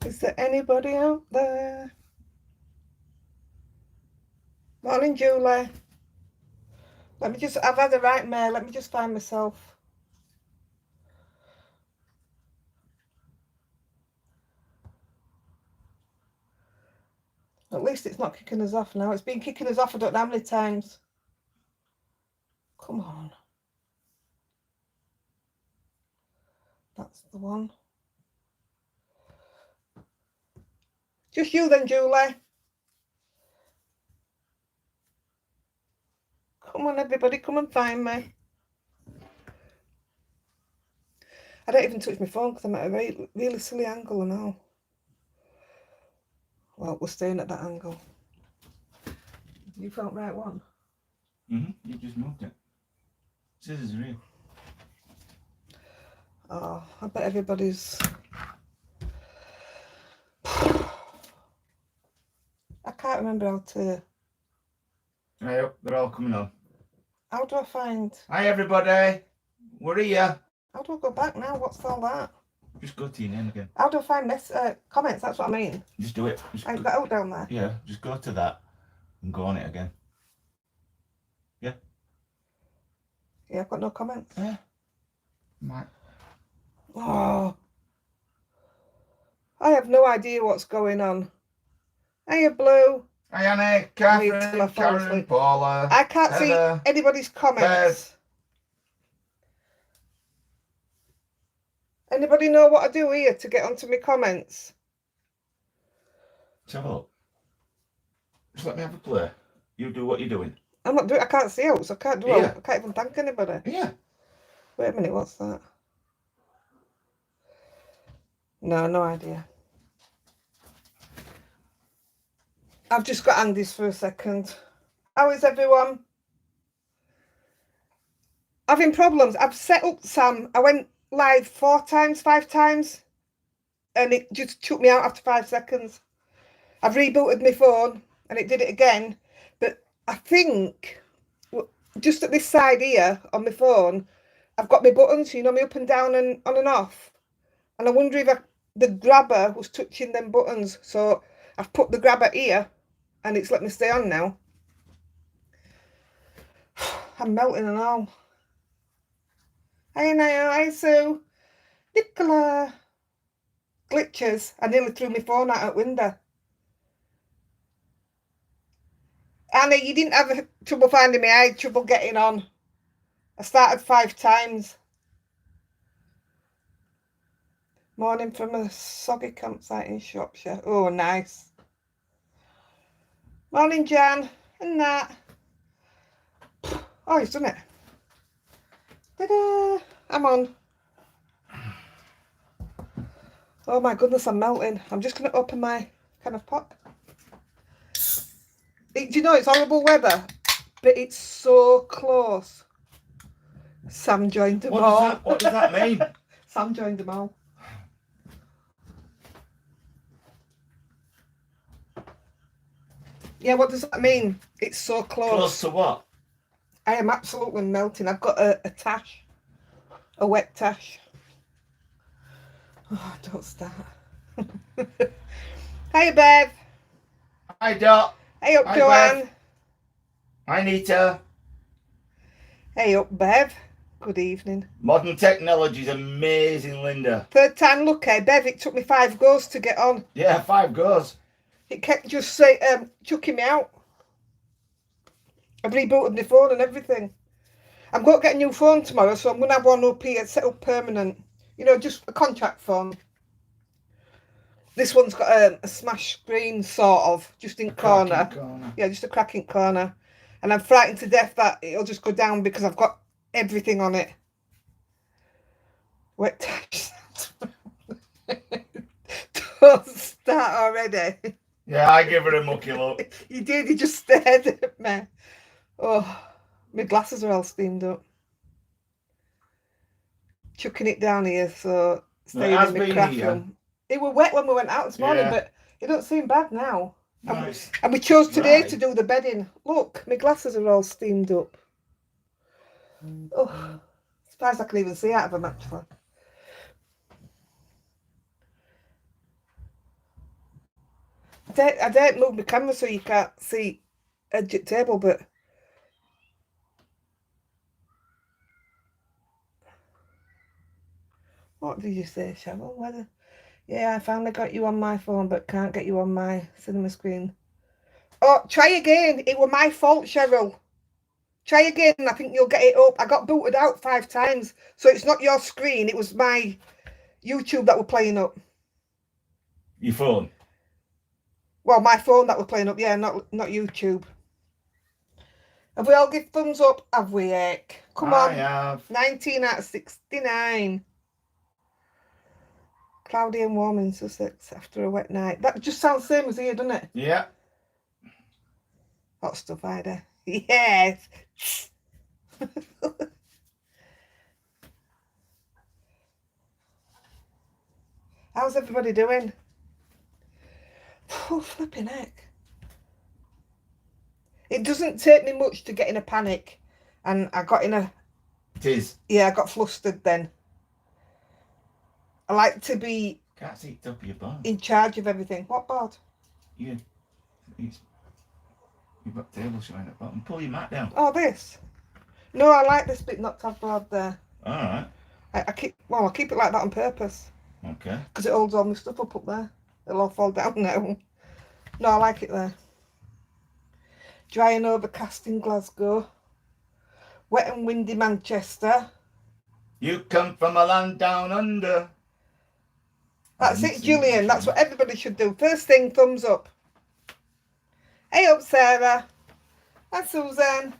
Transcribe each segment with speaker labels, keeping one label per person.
Speaker 1: Is there anybody out there? Morning, Julie. I've had the right mail. Let me just find myself. At least it's not kicking us off now. It's been kicking us off I don't know how many times. Come on. That's the one. Just you then, Julie. Come on, everybody, come and find me. I don't even touch my phone because I'm at a really silly angle and all. Well, we're staying at that angle. You felt right one?
Speaker 2: You just moved it. Scissors are real.
Speaker 1: Oh, I bet everybody's... I can't remember how to...
Speaker 2: Right up, they're all coming on.
Speaker 1: How do I find...
Speaker 2: Hi everybody, we're here.
Speaker 1: How do I go back now? What's all that?
Speaker 2: Just go to your name again.
Speaker 1: How do I find comments? That's what I mean.
Speaker 2: Just do it.
Speaker 1: I've got out down there.
Speaker 2: Yeah, just go to that and go on it again. Yeah?
Speaker 1: Yeah, I've got no comments.
Speaker 2: Yeah. Might.
Speaker 1: Oh. I have no idea what's going on. Hiya, Blue.
Speaker 2: Hi Annie, Catherine, Karen, Paula.
Speaker 1: I can't
Speaker 2: Heather,
Speaker 1: see anybody's comments.
Speaker 2: Beth.
Speaker 1: Anybody know what I do here to get onto my comments?
Speaker 2: Let's have a look. Just let me have a play. You do what you're doing.
Speaker 1: I'm not doing. I can't see out, so I can't do it. I can't even thank anybody.
Speaker 2: Yeah.
Speaker 1: Wait a minute, what's that? No idea. I've just got Andy's for a second. How is everyone? Having problems. I've set up Sam. I went live 5 times, and it just took me out after 5 seconds. I've rebooted my phone, and it did it again. But I think just at this side here on my phone, I've got my buttons, you know, me up and down and on and off. And I wonder if the grabber was touching them buttons. So I've put the grabber here, and it's let me stay on now. I'm melting and all. Hi Niall, hi Sue. Nicola. Glitches. I nearly threw my phone out at window. Annie, you didn't have trouble finding me. I had trouble getting on. I started 5 times. Morning from a soggy campsite in Shropshire. Oh, nice. Morning, Jan. And that. Oh, he's done it. Ta-da! I'm on. Oh my goodness, I'm melting. I'm just going to open my can of pop. Do you know, it's horrible weather, but it's so close. Sam joined them all.
Speaker 2: What does that mean?
Speaker 1: Sam joined them all. Yeah, what does that mean? It's so close.
Speaker 2: Close to what?
Speaker 1: I am absolutely melting. I've got a tash. A wet tash. Oh, don't start. Hi, Bev.
Speaker 2: Hi, Dot.
Speaker 1: Hey up,
Speaker 2: Hi,
Speaker 1: Joanne.
Speaker 2: Bev. Hi, Nita.
Speaker 1: Hey up, Bev. Good evening.
Speaker 2: Modern technology is amazing, Linda.
Speaker 1: 3rd time lucky. Bev, it took me 5 goes to get on.
Speaker 2: Yeah, 5 goes.
Speaker 1: It kept just chucking me out. I've rebooted my phone and everything. I'm going to get a new phone tomorrow, so I'm going to have one up here set up permanent. You know, just a contract phone. This one's got a smash screen, sort of, just in corner. Yeah, just a cracking corner. And I'm frightened to death that it'll just go down because I've got everything on it. Wet touch. Don't start already.
Speaker 2: Yeah, I give her a mucky look.
Speaker 1: You did, you just stared at me. Oh, my glasses are all steamed up. Chucking it down here, so staying in my craft room. It was wet when we went out this morning, but it don't seem bad now. Nice. And we chose today to do the bedding. Look, my glasses are all steamed up. Oh, surprised I can even see out of them, actually. I don't move my camera so you can't see edge at table, but what did you say, Cheryl? Whether yeah, I finally got you on my phone, but can't get you on my cinema screen. Oh, try again. It were my fault, Cheryl. Try again. I think you'll get it up. I got booted out 5 times, so it's not your screen. It was my YouTube that were playing up.
Speaker 2: Your phone?
Speaker 1: Well, my phone that were playing up. Yeah, not YouTube. Have we all give thumbs up? Have we, Ek? Come on.
Speaker 2: I have.
Speaker 1: 19 out of 69. Cloudy and warm in Sussex after a wet night. That just sounds the same as here, doesn't it?
Speaker 2: Yeah.
Speaker 1: Hot stuff, Ida. Yes. How's everybody doing? Oh, flipping heck. It doesn't take me much to get in a panic. And I got in a...
Speaker 2: It is.
Speaker 1: Yeah, I got flustered then. I like to be...
Speaker 2: Can't see the top of your bum.
Speaker 1: In charge of everything. What board?
Speaker 2: Yeah. You've got the table showing at the bottom. Pull your mat down.
Speaker 1: Oh, this? No, I like this bit not to have board there.
Speaker 2: Alright.
Speaker 1: I keep it like that on purpose.
Speaker 2: Okay.
Speaker 1: Because it holds all my stuff up there. It'll all fall down now. No, I like it there. Dry and overcast in Glasgow. Wet and windy Manchester.
Speaker 2: You come from a land down under.
Speaker 1: That's it, Julian. That's what everybody should do. First thing, thumbs up. Hey up, Sarah. Hi, Susan.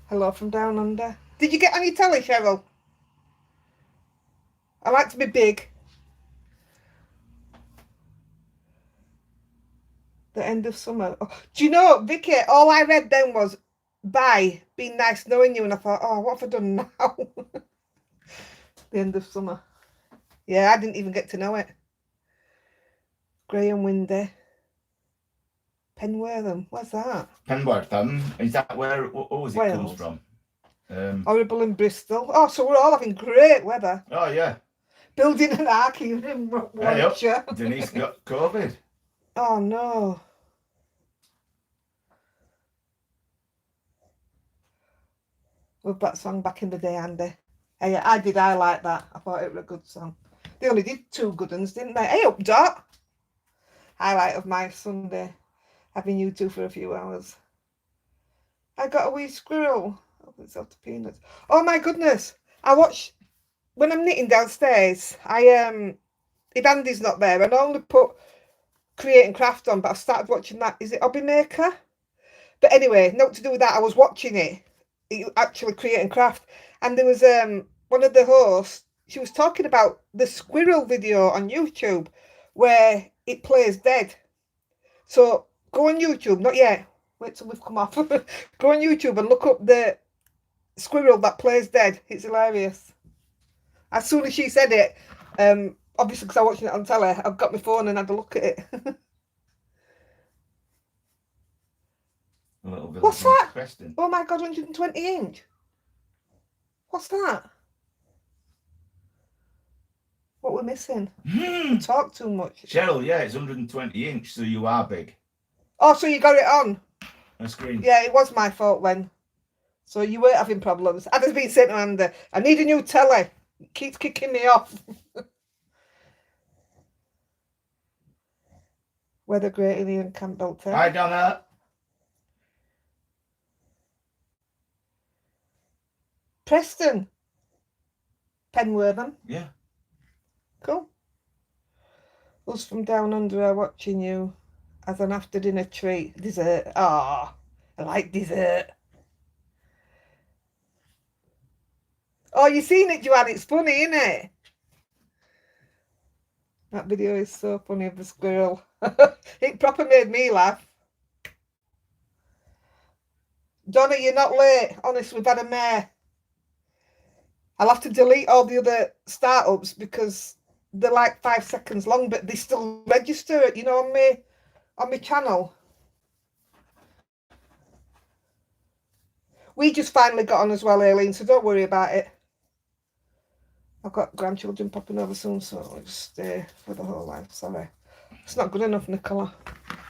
Speaker 1: Hello from down under. Did you get on your telly, Cheryl? I like to be big. The end of summer. Oh, do you know, Vicky, all I read then was, bye, been nice knowing you. And I thought, oh, what have I done now? The end of summer. Yeah, I didn't even get to know it. Grey and windy. Penwortham, what's that?
Speaker 2: Penwortham, is that where it comes from?
Speaker 1: Horrible in Bristol. Oh, so we're all having great weather.
Speaker 2: Oh, yeah.
Speaker 1: Building an ark in Warwickshire.
Speaker 2: Hey, Denise got COVID.
Speaker 1: Oh, no. Love that song back in the day, Andy. Hey, I like that. I thought it was a good song. They only did 2 good ones, didn't they? Hey up, Dot. Highlight of my Sunday. Having you 2 for a few hours. I got a wee squirrel. Oh, it's out of peanuts. Oh my goodness. I watch when I'm knitting downstairs. If Andy's not there, I normally put Create and Craft on, but I've started watching that. Is it Hobby Maker? But anyway, not to do with that. I was watching it. Actually Create and Craft. And there was one of the hosts, she was talking about the squirrel video on YouTube where it plays dead. So go on YouTube, not yet. Wait till we've come off. Go on YouTube and look up the squirrel that plays dead. It's hilarious. As soon as she said it, obviously because I was watching it on telly, I've got my phone and had a look at it. What's that?
Speaker 2: Preston.
Speaker 1: Oh my God, 120 inch. What's that? What we're missing? We talk too much.
Speaker 2: Cheryl, yeah, it's 120 inch, so you are big.
Speaker 1: Oh, so you got it on?
Speaker 2: A screen.
Speaker 1: Yeah, it was my fault then. So you weren't having problems. I've just been saying to Amanda, I need a new telly. It keeps kicking me off. Weather great in Ian Campbell.
Speaker 2: Hi, Donna.
Speaker 1: Preston. Penwortham.
Speaker 2: Yeah.
Speaker 1: Cool. Us from down under are watching you as an after dinner treat. Dessert. Ah, I like dessert. Oh, you seen it, Joanne? It's funny, isn't it? That video is so funny of the squirrel. It proper made me laugh. Donna, you're not late. Honest, we've had a mare. I'll have to delete all the other startups because they're like 5 seconds long, but they still register it, you know, on my channel. We just finally got on as well, Aileen, so don't worry about it. I've got grandchildren popping over soon, so I'll just stay for the whole life. Sorry. It's not good enough, Nicola.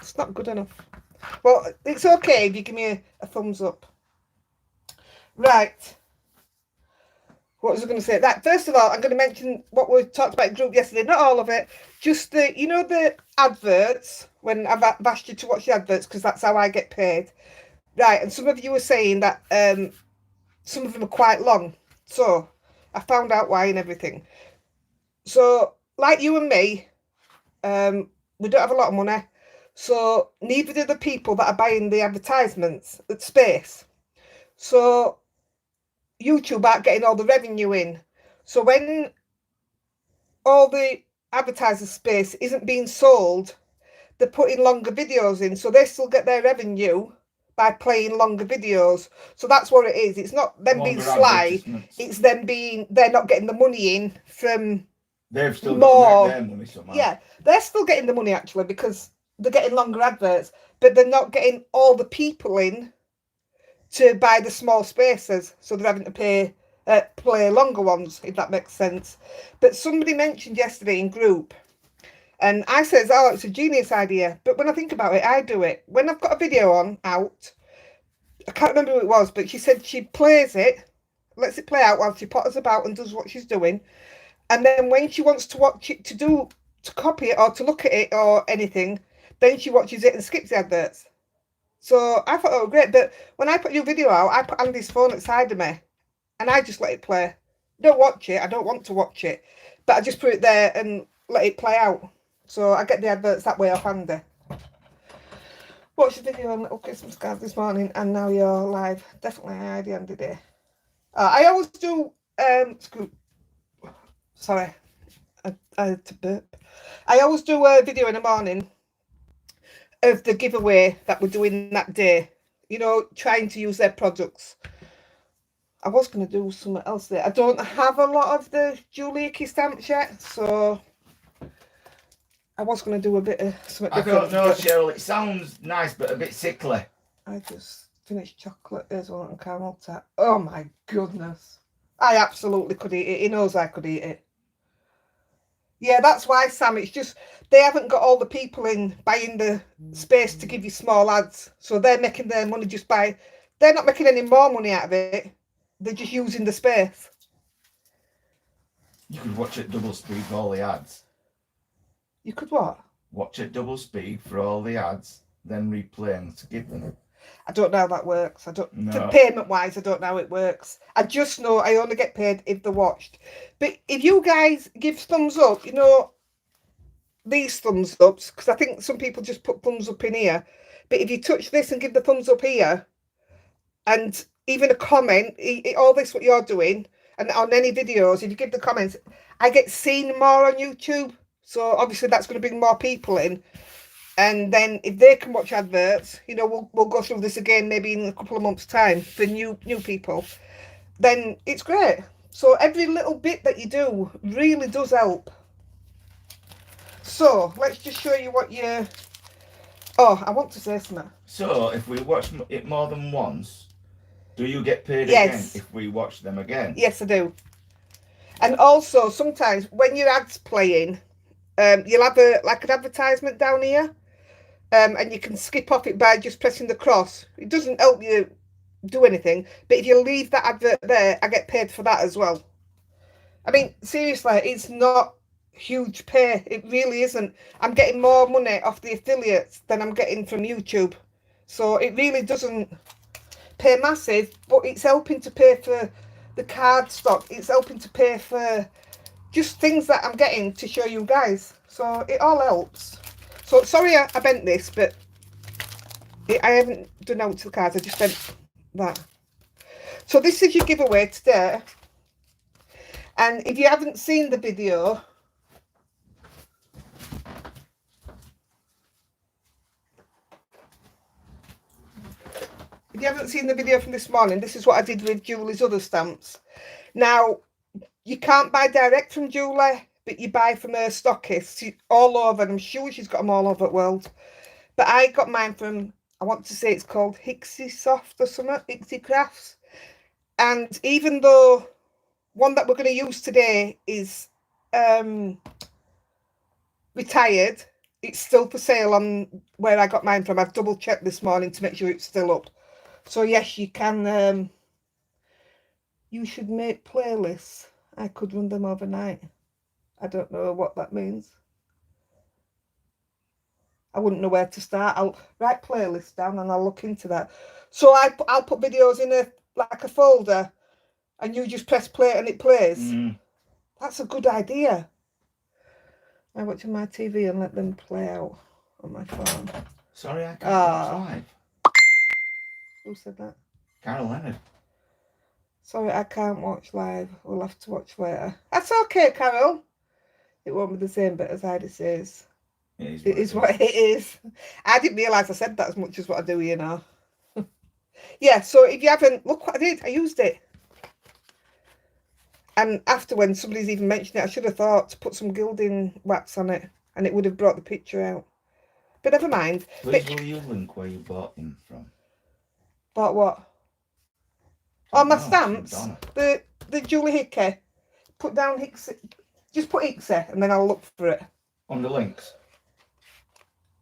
Speaker 1: It's not good enough. Well, it's okay if you give me a thumbs up. Right. What was I going to say? That first of all, I'm going to mention what we talked about in group yesterday. Not all of it, just the the adverts. When I've asked you to watch the adverts because that's how I get paid. Right, and some of you were saying that some of them are quite long. So I found out why and everything. So like you and me, we don't have a lot of money. So neither do the people that are buying the advertisements at space. So YouTube aren't getting all the revenue in. So when all the advertiser space isn't being sold, they're putting longer videos in. So they still get their revenue by playing longer videos. So that's what it is. It's not them being sly. It's them being, they're not getting the money in from
Speaker 2: they've still got their money somehow.
Speaker 1: Yeah, they're still getting the money actually because they're getting longer adverts, but they're not getting all the people in to buy the small spaces, so they're having to play longer ones, if that makes sense. But somebody mentioned yesterday in group, and I says, oh, it's a genius idea. But when I think about it, I do it. When I've got a video out, I can't remember who it was, but she said she plays it, lets it play out while she potters about and does what she's doing. And then when she wants to watch it, to copy it or to look at it or anything, then she watches it and skips the adverts. So I thought, oh, great. But when I put your video out, I put Andy's phone at the side of me and I just let it play. Don't watch it. I don't want to watch it. But I just put it there and let it play out. So I get the adverts that way off Andy. Watched the video on Little Christmas Cards this morning and now you're live. Definitely Heidi-Andy day. I always do... Sorry, I had to burp. I always do a video in the morning of the giveaway that we're doing that day. You know, trying to use their products. I was going to do something else there. I don't have a lot of the Julie stamps yet, so I was going to do a bit of something different.
Speaker 2: I don't know, Cheryl. It sounds nice, but a bit sickly.
Speaker 1: I just finished chocolate hazelnut and caramel tart. Oh my goodness. I absolutely could eat it. He knows I could eat it. Yeah, that's why, Sam, it's just, they haven't got all the people in buying the space to give you small ads. So they're making their money just by, they're not making any more money out of it. They're just using the space.
Speaker 2: You could watch at double speed for all the ads.
Speaker 1: You could what?
Speaker 2: Watch at double speed for all the ads, then replay and skip them.
Speaker 1: I don't know how that works. I don't.
Speaker 2: No.
Speaker 1: For payment wise, I don't know how it works. I just know I only get paid if they're watched. But if you guys give thumbs up, you know, these thumbs ups, because I think some people just put thumbs up in here. But if you touch this and give the thumbs up here, and even a comment, all this what you're doing, and on any videos, if you give the comments, I get seen more on YouTube. So obviously that's going to bring more people in. And then if they can watch adverts, you know, we'll go through this again maybe in a couple of months' time for new people. Then it's great. So every little bit that you do really does help. So let's just show you what you... Oh, I want to say something.
Speaker 2: So if we watch it more than once, do you get paid again if we watch them again?
Speaker 1: Yes, I do. And also sometimes when your ad's playing, you'll have like an advertisement down here. And you can skip off it by just pressing the cross. It doesn't help you do anything, but if you leave that advert there, I get paid for that as well. I mean, seriously, it's not huge pay. It really isn't. I'm getting more money off the affiliates than I'm getting from YouTube. So it really doesn't pay massive, but it's helping to pay for the card stock. It's helping to pay for just things that I'm getting to show you guys. So it all helps. So, sorry I bent this, but I haven't done out to the cards. I just bent that. So, this is your giveaway today. And if you haven't seen the video, from this morning, this is what I did with Julie's other stamps. Now, you can't buy direct from Julie, but you buy from her stockists all over, and I'm sure she's got them all over the world. But I got mine from, I want to say it's called Hixie Soft or something, Hixie Crafts. And even though one that we're going to use today is retired, it's still for sale on where I got mine from. I've double checked this morning to make sure it's still up. So yes, you can. You should make playlists. I could run them overnight. I don't know what that means. I wouldn't know where to start. I'll write playlists down and I'll look into that. So I'll put videos in a folder, and you just press play and it plays. That's a good idea. I watch on my TV and let them play out on my phone.
Speaker 2: Sorry, I can't watch live.
Speaker 1: Who said that?
Speaker 2: Carol Leonard.
Speaker 1: Sorry, I can't watch live. We'll have to watch later. That's okay, Carol. It won't be the same bit as Heidi says. It is what it is. I didn't realise I said that as much as what I do, you know. Yeah, so if you haven't, look what I did. I used it. And after, when somebody's even mentioned it, I should have thought to put some gilding wax on it, and it would have brought the picture out. But never mind.
Speaker 2: Please will you link where you bought them from?
Speaker 1: Bought what? Oh, my stamps. The Julie Hickey. Put down Hickey. Just put Hickey, and then I'll look for it.
Speaker 2: Under links?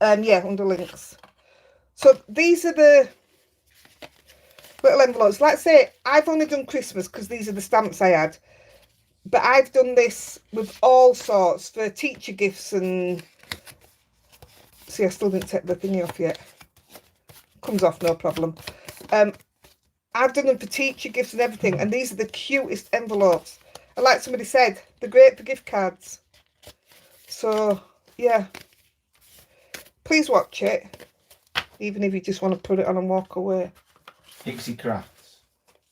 Speaker 1: Yeah, under links. So these are the little envelopes. Like I say, I've only done Christmas because these are the stamps I had. But I've done this with all sorts for teacher gifts and... See, I still didn't take the thingy off yet. Comes off, no problem. I've done them for teacher gifts and everything. And these are the cutest envelopes. And like somebody said, they're great for gift cards. So, yeah. Please watch it. Even if you just want to put it on and walk away.
Speaker 2: Pixie Crafts.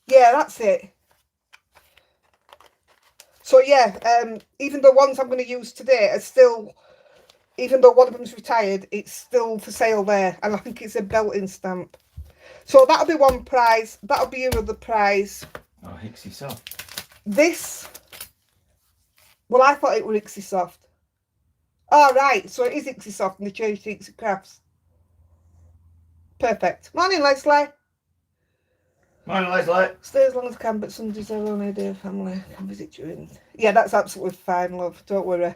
Speaker 1: Yeah, that's it. So yeah, even the ones I'm going to use today are still, even though one of them's retired, it's still for sale there. And I think it's a belting stamp. So that'll be one prize. That'll be your other prize.
Speaker 2: Oh, Hixie Soft.
Speaker 1: This, well, I thought it was Ixie Soft. Oh, right. So it is Ixie Soft and they changed to Ixie Crafts. Perfect. Morning, Leslie.
Speaker 2: Morning, Leslie.
Speaker 1: Stay as long as I can, but Sunday's our only day of family. I can visit you in. Yeah, that's absolutely fine, love. Don't worry.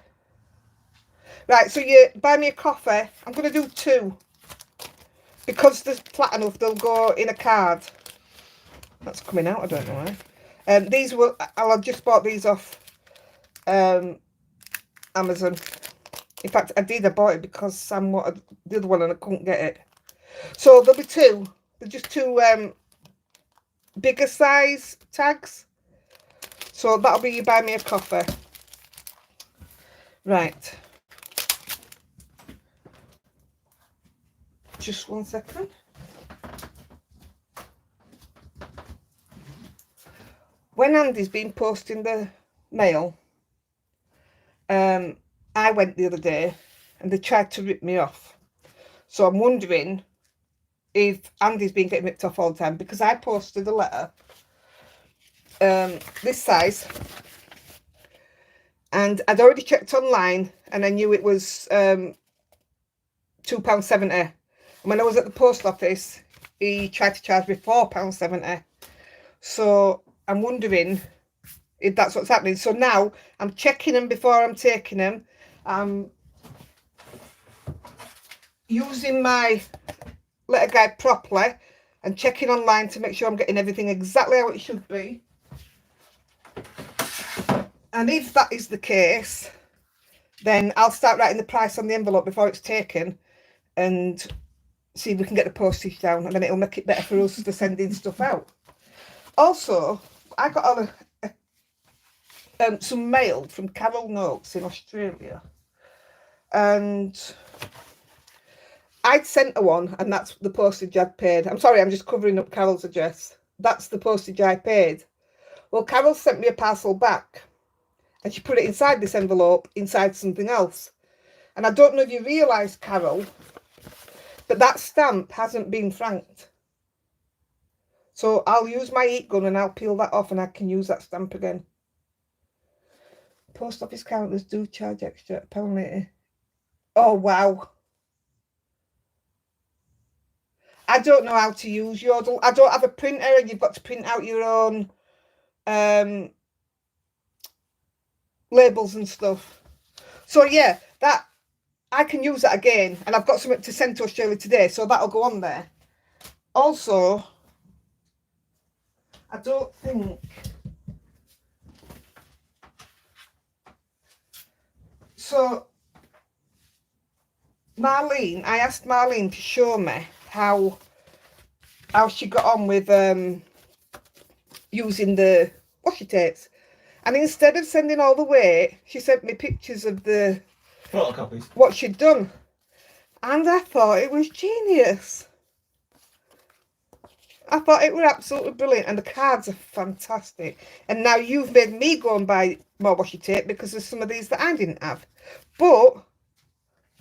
Speaker 1: Right, so you buy me a coffee. I'm going to do 2. Because they're flat enough, they'll go in a card. That's coming out, I don't know why. These will, I'll just bought these off Amazon. In fact, I bought it because Sam wanted the other one and I couldn't get it. So there'll be 2. They're just 2 bigger size tags. So that'll be you buy me a coffee. Right. Just 1 second. When Andy's been posting the mail, I went the other day and they tried to rip me off. So I'm wondering if Andy's been getting ripped off all the time, because I posted a letter this size, and I'd already checked online and I knew it was £2.70. And when I was at the post office, he tried to charge me £4.70. So I'm wondering if that's what's happening. So now I'm checking them before I'm taking them. I'm using my letter guide properly and checking online to make sure I'm getting everything exactly how it should be. And if that is the case, then I'll start writing the price on the envelope before it's taken and see if we can get the postage down, and then it'll make it better for us to sending stuff out. Also, I got on some mail from Carol Noakes in Australia, and I'd sent her one, and that's the postage I'd paid. I'm sorry, I'm just covering up Carol's address. That's the postage I paid. Well, Carol sent me a parcel back, and she put it inside this envelope, inside something else. And I don't know if you realise, Carol, but that stamp hasn't been franked. So I'll use my heat gun and I'll peel that off and I can use that stamp again. Post office counters do charge extra, £1.80. Oh, wow. I don't know how to use Yodel. I don't have a printer and you've got to print out your own labels and stuff. So yeah, that I can use that again, and I've got something to send to Australia today, so that'll go on there. Also, I don't think... So, Marlene, I asked Marlene to show me how she got on with using the washi tapes. And instead of sending all the way, she sent me pictures of the
Speaker 2: photocopies,
Speaker 1: what she'd done. And I thought it was genius. I thought it was absolutely brilliant, and the cards are fantastic. And now you've made me go and buy more washi tape because there's some of these that I didn't have. But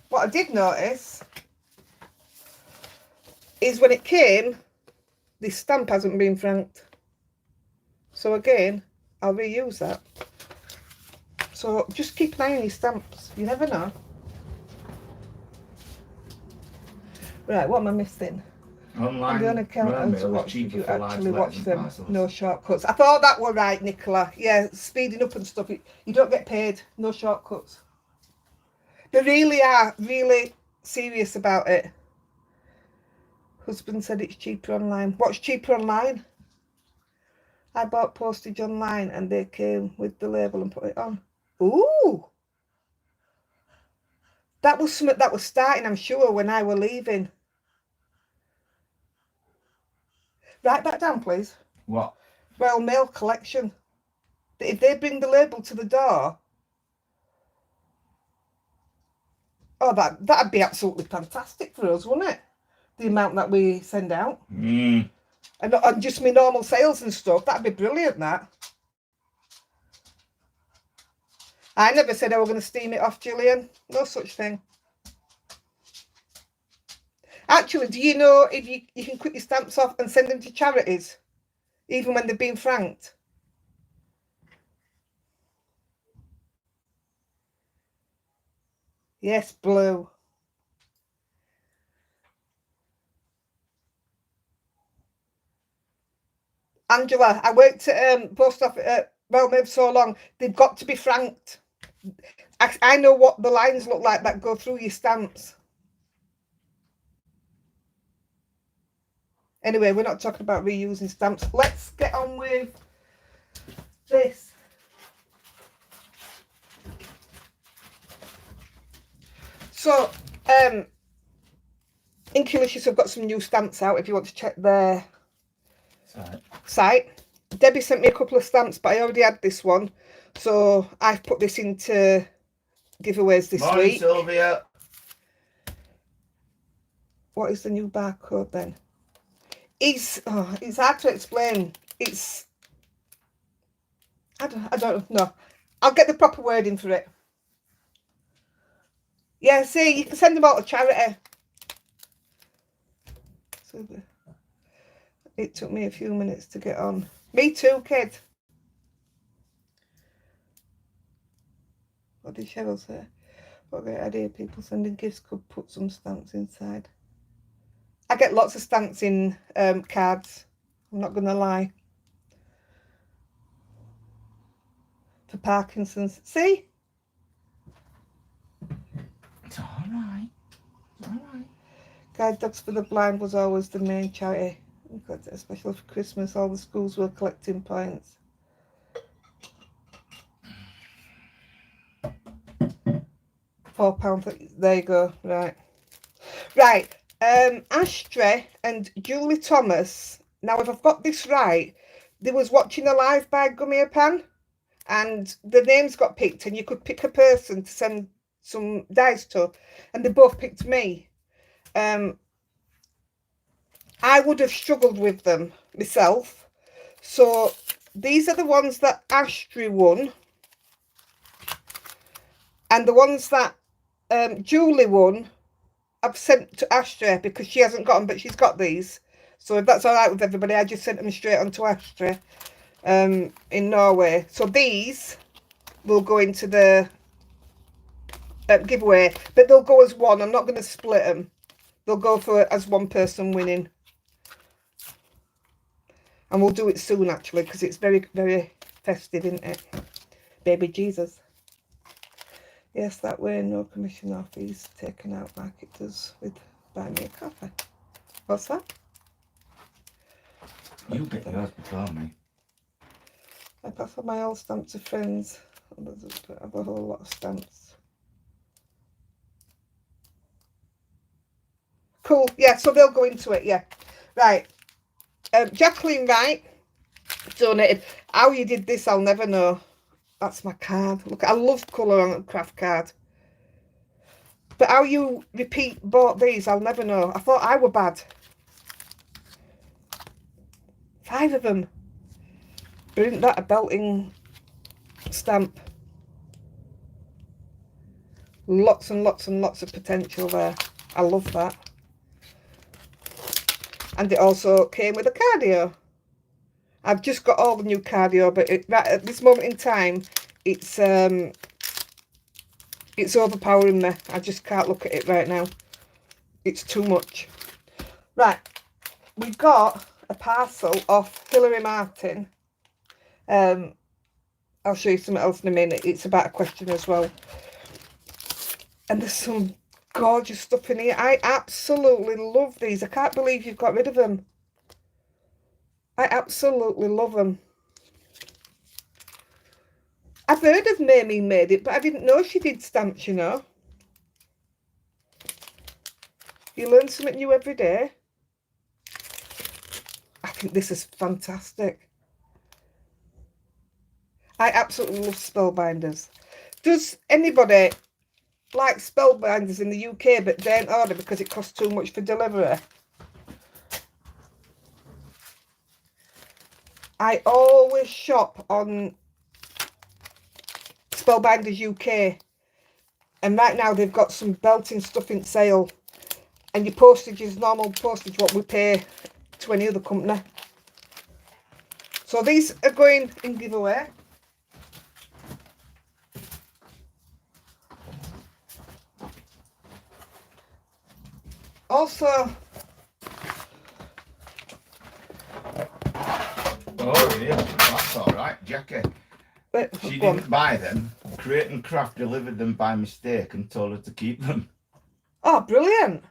Speaker 1: what I did notice is when it came, this stamp hasn't been franked. So again, I'll reuse that. So just keep an eye on your stamps. You never know. Right, what am I missing?
Speaker 2: online.
Speaker 1: I'm going to count
Speaker 2: remember,
Speaker 1: and to
Speaker 2: it was
Speaker 1: watch
Speaker 2: cheaper
Speaker 1: if you
Speaker 2: for live
Speaker 1: actually
Speaker 2: letters
Speaker 1: watch
Speaker 2: and
Speaker 1: them.
Speaker 2: parcels.
Speaker 1: No shortcuts. I thought that were right, Nicola. Yeah, speeding up and stuff. You don't get paid. No shortcuts. They really are really serious about it. Husband said it's cheaper online. What's cheaper online? I bought Postage online and they came with the label and put it on. Ooh! That was something that was starting, I'm sure, when I were leaving. Write that down, please.
Speaker 2: What?
Speaker 1: Royal Mail collection. If they bring the label to the door, oh, that'd be absolutely fantastic for us, wouldn't it? The amount that we send out.
Speaker 2: Mm.
Speaker 1: And just my normal sales and stuff, that'd be brilliant, that. I never said I was going to steam it off, Gillian. No such thing. Actually, do you know if you can cut your stamps off and send them to charities, even when they've been franked? Yes, blue. Angela, I worked at post office at Mail so long, they've got to be franked. I know what the lines look like that go through your stamps. Anyway, we're not talking about reusing stamps. Let's get on with this. So, Inculicious have got some new stamps out if you want to check their site. Debbie sent me a couple of stamps, but I already had this one. So I've put this into giveaways this
Speaker 2: Morning,
Speaker 1: week.
Speaker 2: Sylvia.
Speaker 1: What is the new barcode then? It's hard to explain. I don't know. I'll get the proper wording for it. Yeah, see, you can send them out to charity. So it took me a few minutes to get on. Me too, kid. What did Cheryl say? What a great idea. People sending gifts could put some stamps inside. I get lots of stamps in cards. I'm not going to lie. For Parkinson's. See?
Speaker 2: It's all right. It's all right.
Speaker 1: Guide Dogs for the Blind was always the main charity. Especially for Christmas, all the schools were collecting points. £4. There you go. Right. Right. Ashtray and Julie Thomas. Now, if I've got this right, they was watching a live by Gummy Pan, and the names got picked, and you could pick a person to send some dice to, and they both picked me. I would have struggled with them myself. So these are the ones that Ashtray won, and the ones that Julie won, I've sent to Ashtray because she hasn't got them, but she's got these. So if that's all right with everybody, I just sent them straight on to Ashtray in Norway. So these will go into the giveaway, but they'll go as one. I'm not going to split them. They'll go for as one person winning. And we'll do it soon, actually, because it's very, very festive, isn't it? Baby Jesus. Yes, that way no commission or fees taken out like it does with Buy Me a Coffee. What's that?
Speaker 2: You get yours before me.
Speaker 1: I pass on my old stamps to friends. I have a whole lot of stamps. Cool. Yeah, so they'll go into it. Yeah. Right. Jacqueline Wright donated. How you did this, I'll never know. That's my card. Look, I love colour on a craft card. But how you bought these, I'll never know. I thought I were bad. 5 of them. But isn't that a belting stamp? Lots and lots and lots of potential there. I love that. And it also came with a cardio. I've just got all the new cardio, but right at this moment in time, it's overpowering me. I just can't look at it right now. It's too much. Right, we got a parcel off Hilary Martin. I'll show you something else in a minute. It's about a question as well. And there's some gorgeous stuff in here. I absolutely love these. I can't believe you've got rid of them. I absolutely love them. I've heard of Mamie Made It, but I didn't know she did stamps, you know. You learn something new every day. I think this is fantastic. I absolutely love spellbinders. Does anybody like spellbinders in the UK but don't order because it costs too much for delivery? I always shop on Spellbinders UK, and right now they've got some belting stuff in sale, and your postage is normal postage what we pay to any other company. So these are going in giveaway. Also,
Speaker 2: Oh yeah, that's all right, Jackie. She didn't buy them. Create and Craft delivered them by mistake and told her to keep them.
Speaker 1: Oh, brilliant.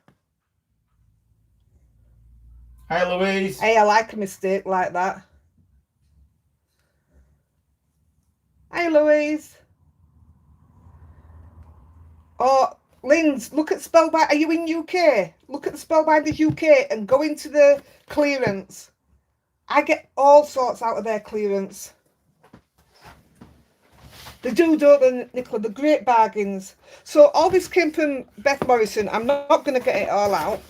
Speaker 2: Hi, Louise.
Speaker 1: Hey, I like a mistake like that. Hi, Louise. Oh, Linz, look at Spellbinder. Are you in UK? Look at the Spellbinders UK and go into the clearance. I get all sorts out of their clearance. They do, don't they, Nicola? The great bargains. So all this came from Beth Morrison. I'm not going to get it all out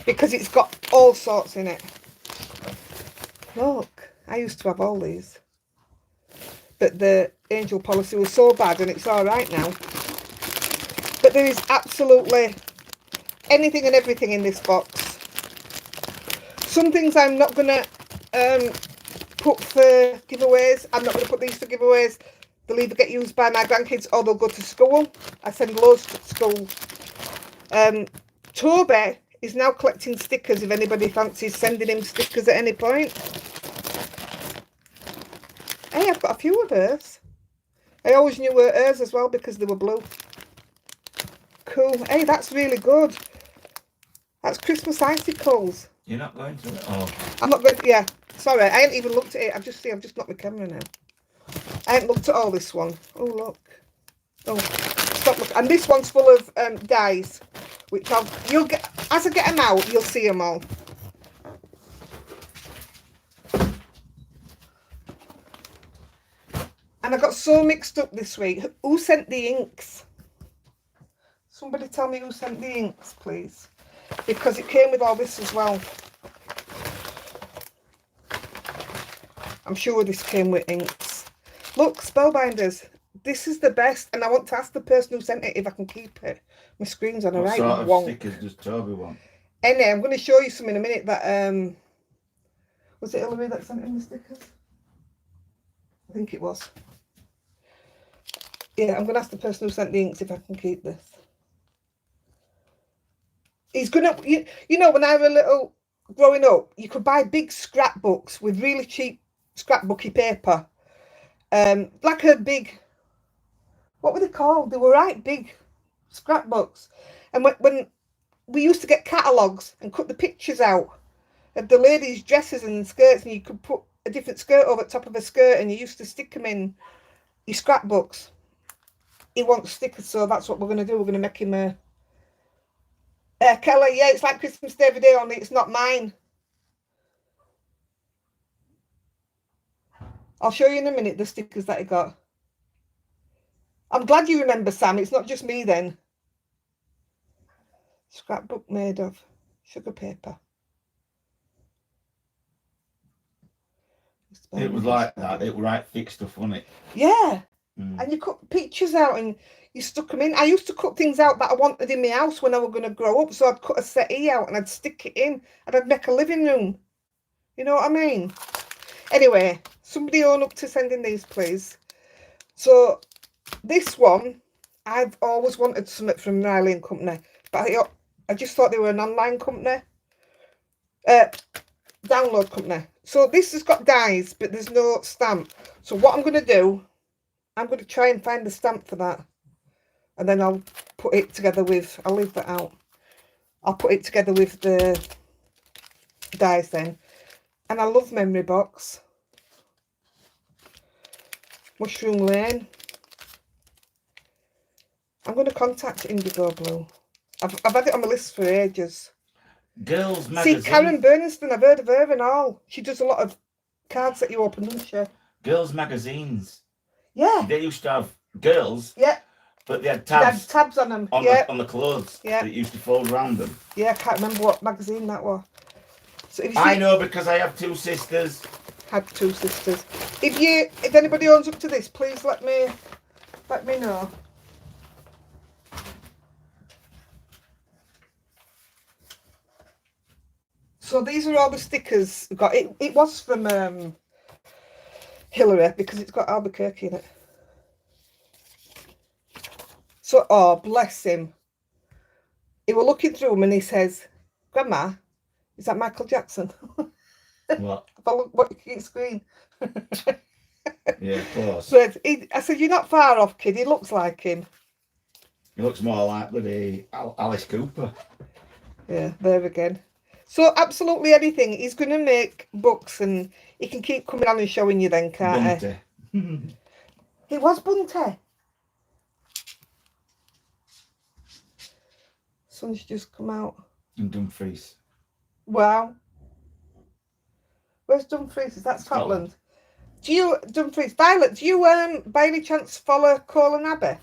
Speaker 1: because it's got all sorts in it. Look, I used to have all these. But the angel policy was so bad and it's all right now. But there is absolutely anything and everything in this box. Some things I'm not going to put for giveaways. I'm not going to put these for giveaways. They'll either get used by my grandkids or they'll go to school. I send loads to school. Toby is now collecting stickers if anybody fancies sending him stickers at any point. Hey, I've got a few of hers. I always knew hers as well because they were blue. Cool. Hey, that's really good. That's Christmas icicles.
Speaker 2: You're not going to it? Oh.
Speaker 1: I'm not going to, yeah. Sorry, I ain't even looked at it. I've just knocked my camera now. I ain't looked at all this one. Oh, look. Oh, stop looking. And this one's full of dies, which you'll get, as I get them out, you'll see them all. And I got so mixed up this week. Who sent the inks? Somebody tell me who sent the inks, please. Because it came with all this as well. I'm sure this came with inks. Look, Spellbinders. This is the best. And I want to ask the person who sent it if I can keep it. My screen's on a right
Speaker 2: What sort of
Speaker 1: wonk.
Speaker 2: stickers does Toby want?
Speaker 1: Anyway, I'm going to show you some in a minute that... was it Hilary that sent in the stickers? I think it was. Yeah, I'm going to ask the person who sent the inks if I can keep this. He's going to... You know, when I was a little... Growing up, you could buy big scrapbooks with really cheap scrapbooky paper. Like a big what were they called? They were right big scrapbooks. And when we used to get catalogues and cut the pictures out of the ladies' dresses and skirts, and you could put a different skirt over the top of a skirt, and you used to stick them in your scrapbooks. He wants stickers, so that's what we're going to do. We're going to make him a Kelly. Yeah, it's like Christmas Day every day, only it's not mine. I'll show you in a minute the stickers that he got. I'm glad you remember, Sam. It's not just me then. Scrapbook made of sugar paper.
Speaker 2: It was like that. It was right thick stuff, wasn't it?
Speaker 1: Yeah. And you cut pictures out and you stuck them in. I used to cut things out that I wanted in my house when I was going to grow up. So I'd cut a settee out and I'd stick it in and I'd make a living room. You know what I mean? Anyway, somebody own up to sending these, please. So this one, I've always wanted something from an Riley & Company, but I just thought they were an online company, download company. So this has got dies, but there's no stamp. So what I'm going to do, I'm going to try and find the stamp for that, and then I'll put it together with, I'll leave that out. I'll put it together with the dies then. And I love Memory Box. Mushroom Lane. I'm going to contact Indigo Blue. I've had it on my list for ages.
Speaker 2: Girls Magazine.
Speaker 1: See, Karen Burniston, I've heard of her and all. She does a lot of cards that you open, doesn't she?
Speaker 2: Girls magazines.
Speaker 1: Yeah.
Speaker 2: They used to have girls.
Speaker 1: Yeah.
Speaker 2: But they had tabs.
Speaker 1: They had tabs on them.
Speaker 2: On,
Speaker 1: yeah.
Speaker 2: On the clothes.
Speaker 1: Yeah.
Speaker 2: That used to fold around them.
Speaker 1: Yeah, I can't remember what magazine that was. So if you
Speaker 2: I know because I have two sisters.
Speaker 1: Had two sisters. If anybody owns up to this, please let me know. So these are all the stickers we got. It was from Hillary because it's got Albuquerque in it. So, oh, bless him. He was looking through them and he says, Grandma, is that Michael Jackson?
Speaker 2: What?
Speaker 1: If I look what you screen.
Speaker 2: Yeah, of course.
Speaker 1: So I said, you're not far off, kid. He looks like him.
Speaker 2: He looks more like bloody Alice Cooper.
Speaker 1: Yeah, there again. So absolutely anything. He's going to make books and he can keep coming on and showing you then, can't he? He was Bunty. Sun's just come out.
Speaker 2: And Dumfries.
Speaker 1: Wow. Where's Dumfries? Is that Scotland? Do you, Dumfries, Violet, do you by any chance follow Cole and Abbey?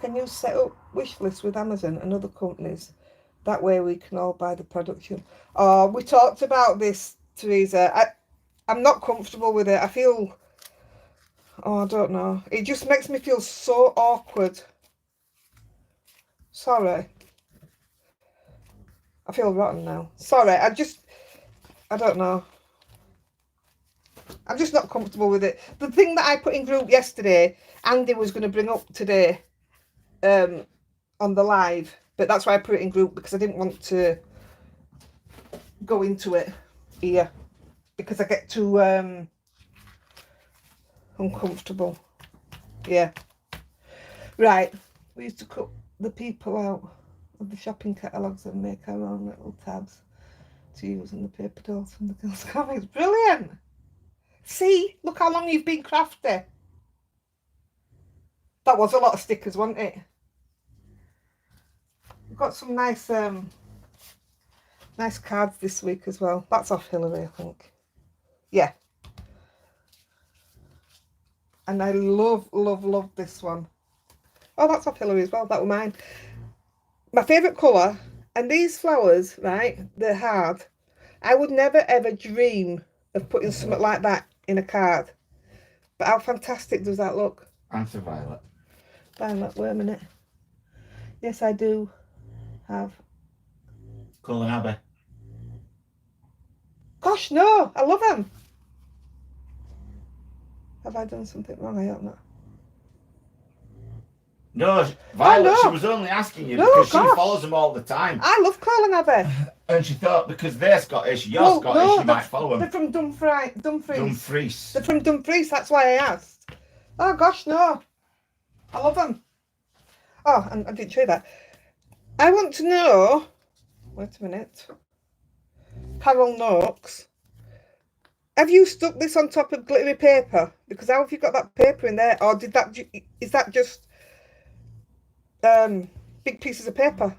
Speaker 1: Can you set up wish lists with Amazon and other companies? That way we can all buy the product. Oh, we talked about this, Teresa. I'm not comfortable with it. I feel, oh, I don't know. It just makes me feel so awkward. Sorry. I feel rotten now. Sorry, I don't know. I'm just not comfortable with it. The thing that I put in group yesterday, Andy was going to bring up today on the live, but that's why I put it in group, because I didn't want to go into it here because I get too uncomfortable. Yeah. Right. We used to cut the people out of the shopping catalogues and make our own little tabs to use in the paper dolls from the girls' comics. Brilliant! See, look how long you've been crafty. That was a lot of stickers, wasn't it? We've got some nice nice cards this week as well. That's off Hillary, I think. Yeah. And I love, love, love this one. Oh, that's off Hillary as well. That was mine. My favourite colour, and these flowers, right, they're hard. I would never ever dream of putting something like that in a card. But how fantastic does that look?
Speaker 2: Answer Violet.
Speaker 1: Violet, wait a minute. Yes, I do have.
Speaker 2: Colin Abbey.
Speaker 1: Gosh, no, I love them. Have I done something wrong? I hope not.
Speaker 2: No, Violet,
Speaker 1: no.
Speaker 2: she was only asking you
Speaker 1: No,
Speaker 2: because
Speaker 1: gosh.
Speaker 2: she follows them all the time.
Speaker 1: I love Colin Abbey.
Speaker 2: And she thought because they're Scottish, you're Scottish, you might follow them.
Speaker 1: They're from Dumfries.
Speaker 2: Dumfries.
Speaker 1: They're from Dumfries, that's why I asked. Oh gosh, no. I love them. Oh, and I didn't show you that. I want to know, wait a minute. Carol Noakes. Have you stuck this on top of glittery paper? Because how have you got that paper in there? Or is that just big pieces of paper?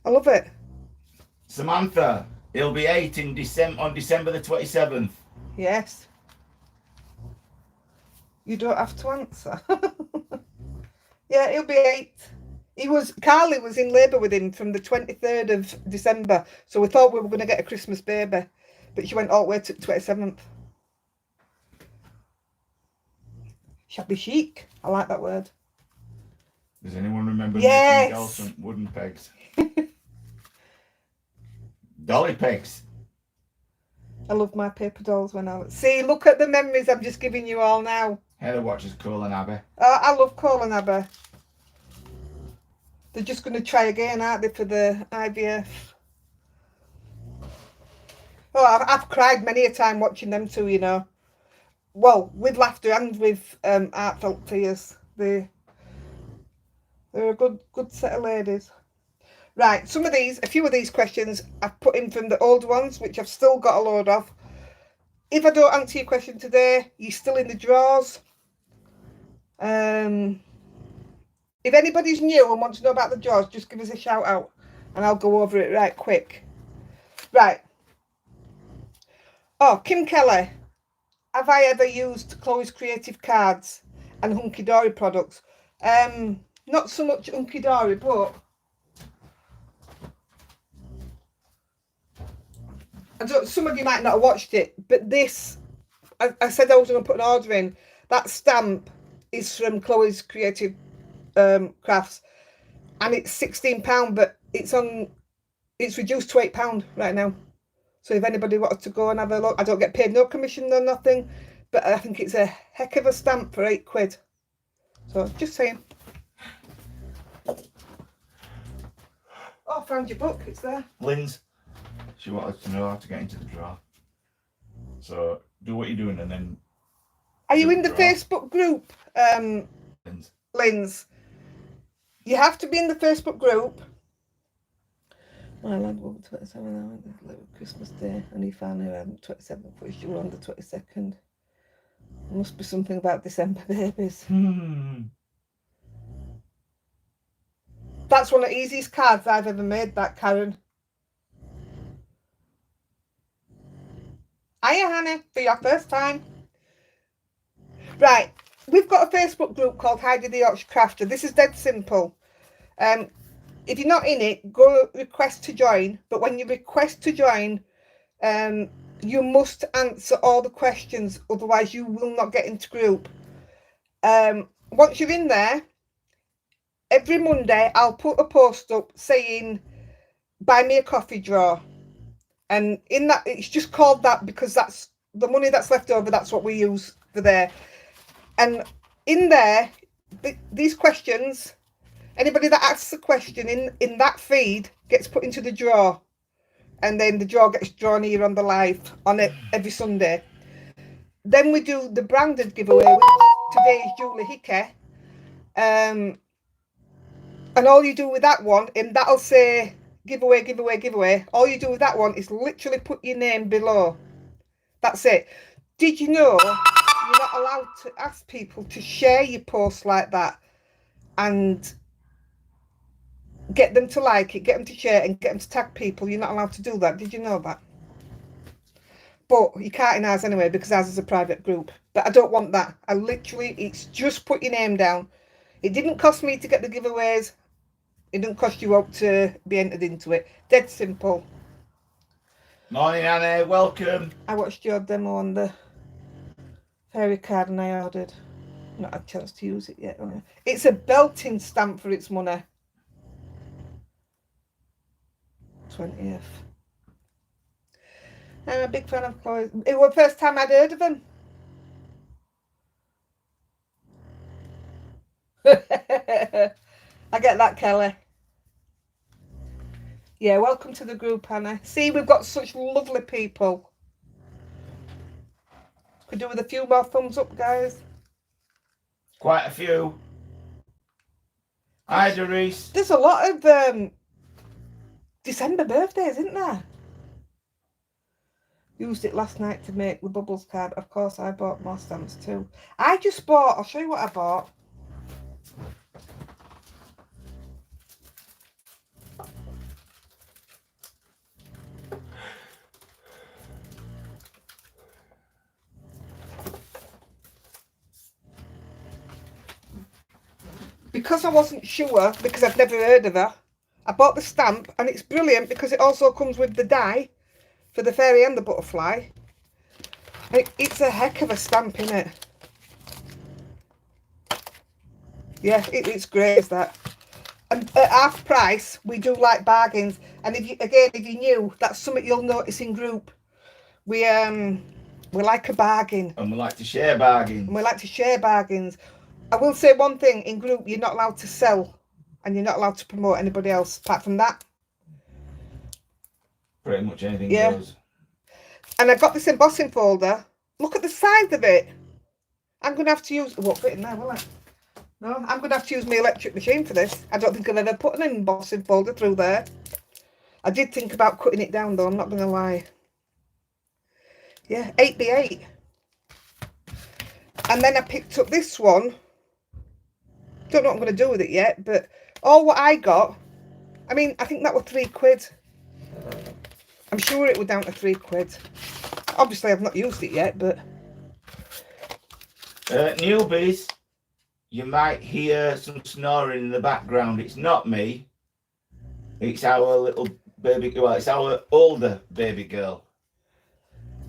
Speaker 1: I love it.
Speaker 2: Samantha, he'll be 8 in on December the 27th.
Speaker 1: Yes. You don't have to answer. Yeah, he'll be 8. Carly was in labour with him from the 23rd of December. So we thought we were going to get a Christmas baby. But she went all the way to the 27th. Shabby chic. I like that word.
Speaker 2: Does anyone remember
Speaker 1: yes.
Speaker 2: making dolls from wooden pegs? Dolly pegs.
Speaker 1: I love my paper dolls when I was... See, look at the memories I'm just giving you all now.
Speaker 2: Heather watches Cole and Abby.
Speaker 1: I love Cole and Abby. They're just going to try again, aren't they, for the IVF? Oh, I've cried many a time watching them two, you know. Well, with laughter and with heartfelt tears. They're a good set of ladies. Right, a few of these questions I've put in from the old ones, which I've still got a load of. If I don't answer your question today, you're still in the drawers. If anybody's new and wants to know about the drawers, just give us a shout out and I'll go over it right quick. Right. Oh, Kim Kelly. Have I ever used Chloe's Creative Cards and Hunky Dory products? Not so much Hunky Dory, but some of you might not have watched it, but this, I said I was going to put an order in. That stamp is from Chloe's Creative Crafts, and it's £16, but it's reduced to £8 right now. So if anybody wanted to go and have a look, I don't get paid no commission or nothing, but I think it's a heck of a stamp for £8. So just saying. Oh, I found your book. It's there.
Speaker 2: Lynn's. She wanted to know how to get into the drawer. So do what you're doing and then...
Speaker 1: Are you in the Facebook group, Lynn's? You have to be in the Facebook group. My lad woke 27 hours Christmas Day and he found her on the 27th, which you were on the 22nd. There must be something about December babies. That's one of the easiest cards I've ever made, that, Karen. Hiya, Hannah, for your first time. Right, we've got a Facebook group called Heidi-The Yorkshire Crafter. This is dead simple. If you're not in it, go request to join. But when you request to join, you must answer all the questions. Otherwise, you will not get into group. Once you're in there, every Monday, I'll put a post up saying, buy me a coffee drawer. And in that, it's just called that because that's the money that's left over. That's what we use for there. And in there, these questions, anybody that asks a question in that feed gets put into the drawer. And then the drawer gets drawn here on the live on it every Sunday. Then we do the branded giveaway, which today is Julie Hickey. And all you do with that one, and that'll say giveaway, giveaway, giveaway. All you do with that one is literally put your name below. That's it. Did you know you're not allowed to ask people to share your posts like that and get them to like it, get them to share and get them to tag people? You're not allowed to do that. Did you know that? But you can't in ours anyway because ours is a private group. But I don't want that. It's just put your name down. It didn't cost me to get the giveaways. It didn't cost you out to be entered into it. Dead simple.
Speaker 2: Morning, Annie. Welcome.
Speaker 1: I watched your demo on the fairy card and I ordered. Not had a chance to use it yet. It's a belting stamp for its money. 20th. I'm a big fan of Chloe. It was the first time I'd heard of them. I get that, Kelly. Yeah, welcome to the group, Hannah. See, we've got such lovely people. Could do with a few more thumbs up, guys.
Speaker 2: Quite a few. Hi, Doris.
Speaker 1: There's a lot of December birthdays, isn't there? Used it last night to make the bubbles card. Of course, I bought more stamps too. I just bought, I'll show you what I bought. Because I wasn't sure, because I've never heard of her, I bought the stamp, and it's brilliant because it also comes with the die for the fairy and the butterfly. It's a heck of a stamp, isn't it? Yeah, it's great, is that. And at half price, we do like bargains. And if you knew, that's something you'll notice in group. We like a bargain.
Speaker 2: And we like to share bargains.
Speaker 1: And we like to share bargains. I will say one thing, in group, you're not allowed to sell. And you're not allowed to promote anybody else. Apart from that.
Speaker 2: Pretty much anything goes.
Speaker 1: And I got this embossing folder. Look at the size of it. I'm going to have to use... It won't fit in there, will it? No, I'm going to have to use my electric machine for this. I don't think I've ever put an embossing folder through there. I did think about cutting it down, though. I'm not going to lie. Yeah, 8x8. And then I picked up this one. Don't know what I'm going to do with it yet, but all what I got... I mean, I think that was £3. I'm sure it was down to £3. Obviously, I've not used it yet, but...
Speaker 2: Newbies, you might hear some snoring in the background. It's not me. It's our little baby... Well, it's our older baby girl.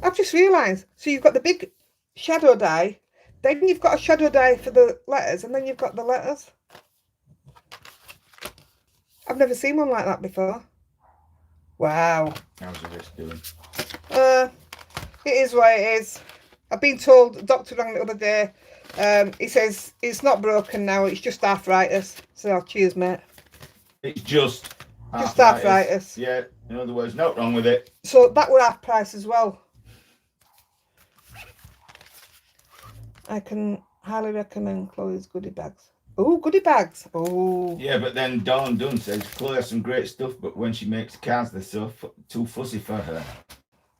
Speaker 1: I've just realised. So you've got the big shadow die. Then you've got a shadow die for the letters. And then you've got the letters. I've never seen one like that before. Wow.
Speaker 2: How's the wrist doing?
Speaker 1: It is what it is. I've been told, the doctor rang the other day, he says it's not broken now, it's just arthritis. So cheers, mate.
Speaker 2: It's just
Speaker 1: arthritis.
Speaker 2: Yeah, in other words, not wrong with it.
Speaker 1: So that were half price as well. I can highly recommend Chloe's goodie bags. Oh, goodie bags. Oh.
Speaker 2: Yeah, but then Dawn Dunn says Chloe has some great stuff, but when she makes cards, they're so too fussy for her.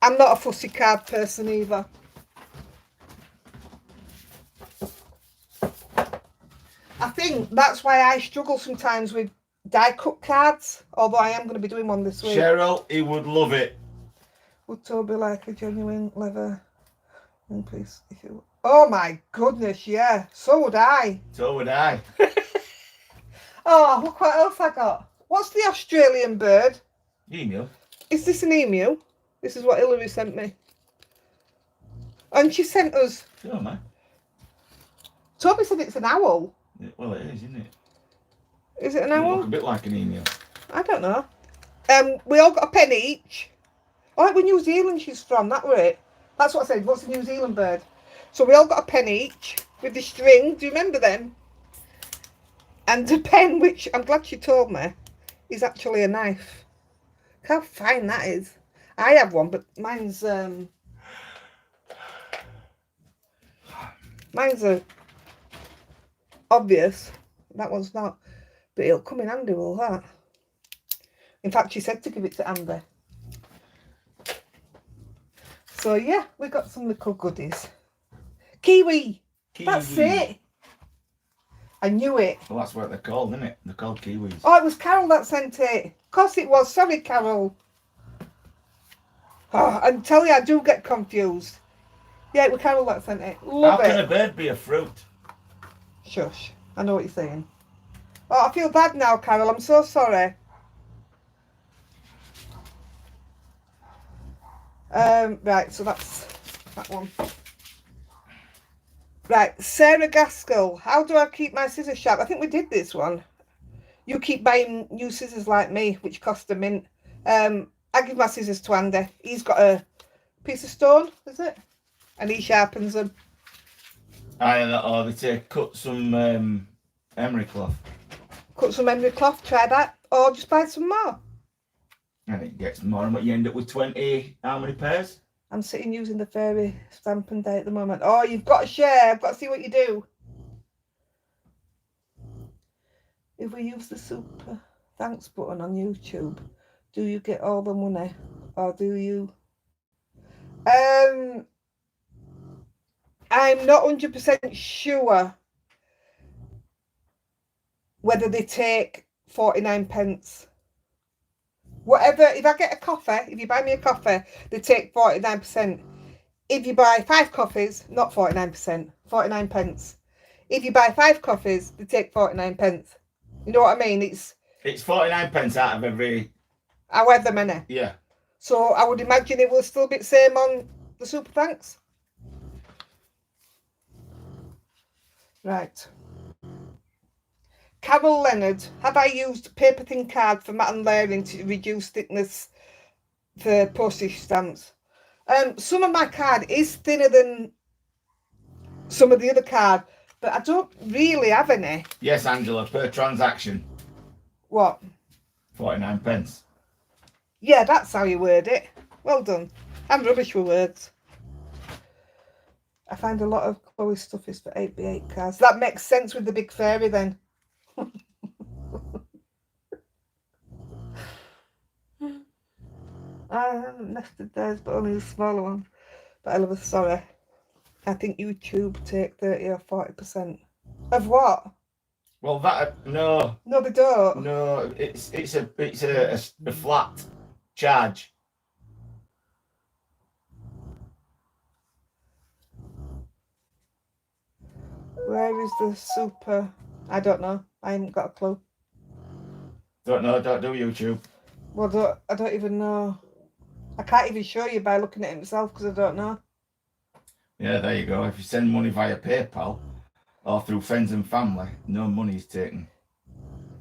Speaker 1: I'm not a fussy card person either. I think that's why I struggle sometimes with die cut cards, although I am going to be doing one this week.
Speaker 2: Cheryl, he would love it. Would
Speaker 1: Toby like a genuine leather? And please, if you... Oh my goodness, yeah. So would I.
Speaker 2: So would I.
Speaker 1: Oh, look what else I got. What's the Australian bird?
Speaker 2: Emu.
Speaker 1: Is this an emu? This is what Hillary sent me. And she sent us...
Speaker 2: Oh, man.
Speaker 1: Toby said it's an owl.
Speaker 2: Well, it is, isn't it?
Speaker 1: Is it an
Speaker 2: It
Speaker 1: owl?
Speaker 2: look a bit like an emu.
Speaker 1: I don't know. We all got a penny each. Oh, where New Zealand she's from, that were it. That's what I said, what's a New Zealand bird? So we all got a penny each with the string. Do you remember them? And the pen, which I'm glad she told me, is actually a knife. Look how fine that is. I have one, but mine's obvious. That one's not. But it'll come in handy, will that? In fact, she said to give it to Amber. So yeah, we got some little goodies. Kiwi. That's it. I knew it.
Speaker 2: Well, that's what they're called, isn't it? They're called kiwis.
Speaker 1: Oh, it was Carol that sent it. Of course it was. Sorry, Carol. Oh, I tell you, I do get confused. Yeah, it was Carol that sent it. Love
Speaker 2: How can
Speaker 1: it.
Speaker 2: a bird be a fruit?
Speaker 1: Shush. I know what you're saying. Oh, I feel bad now, Carol. I'm so sorry. Right, so that's that one. Right, Sarah Gaskell. How do I keep my scissors sharp? I think we did this one. You keep buying new scissors like me, which cost a mint. I give my scissors to Andy. He's got a piece of stone, is it? And he sharpens them.
Speaker 2: Or they cut some emery cloth.
Speaker 1: Cut some emery cloth, try that. Or just buy some more.
Speaker 2: And it gets more and what you end up with 20, how many pairs?
Speaker 1: I'm sitting using the fairy stamp and die at the moment. Oh, you've got to share. I've got to see what you do. If we use the super thanks button on YouTube, do you get all the money, or do you? I'm not 100% sure whether they take 49 pence. Whatever, if I get a coffee, if you buy me a coffee, they take 49%. If you buy 5 coffees, not 49%, 49 pence. If you buy 5 coffees, they take 49 pence. You know what I mean? It's
Speaker 2: 49 pence out of every.
Speaker 1: However many.
Speaker 2: Yeah.
Speaker 1: So I would imagine it will still be the same on the super thanks. Right. Carol Leonard, have I used paper thin card for matte and layering to reduce thickness for postage stamps? Some of my card is thinner than some of the other card, but I don't really have any.
Speaker 2: Yes, Angela, per transaction.
Speaker 1: What?
Speaker 2: 49 pence.
Speaker 1: Yeah, that's how you word it. Well done. I'm rubbish with words. I find a lot of Chloe's stuff is for 8x8 cards. That makes sense with the big fairy then. I haven't nested theirs, but only the smaller one. But I love a sorry. I think YouTube take 30 or 40%. Of what?
Speaker 2: Well, that no.
Speaker 1: No, they don't.
Speaker 2: No, it's a flat charge.
Speaker 1: Where is the super? I don't know. I haven't got a clue.
Speaker 2: Don't know. Don't do YouTube.
Speaker 1: Well, I don't even know. I can't even show you by looking at it myself because I don't know.
Speaker 2: Yeah, there you go. If you send money via PayPal or through friends and family, no money is taken.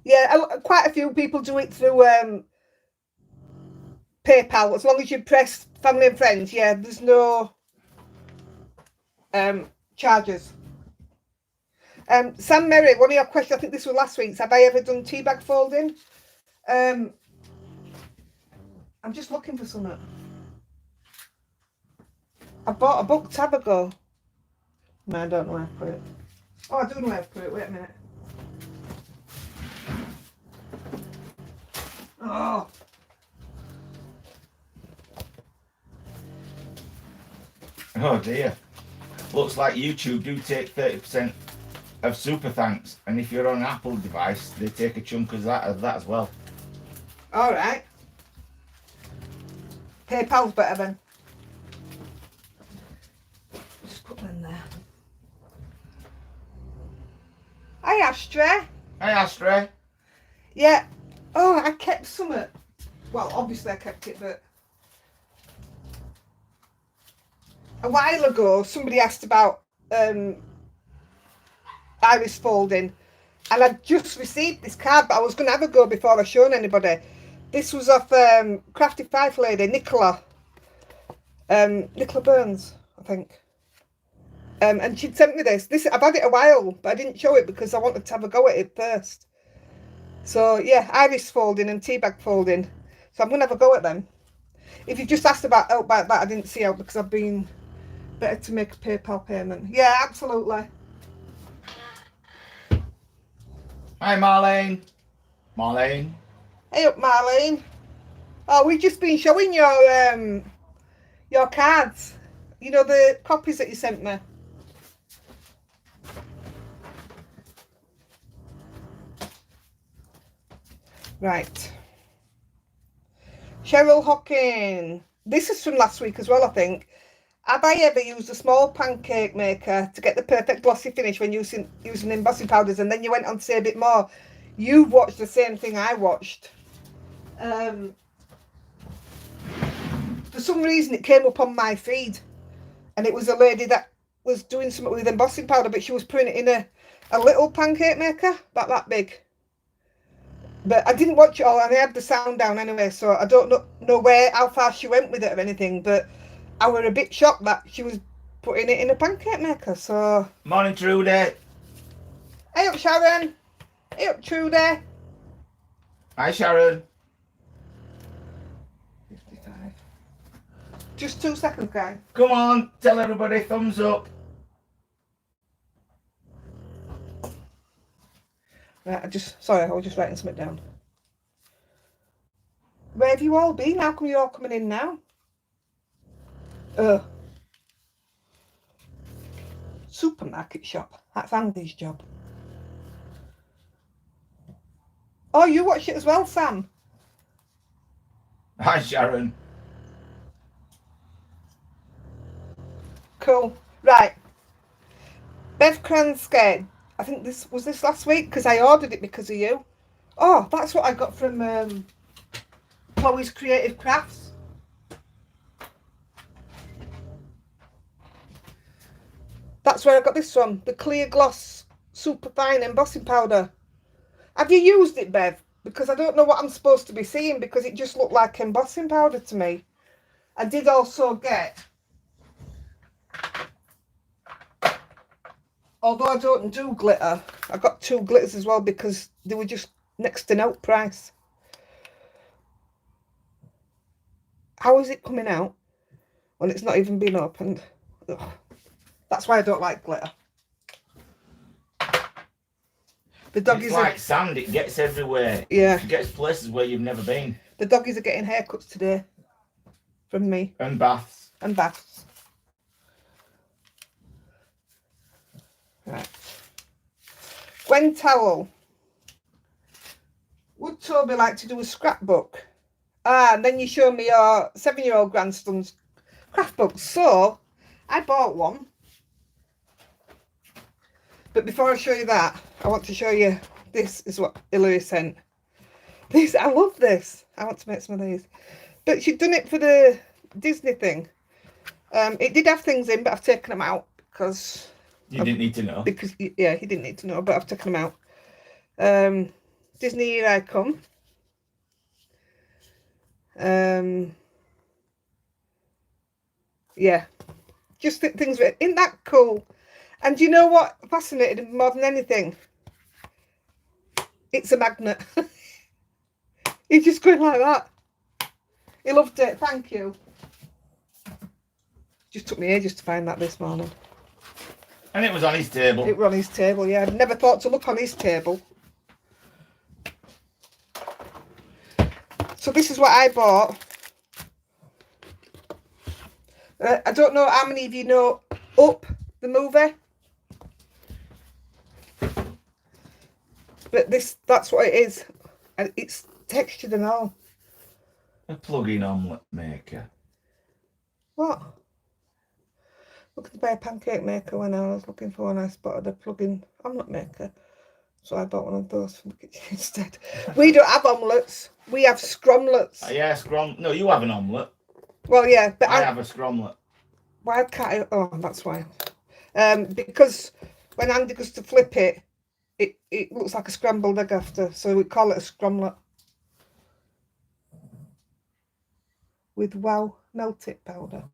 Speaker 1: Yeah, quite a few people do it through PayPal. As long as you press family and friends, yeah, there's no charges. Sam Merritt, one of your questions, I think this was last week's, have I ever done tea bag folding? I'm just looking for something. I bought a book tab ago. No, I don't know where to put it. Oh, I do know where to put it. Wait a minute. Oh.
Speaker 2: Oh dear. Looks like YouTube do take 30% of super thanks, and if you're on an Apple device, they take a chunk of that as well.
Speaker 1: All right. PayPal's better then. Just put them in there. Hi, Ashtray.
Speaker 2: Hey, Ashtray.
Speaker 1: Yeah. Oh, I kept some. Well, obviously I kept it, but a while ago somebody asked about iris folding, and I just received this card, but I was going to have a go before I shown anybody. This was off Crafty Fife lady, Nicola Burns, I think. And she'd sent me this. I've had it a while, but I didn't show it because I wanted to have a go at it first. So yeah, iris folding and tea bag folding. So I'm going to have a go at them. If you just asked about help like that, I didn't see out because I've been better to make a PayPal payment. Yeah, absolutely.
Speaker 2: Hi, Marlene. Marlene.
Speaker 1: Hey up, Marlene. Oh, we've just been showing your cards. You know, the copies that you sent me. Right. Cheryl Hockin. This is from last week as well, I think. Have I ever used a small pancake maker to get the perfect glossy finish when using embossing powders, and then you went on to say a bit more? You watched the same thing I watched. For some reason it came up on my feed, and it was a lady that was doing something with embossing powder, but she was putting it in a little pancake maker, about that big. But I didn't watch it all, and I had the sound down anyway, so I don't know how far she went with it or anything, but I were a bit shocked that she was putting it in a pancake maker. So
Speaker 2: Morning, Trudy.
Speaker 1: Hey up, Sharon. Hey up, Trudy.
Speaker 2: Hi, Sharon.
Speaker 1: 55. Just 2 seconds, guys.
Speaker 2: Come on, tell everybody thumbs up.
Speaker 1: Right, I was just writing something down. Where have you all been? How come you're all coming in now? Supermarket shop. That's Andy's job. Oh, you watch it as well, Sam?
Speaker 2: Hi, Sharon.
Speaker 1: Cool. Right. Bev Cran's scared. I think this was last week because I ordered it because of you. Oh, that's what I got from Chloe's Creative Crafts. That's where I got this from. The Clear Gloss Super Fine Embossing Powder. Have you used it, Bev? Because I don't know what I'm supposed to be seeing because it just looked like embossing powder to me. I did also get, although I don't do glitter, I got 2 glitters as well because they were just next to no price. How is it coming out when it's not even been opened? Ugh. That's why I don't like glitter. The doggies
Speaker 2: It's like sand, it gets everywhere.
Speaker 1: Yeah.
Speaker 2: It gets places where you've never been.
Speaker 1: The doggies are getting haircuts today from me.
Speaker 2: And baths.
Speaker 1: And baths. Right. Gwen Towel. Would Toby like to do a scrapbook? Ah, and then you show me your 7-year-old grandson's craft book. So, I bought one. But before I show you that, I want to show you, this is what Hilary sent. This, I love this. I want to make some of these. But she'd done it for the Disney thing. It did have things in, but I've taken them out because...
Speaker 2: You didn't need to know.
Speaker 1: Because, yeah, he didn't need to know, but I've taken them out. Disney, Here I Come. Yeah. Just things, isn't that cool? And do you know what fascinated him more than anything? It's a magnet. He's just going like that. He loved it. Thank you. Just took me ages to find that this morning.
Speaker 2: And it was on his table.
Speaker 1: It was on his table, yeah. I'd never thought to look on his table. So this is what I bought. I don't know how many of you know Up, the movie. But that's what it is. And it's textured and all.
Speaker 2: A plug-in omelette maker.
Speaker 1: What? Looking to buy a pancake maker when I was looking for one. I spotted a plug-in omelette maker. So I bought one of those from the kitchen instead. We don't have omelettes. We have scromlets.
Speaker 2: Yeah, no, you have an omelette.
Speaker 1: Well, yeah. But
Speaker 2: I have a scromlet.
Speaker 1: Why can't I? Oh, that's why. Because when Andy goes to flip it, it looks like a scrambled egg after. So we call it a scromlet. With wow melted powder.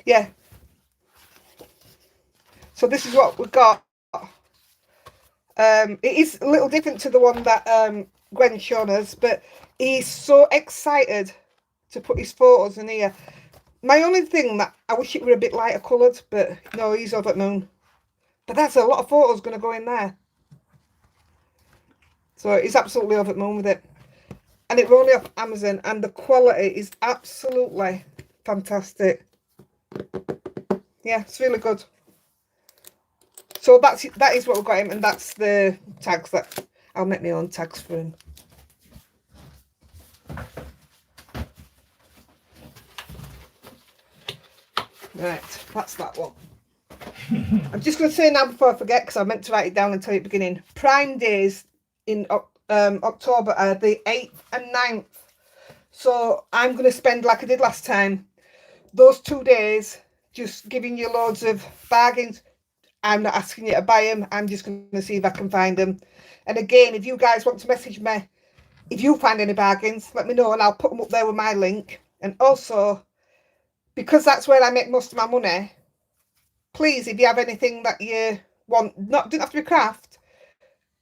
Speaker 1: Yeah. So this is what we've got. It is a little different to the one that Gwen's shown us, but he's so excited to put his photos in here. My only thing that I wish it were a bit lighter coloured, but no, he's over at moon. But that's a lot of photos going to go in there. So he's absolutely over at moon with it. And it's only off Amazon, and the quality is absolutely fantastic. Yeah, it's really good. So that is what we've got him, and that's the tags that I'll make my own tags for him. Right, that's that one. I'm just going to say now before I forget, because I meant to write it down and tell you at the beginning. Prime days in October are the 8th and 9th. So I'm going to spend, like I did last time, those 2 days just giving you loads of bargains. I'm not asking you to buy them. I'm just going to see if I can find them. And again, if you guys want to message me, if you find any bargains, let me know and I'll put them up there with my link. And also, because that's where I make most of my money, please, if you have anything that you want, doesn't have to be craft,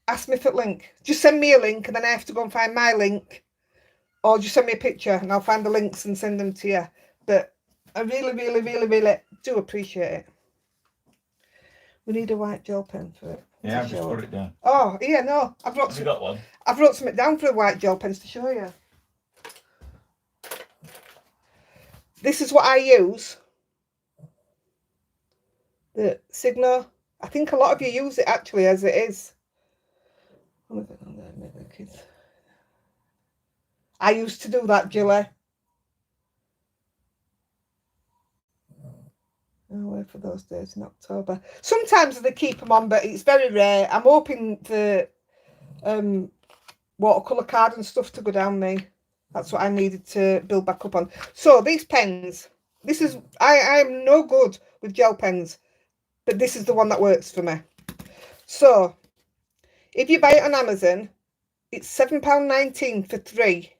Speaker 1: ask me for a link. Just send me a link and then I have to go and find my link. Or just send me a picture and I'll find the links and send them to you. But I really, really, really, really do appreciate it. We need a white gel pen for it.
Speaker 2: Yeah, I've just put it down.
Speaker 1: Oh, yeah, no.
Speaker 2: Have you got one?
Speaker 1: I've wrote something down for the white gel pens to show you. This is what I use. The Signo. I think a lot of you use it actually as it is. I used to do that, Julie. I'll wait for those days in October. Sometimes they keep them on, but it's very rare. I'm hoping for watercolour card and stuff to go down me. That's what I needed to build back up on. So these pens, this is, I am no good with gel pens, but this is the one that works for me. So if you buy it on Amazon, it's £7.19 for 3.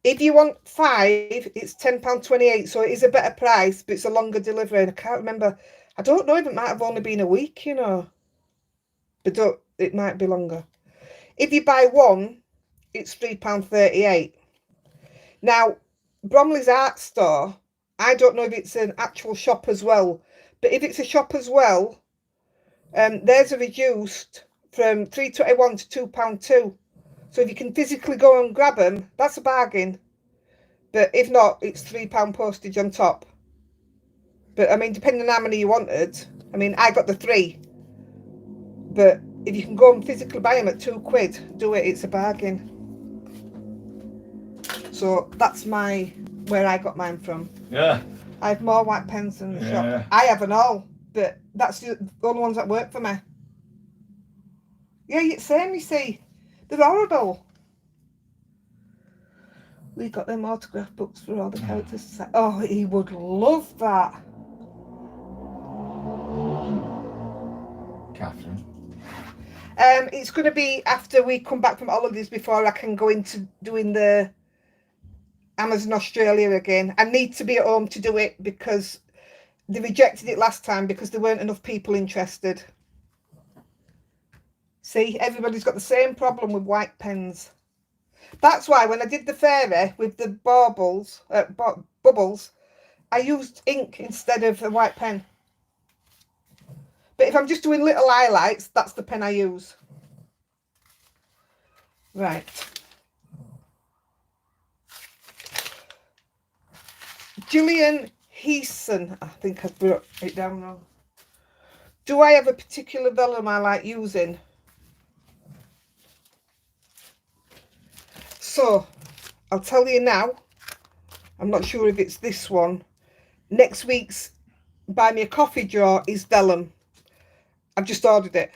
Speaker 1: If you want 5, it's £10.28. So it is a better price, but it's a longer delivery. And I can't remember. I don't know if it might have only been a week, you know. But it might be longer. If you buy 1, it's £3.38. Now, Bromley's Art Store, I don't know if it's an actual shop as well. But if it's a shop as well, theirs are reduced from £3.21 to £2.2. So if you can physically go and grab them, that's a bargain. But if not, it's £3 postage on top. But I mean, depending on how many you wanted, I mean, I got the 3. But if you can go and physically buy them at £2, do it. It's a bargain. So that's where I got mine from.
Speaker 2: Yeah.
Speaker 1: I have more white pens than the shop. I have an all, but that's the only ones that work for me. Yeah, same, you see. They're horrible. We got them autograph books for all the characters. Oh, he would love that.
Speaker 2: Catherine.
Speaker 1: It's going to be after we come back from holidays before I can go into doing the Amazon Australia again. I need to be at home to do it because they rejected it last time because there weren't enough people interested. See, everybody's got the same problem with white pens. That's why when I did the fairy with the bubbles, I used ink instead of a white pen. But if I'm just doing little highlights, that's the pen I use. Right. Gillian Heeson. I think I wrote it down wrong. Do I have a particular vellum I like using? So, I'll tell you now. I'm not sure if it's this one. Next week's Buy Me a Coffee drawer is vellum. I've just ordered it.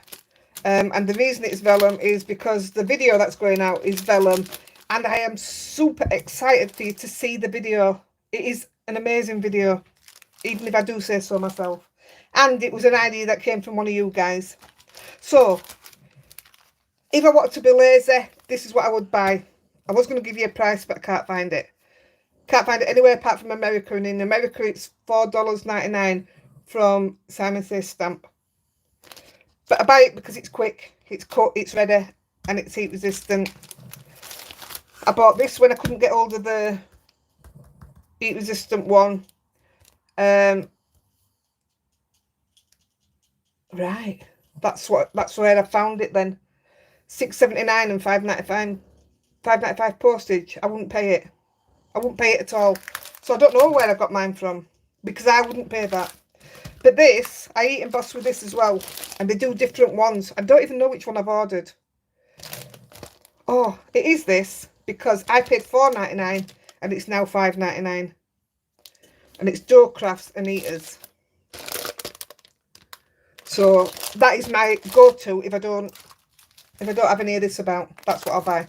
Speaker 1: And the reason it's vellum is because the video that's going out is vellum. And I am super excited for you to see the video. It is an amazing video, even if I do say so myself. And it was an idea that came from one of you guys. So, if I wanted to be lazy, this is what I would buy. I was going to give you a price, but I can't find it. Can't find it anywhere apart from America. And in America, it's $4.99 from Simon Says Stamp. But I buy it because it's quick, it's cut, it's ready, and it's heat resistant. I bought this when I couldn't get hold of the heat resistant one. Right, that's where I found it then. $6.79 and $5.95 postage. I wouldn't pay it. I wouldn't pay it at all. So I don't know where I got mine from because I wouldn't pay that. But this, I eat and boss with this as well. And they do different ones. I don't even know which one I've ordered. Oh, it is this because I paid $4.99 and it's now $5.99. And it's dough crafts and eaters. So that is my go-to if I don't have any of this about. That's what I'll buy.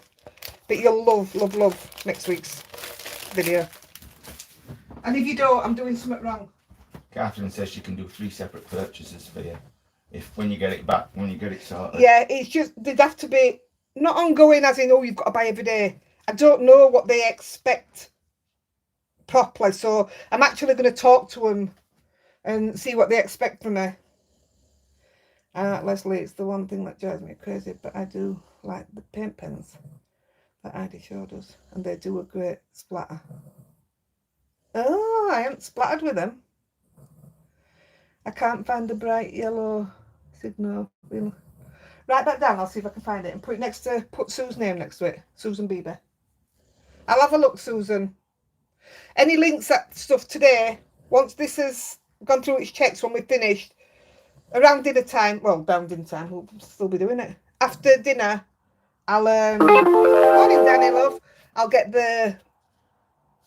Speaker 1: But you'll love, love, love next week's video. And if you don't, I'm doing something wrong.
Speaker 2: Catherine says she can do 3 separate purchases for you when you get it back, when you get it sorted.
Speaker 1: Yeah, it's just, they'd have to be not ongoing as in, oh, you've got to buy every day. I don't know what they expect properly. So I'm actually going to talk to them and see what they expect from me. Leslie, it's the one thing that drives me crazy, but I do like the paint pens that Heidi showed us, and they do a great splatter. Oh, I haven't splattered with them. I can't find the bright yellow Signo. Write that down, I'll see if I can find it and put it next to, put Sue's name next to it. Susan Bieber. I'll have a look, Susan. Any links at stuff today, once this has gone through its checks when we've finished, around dinner time, well, around dinner time, we'll still be doing it. After dinner, I'll, morning Danny, love, I'll get the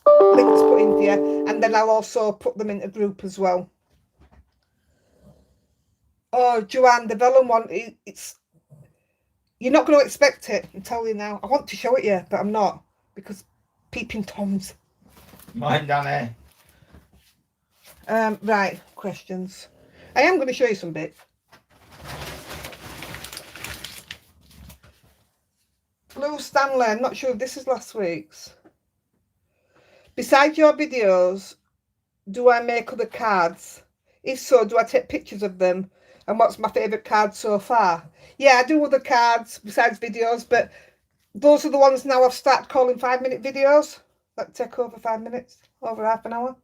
Speaker 1: links put in here, and then I'll also put them in a group as well. Oh, Joanne, the vellum one, it's, you're not going to expect it, I'm telling you now. I want to show it you, but I'm not, because peeping toms.
Speaker 2: Mine, Danny.
Speaker 1: Right, questions. I am going to show you some bits. Blue Stanley, I'm not sure if this is last week's. Besides your videos, do I make other cards? If so, do I take pictures of them? And what's my favourite card so far? Yeah, I do other cards besides videos, but those are the ones now I've started calling 5-minute videos. That take over 5 minutes, over half an hour,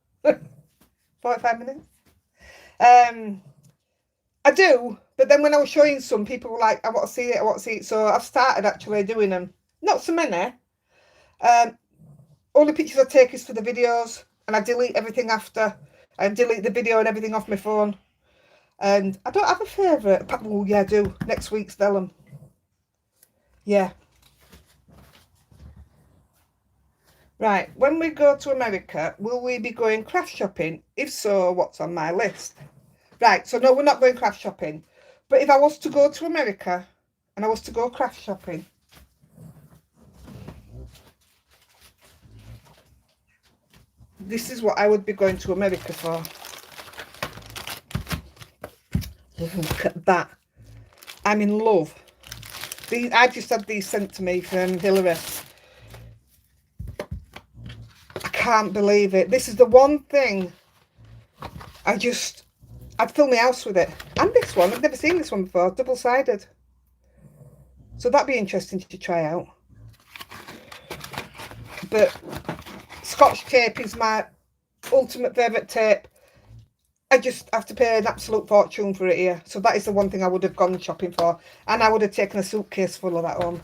Speaker 1: 45 minutes. I do, but then when I was showing some, people were like, I want to see it, I want to see it. So I've started actually doing them. Not so many. All the pictures I take is for the videos, and I delete everything after. I delete the video and everything off my phone. And I don't have a favourite. Oh, yeah, I do. Next week's vellum. Yeah. Right, when we go to America, will we be going craft shopping? If so, what's on my list? Right, so no, we're not going craft shopping. But if I was to go to America and I was to go craft shopping, this is what I would be going to America for. Look at that. I'm in love. These, I just had these sent to me from Hillary. I can't believe it. This is the one thing I'd fill my house with it. And this one, I've never seen this one before, double-sided. So that'd be interesting to try out. But Scotch tape is my ultimate favourite tape. I just have to pay an absolute fortune for it here. So that is the one thing I would have gone shopping for. And I would have taken a suitcase full of that home.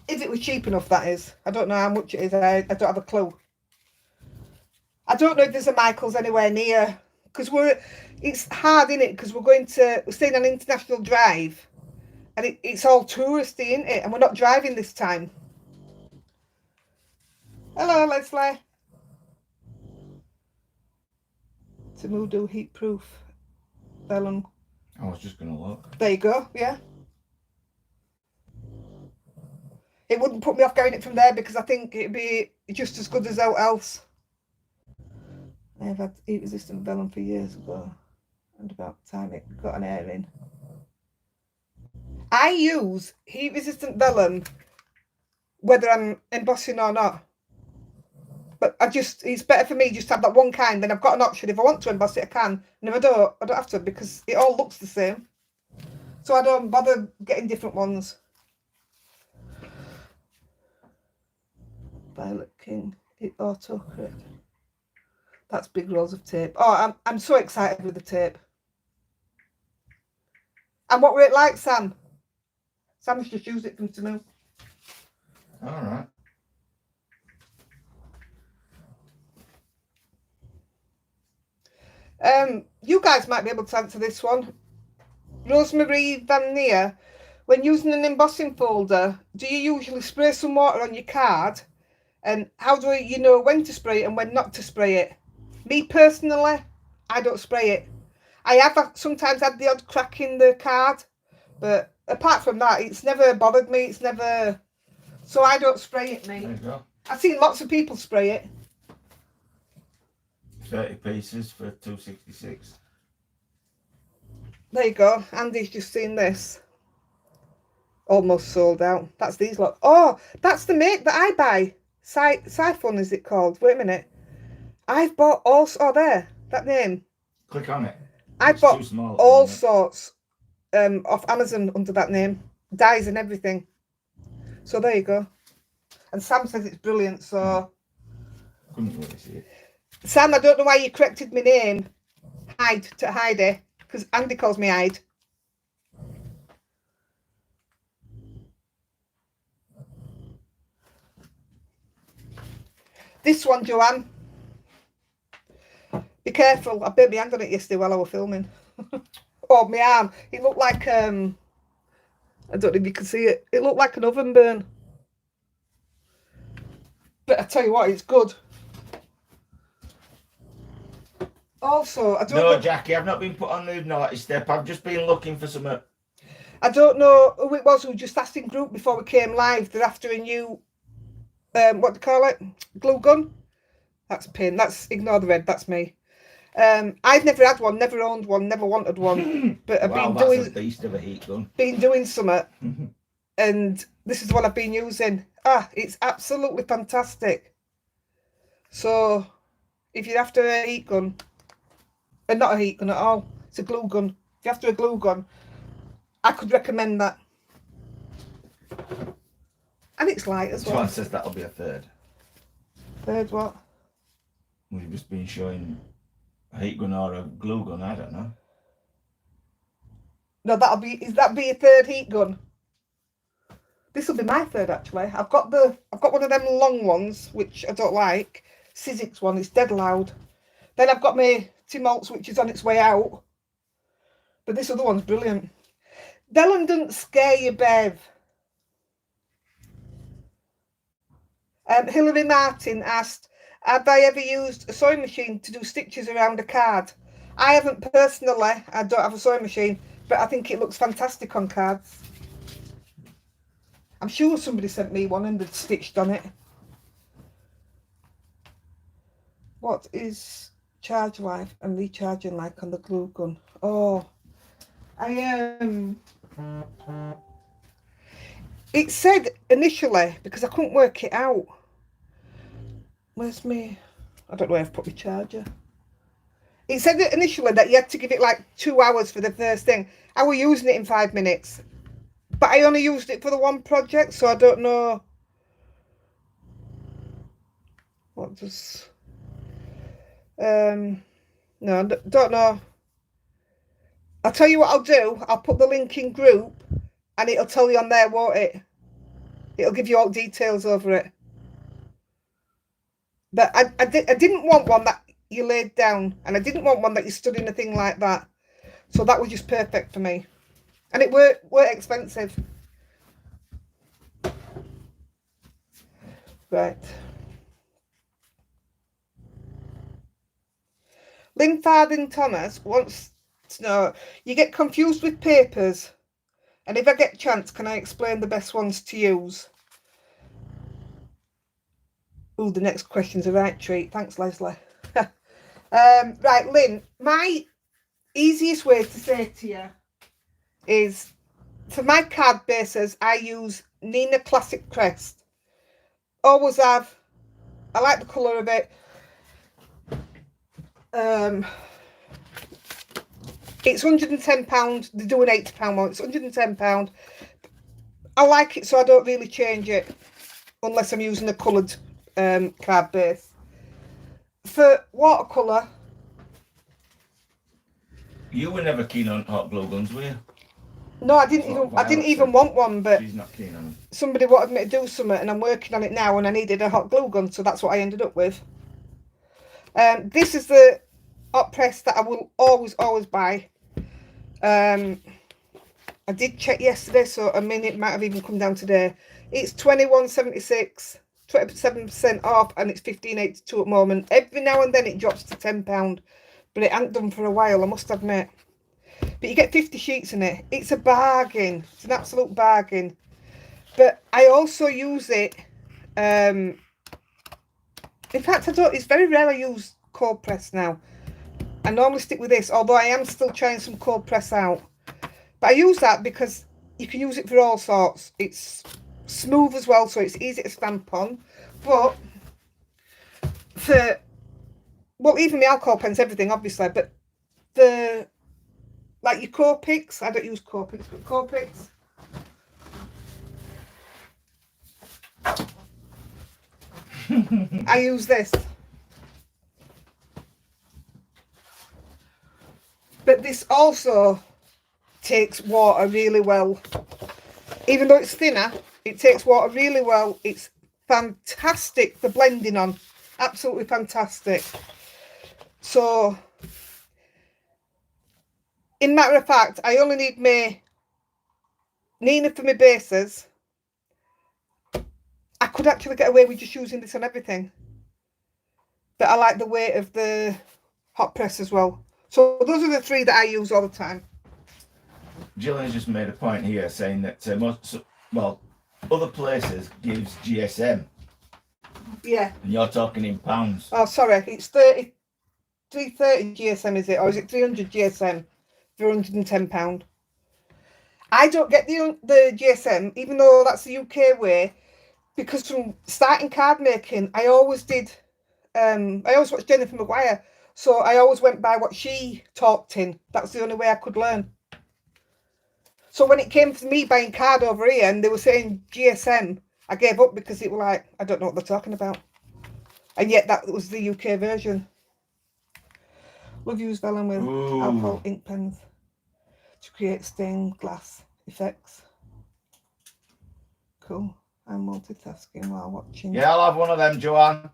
Speaker 1: If it was cheap enough, that is. I don't know how much it is. I don't have a clue. I don't know if there's a Michael's anywhere near. Because it's hard, isn't it? Because we're staying on International Drive. And it's all touristy, isn't it? And we're not driving this time. Hello, Leslie. Tamudo heat proof vellum.
Speaker 2: I was just going to look.
Speaker 1: There you go, yeah. It wouldn't put me off getting it from there because I think it'd be just as good as out else. I've had heat resistant vellum for years ago. And about time it got an air in. I use heat resistant vellum whether I'm embossing or not. But it's better for me just to have that one kind. Then I've got an option. If I want to emboss it, I can. And if I don't have to because it all looks the same. So I don't bother getting different ones. Violet King, autocorrect. That's big rolls of tape. Oh, I'm so excited with the tape. And what were it like, Sam? Sam's just used it from Tamu.
Speaker 2: All right.
Speaker 1: You guys might be able to answer this one. Rosemary Van Neer, when using an embossing folder, do you usually spray some water on your card? And how do you know when to spray it and when not to spray it? Me personally, I don't spray it. I have sometimes had the odd crack in the card, but apart from that, it's never bothered me. It's never... So I don't spray it, mate.
Speaker 2: There you go.
Speaker 1: I've seen lots of people spray it.
Speaker 2: 30 pieces for $2.66.
Speaker 1: There you go. Andy's just seen this. Almost sold out. That's these lot. Oh, that's the make that I buy. Siphon is it called? Wait a minute. I've bought all... Oh, there. That name.
Speaker 2: Click on it.
Speaker 1: I've bought all sorts off Amazon under that name. Dyes and everything. So there you go. And Sam says it's brilliant, so...
Speaker 2: Couldn't really see it.
Speaker 1: Sam, I don't know why you corrected my name, Hyde, to Heidi, because Andy calls me Hyde. This one, Joanne. Be careful. I burnt my hand on it yesterday while I was filming. Oh, my arm. It looked like, I don't know if you can see it. It looked like an oven burn. But I tell you what, it's good. Also, I don't know...
Speaker 2: No, Jackie, I've not been put on the naughty step. I've just been looking for some...
Speaker 1: I don't know who it was who just asked in group before we came live. They're after a new, what do you call it? Glue gun? That's pin. That's, ignore the red, that's me. I've never had one, never owned one, never wanted one. But I've
Speaker 2: wow,
Speaker 1: been
Speaker 2: that's
Speaker 1: doing...
Speaker 2: a beast of a heat gun.
Speaker 1: Been doing something. And this is what I've been using. Ah, it's absolutely fantastic. So, if you're after a heat gun... And not a heat gun at all. It's a glue gun. If you're after a glue gun, I could recommend that. And it's light as well.
Speaker 2: Someone says that'll be a third.
Speaker 1: Third what?
Speaker 2: We've just been showing a heat gun or a glue gun, I don't know.
Speaker 1: No, that'll be... Is that be a third heat gun? This will be my third actually. I've got one of them long ones, which I don't like. Sizzix one, it's dead loud. Then I've got my Tim Holtz, which is on its way out. But this other one's brilliant. Bellon doesn't scare you, Bev. Hilary Martin asked, have I ever used a sewing machine to do stitches around a card? I haven't personally. I don't have a sewing machine, but I think it looks fantastic on cards. I'm sure somebody sent me one and they'd stitched on it. What is charge life and recharging like on the glue gun? Oh, it said initially, because I couldn't work it out. Where's me? I don't know where I've put my charger. It said initially that you had to give it like 2 hours for the first thing. I was using it in 5 minutes. But I only used it for the one project, so I don't know. What does... no, I don't know. I'll tell you what I'll do. I'll put the link in group and it'll tell you on there, won't it? It'll give you all details over it. But I didn't want one that you laid down, and I didn't want one that you stood in a thing like that. So that was just perfect for me. And it weren't expensive. Right. Lynn Farthing Thomas wants to know, you get confused with papers, and if I get a chance, can I explain the best ones to use? Oh, the next question's a right treat. Thanks, Leslie. Right, Lynn, my easiest way to say to you is, for my card bases, I use Nina Classic Crest. Always have. I like the colour of it. It's £110. They do an £80 one. It's £110. I like it, so I don't really change it unless I'm using a coloured card base. For watercolour,
Speaker 2: you were never keen on hot glue guns, were you?
Speaker 1: No, I didn't even want one, but
Speaker 2: she's not keen on them.
Speaker 1: Somebody wanted me to do something, and I'm working on it now, and I needed a hot glue gun, so that's what I ended up with. This is the hot press that I will always buy. I did check yesterday, so it might have even come down today. It's £21.76, 27% off, and it's £15.82 at the moment. Every now and then it drops to £10, but it hasn't done for a while, I must admit. But you get 50 sheets in it. It's a bargain. It's an absolute bargain. But I also use it. In fact, it's very rare I use cold press now. I normally stick with this, although I am still trying some cold press out. But I use that because you can use it for all sorts. It's smooth as well, so it's easy to stamp on. But well, even the alcohol pens, everything, obviously. But like your Copics, I don't use Copics, but Copics. I use this. But this also takes water really well. Even though it's thinner, it takes water really well. It's fantastic for blending on. Absolutely fantastic. So, in matter of fact, I only need my Nina for my bases. I could actually get away with just using this on everything. But I like the weight of the hot press as well. So those are the three that I use all the time.
Speaker 2: Gillian's just made a point here saying that other places gives GSM.
Speaker 1: Yeah.
Speaker 2: And you're talking in pounds.
Speaker 1: Oh, sorry. It's 330 GSM, is it? Or is it 300 GSM for £110? I don't get the GSM, even though that's the UK way, because from starting card making, I always did, I always watched Jennifer Maguire, so I always went by what she talked in. That's the only way I could learn. So when it came to me buying card over here and they were saying GSM, I gave up because it was like, I don't know what they're talking about. And yet that was the UK version. Love use vellum with alcohol ink pens to create stained glass effects. Cool. I'm multitasking while watching.
Speaker 2: Yeah, I'll have one of them, Joanne.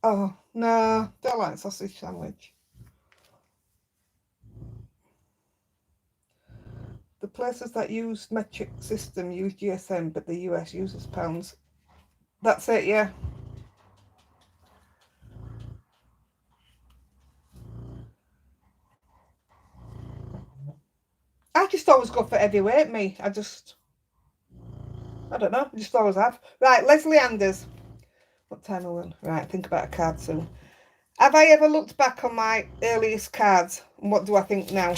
Speaker 1: Oh, no. Don't like sausage sandwich. The places that use metric system use GSM, but the US uses pounds. That's it, yeah. I just always go for heavy weight, me. I don't know. I just always have. Right, Leslie Anders. What time are we on? Right, think about a card soon. Have I ever looked back on my earliest cards? And what do I think now?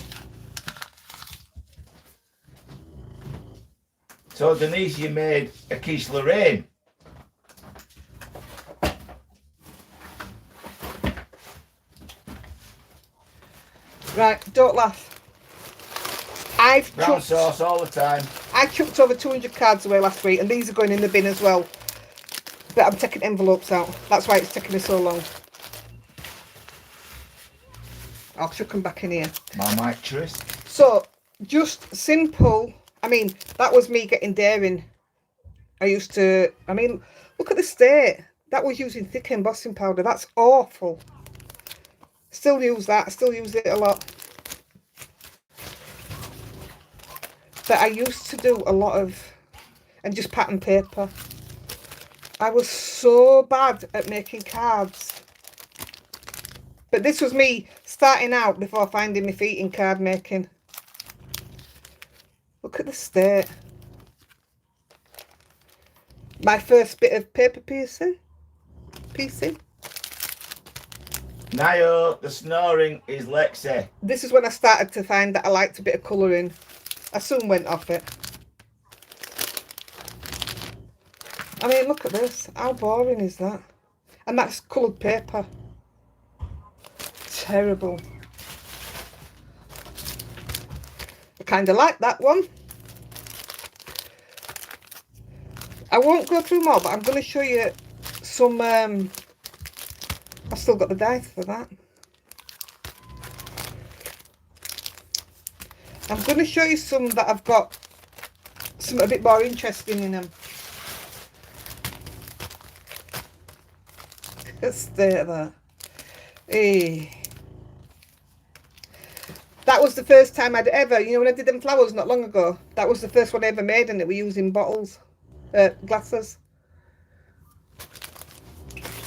Speaker 2: So Denise, you made a quiche Lorraine.
Speaker 1: Right, don't laugh.
Speaker 2: Brown sauce all the time.
Speaker 1: I chucked over 200 cards away last week, and these are going in the bin as well. But I'm taking envelopes out. That's why it's taking me so long. I'll chuck them back in here.
Speaker 2: Marmite twist.
Speaker 1: So, just simple. I mean, that was me getting daring. Look at the state. That was using thick embossing powder. That's awful. Still use that. Still use it a lot. But I used to do a lot of, and just pattern paper. I was so bad at making cards. But this was me starting out before finding my feet in card making. Look at the state. My first bit of paper piecing.
Speaker 2: Nayo, the snoring is Lexi.
Speaker 1: This is when I started to find that I liked a bit of colouring. I soon went off it. I mean, look at this. How boring is that? And that's coloured paper. Terrible. I kind of like that one. I won't go through more, but I'm going to show you some... I've still got the dice for that. I'm going to show you some that I've got some a bit more interesting in them. Stay at that. Hey. That was the first time I'd ever, when I did them flowers not long ago, that was the first one I ever made, and it was using bottles, glasses.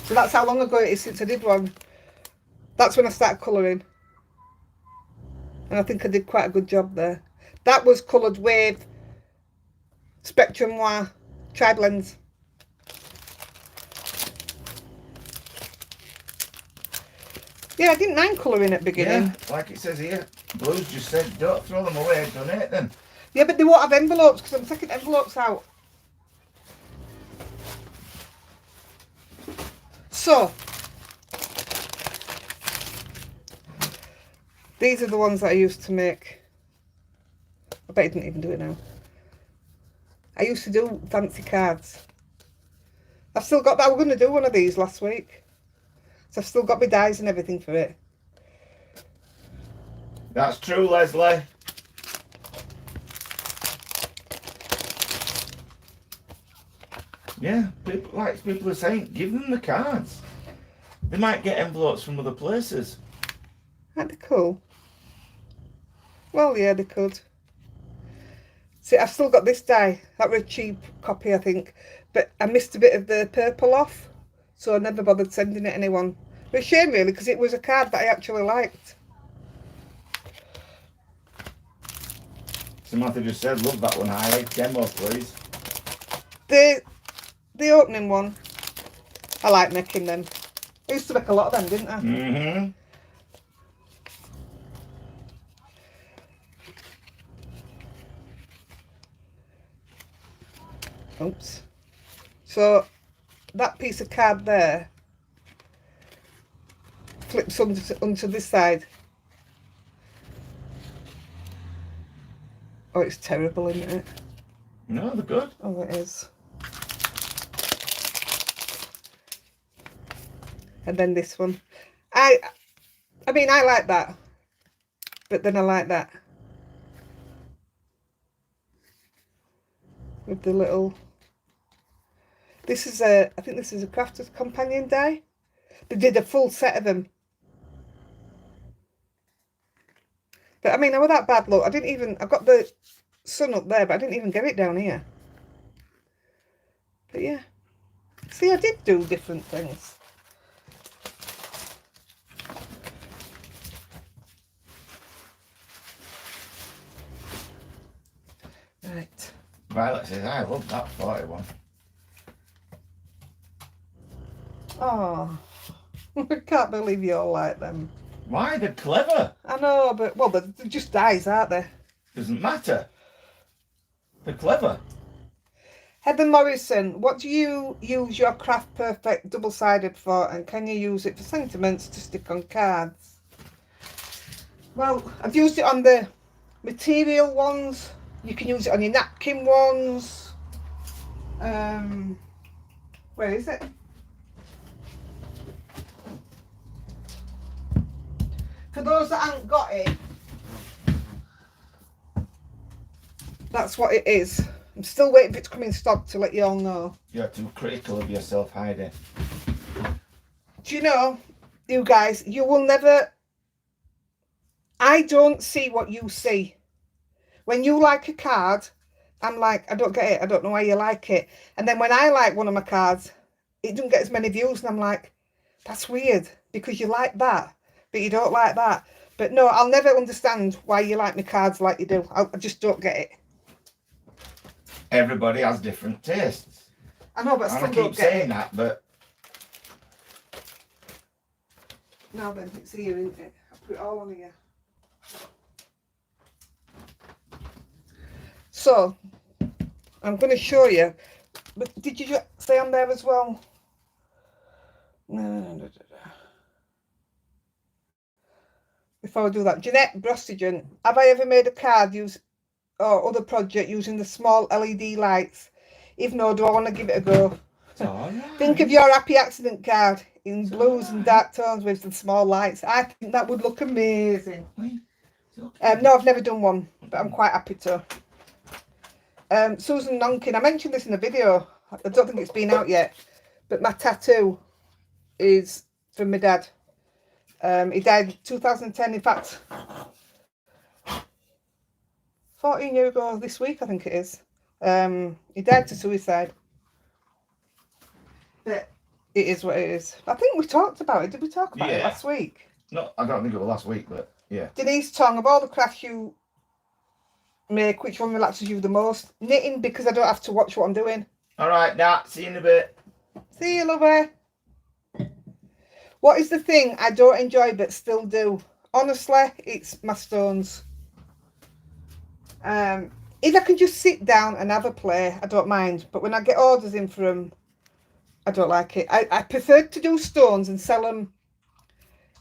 Speaker 1: So that's how long ago it is since I did one. That's when I started colouring. And I think I did quite a good job there. That was coloured with Spectrum Noir Tri-Blends. Yeah, I didn't mind colouring at the beginning.
Speaker 2: Yeah, like it says here. Blues just said, don't throw them away, donate them.
Speaker 1: Yeah, but they won't have envelopes because I'm taking envelopes out. So, these are the ones that I used to make. I bet you didn't even do it now. I used to do fancy cards. I've still got that. I was going to do one of these last week. So I've still got my dies and everything for it.
Speaker 2: That's true, Leslie. Yeah, people, like people are saying, give them the cards. They might get envelopes from other places.
Speaker 1: That'd be cool. Well, yeah, they could. See, I've still got this die. That was a cheap copy, I think. But I missed a bit of the purple off. So I never bothered sending it to anyone. But a shame, really, because it was a card that I actually liked.
Speaker 2: Samantha just said, love that one, Heidi. Demo, please.
Speaker 1: The opening one, I like making them. I used to make a lot of them, didn't I?
Speaker 2: Mm-hmm.
Speaker 1: Oops. So that piece of card there flips onto this side. Oh, it's terrible, isn't it?
Speaker 2: No, they're good.
Speaker 1: Oh, it is. And then this one. I mean, I like that. But then I like that. With the little... This is I think this is a Crafter's Companion die. They did a full set of them. But I mean, I was that bad, look. I got the sun up there, but I didn't even get it down here. But yeah. See, I did do different things. Right.
Speaker 2: Violet says, I love that 41.
Speaker 1: Oh, I can't believe you all like them.
Speaker 2: Why? They're clever.
Speaker 1: I know, but, well, they're just dies, aren't they?
Speaker 2: Doesn't matter. They're clever.
Speaker 1: Heather Morrison, what do you use your Craft Perfect double-sided for, and can you use it for sentiments to stick on cards? Well, I've used it on the material ones. You can use it on your napkin ones. Where is it? For those that haven't got it, that's what it is. I'm still waiting for it to come in stock to let you all know.
Speaker 2: You're too critical of yourself, Heidi.
Speaker 1: Do you know, you guys, you will never... I don't see what you see. When you like a card, I'm like, I don't get it. I don't know why you like it. And then when I like one of my cards, it doesn't get as many views. And I'm like, that's weird because you like that, but you don't like that. But no, I'll never understand why you like my cards like you do. I just don't get it.
Speaker 2: Everybody has different tastes.
Speaker 1: I know, but I still
Speaker 2: keep
Speaker 1: don't get
Speaker 2: saying
Speaker 1: it.
Speaker 2: that, but...
Speaker 1: Now then, it's here, isn't it? I'll put it all on here. So, I'm going to show you. But did you say on there as well? Before I do that, Jeanette Brostigan, have I ever made a card or other project using the small LED lights? If no, do I want to give it a go?
Speaker 2: Right.
Speaker 1: Think of your happy accident card in blues and dark tones with the small lights. I think that would look amazing. No, I've never done one, but I'm quite happy to. Susan Nonkin, I mentioned this in the video. I don't think it's been out yet, but my tattoo is from my dad. He died in 2010. In fact, 14 years ago this week, I think it is. He died to suicide. But it is what it is. I think we talked about it. Did we talk about it last week?
Speaker 2: No, I don't think it was last week, but yeah.
Speaker 1: Denise Tong, of all the crafts you make, which one relaxes you the most? Knitting, because I don't have to watch what I'm doing.
Speaker 2: All right, Nat, see you in a bit.
Speaker 1: See you, lover. What is the thing I don't enjoy but still do? Honestly, it's my stones. If I can just sit down and have a play, I don't mind. But when I get orders in for them, I don't like it. I prefer to do stones and sell them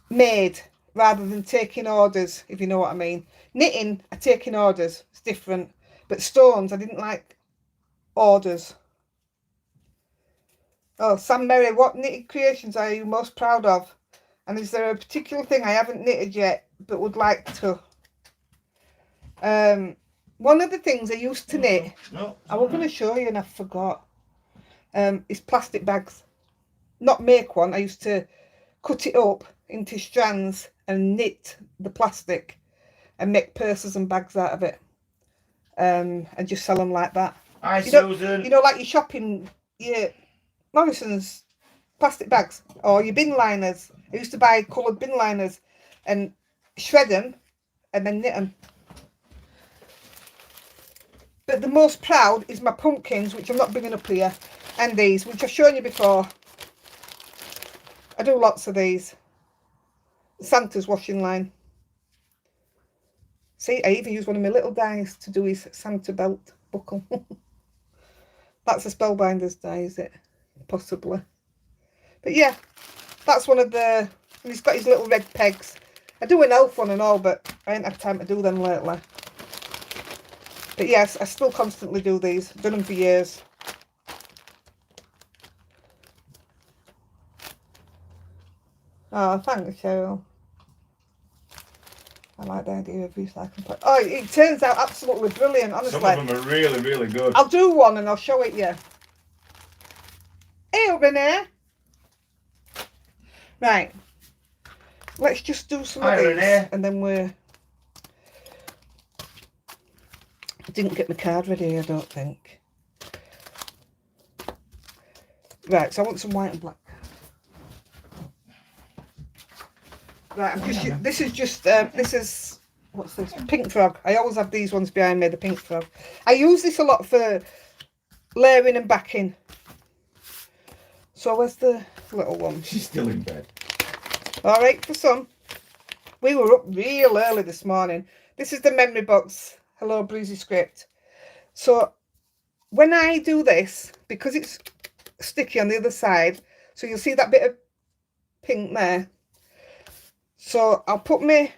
Speaker 1: made rather than taking orders, if you know what I mean. Knitting, I take in orders. It's different. But stones, I didn't like orders. Oh, Sam Merry, what knitted creations are you most proud of? And is there a particular thing I haven't knitted yet but would like to? One of the things I used to knit, I was going to show you and I forgot, is plastic bags. Not make one, I used to cut it up into strands and knit the plastic and make purses and bags out of it. And just sell them like that.
Speaker 2: Hi, Susan.
Speaker 1: You know, like your shopping, your Morrison's plastic bags or your bin liners. I used to buy coloured bin liners and shred them and then knit them. But the most proud is my pumpkins, which I'm not bringing up here, and these, which I've shown you before. I do lots of these. Santa's washing line. See, I even use one of my little dies to do his Santa belt buckle. That's a Spellbinders die, is it? Possibly. But yeah, that's one of the... And he's got his little red pegs. I do an elf one and all, but I ain't had time to do them lately. But yes, I still constantly do these. I've done them for years. Oh, thanks, Cheryl. I like the idea of recycling. Oh, it turns out absolutely brilliant, honestly.
Speaker 2: Some of them are really, really good.
Speaker 1: I'll do one and I'll show it you. Hey, Renee. Right. Let's just do some of these. Renee. And then we're... I didn't get my card ready, I don't think. Right, so I want some white and black. Right, this is, what's this? Pink frog. I always have these ones behind me, the pink frog. I use this a lot for layering and backing. So where's the little one?
Speaker 2: She's still in bed.
Speaker 1: All right, for some. We were up real early this morning. This is the memory box. Hello, Breezy Script. So when I do this, because it's sticky on the other side, so you'll see that bit of pink there. So I'll put my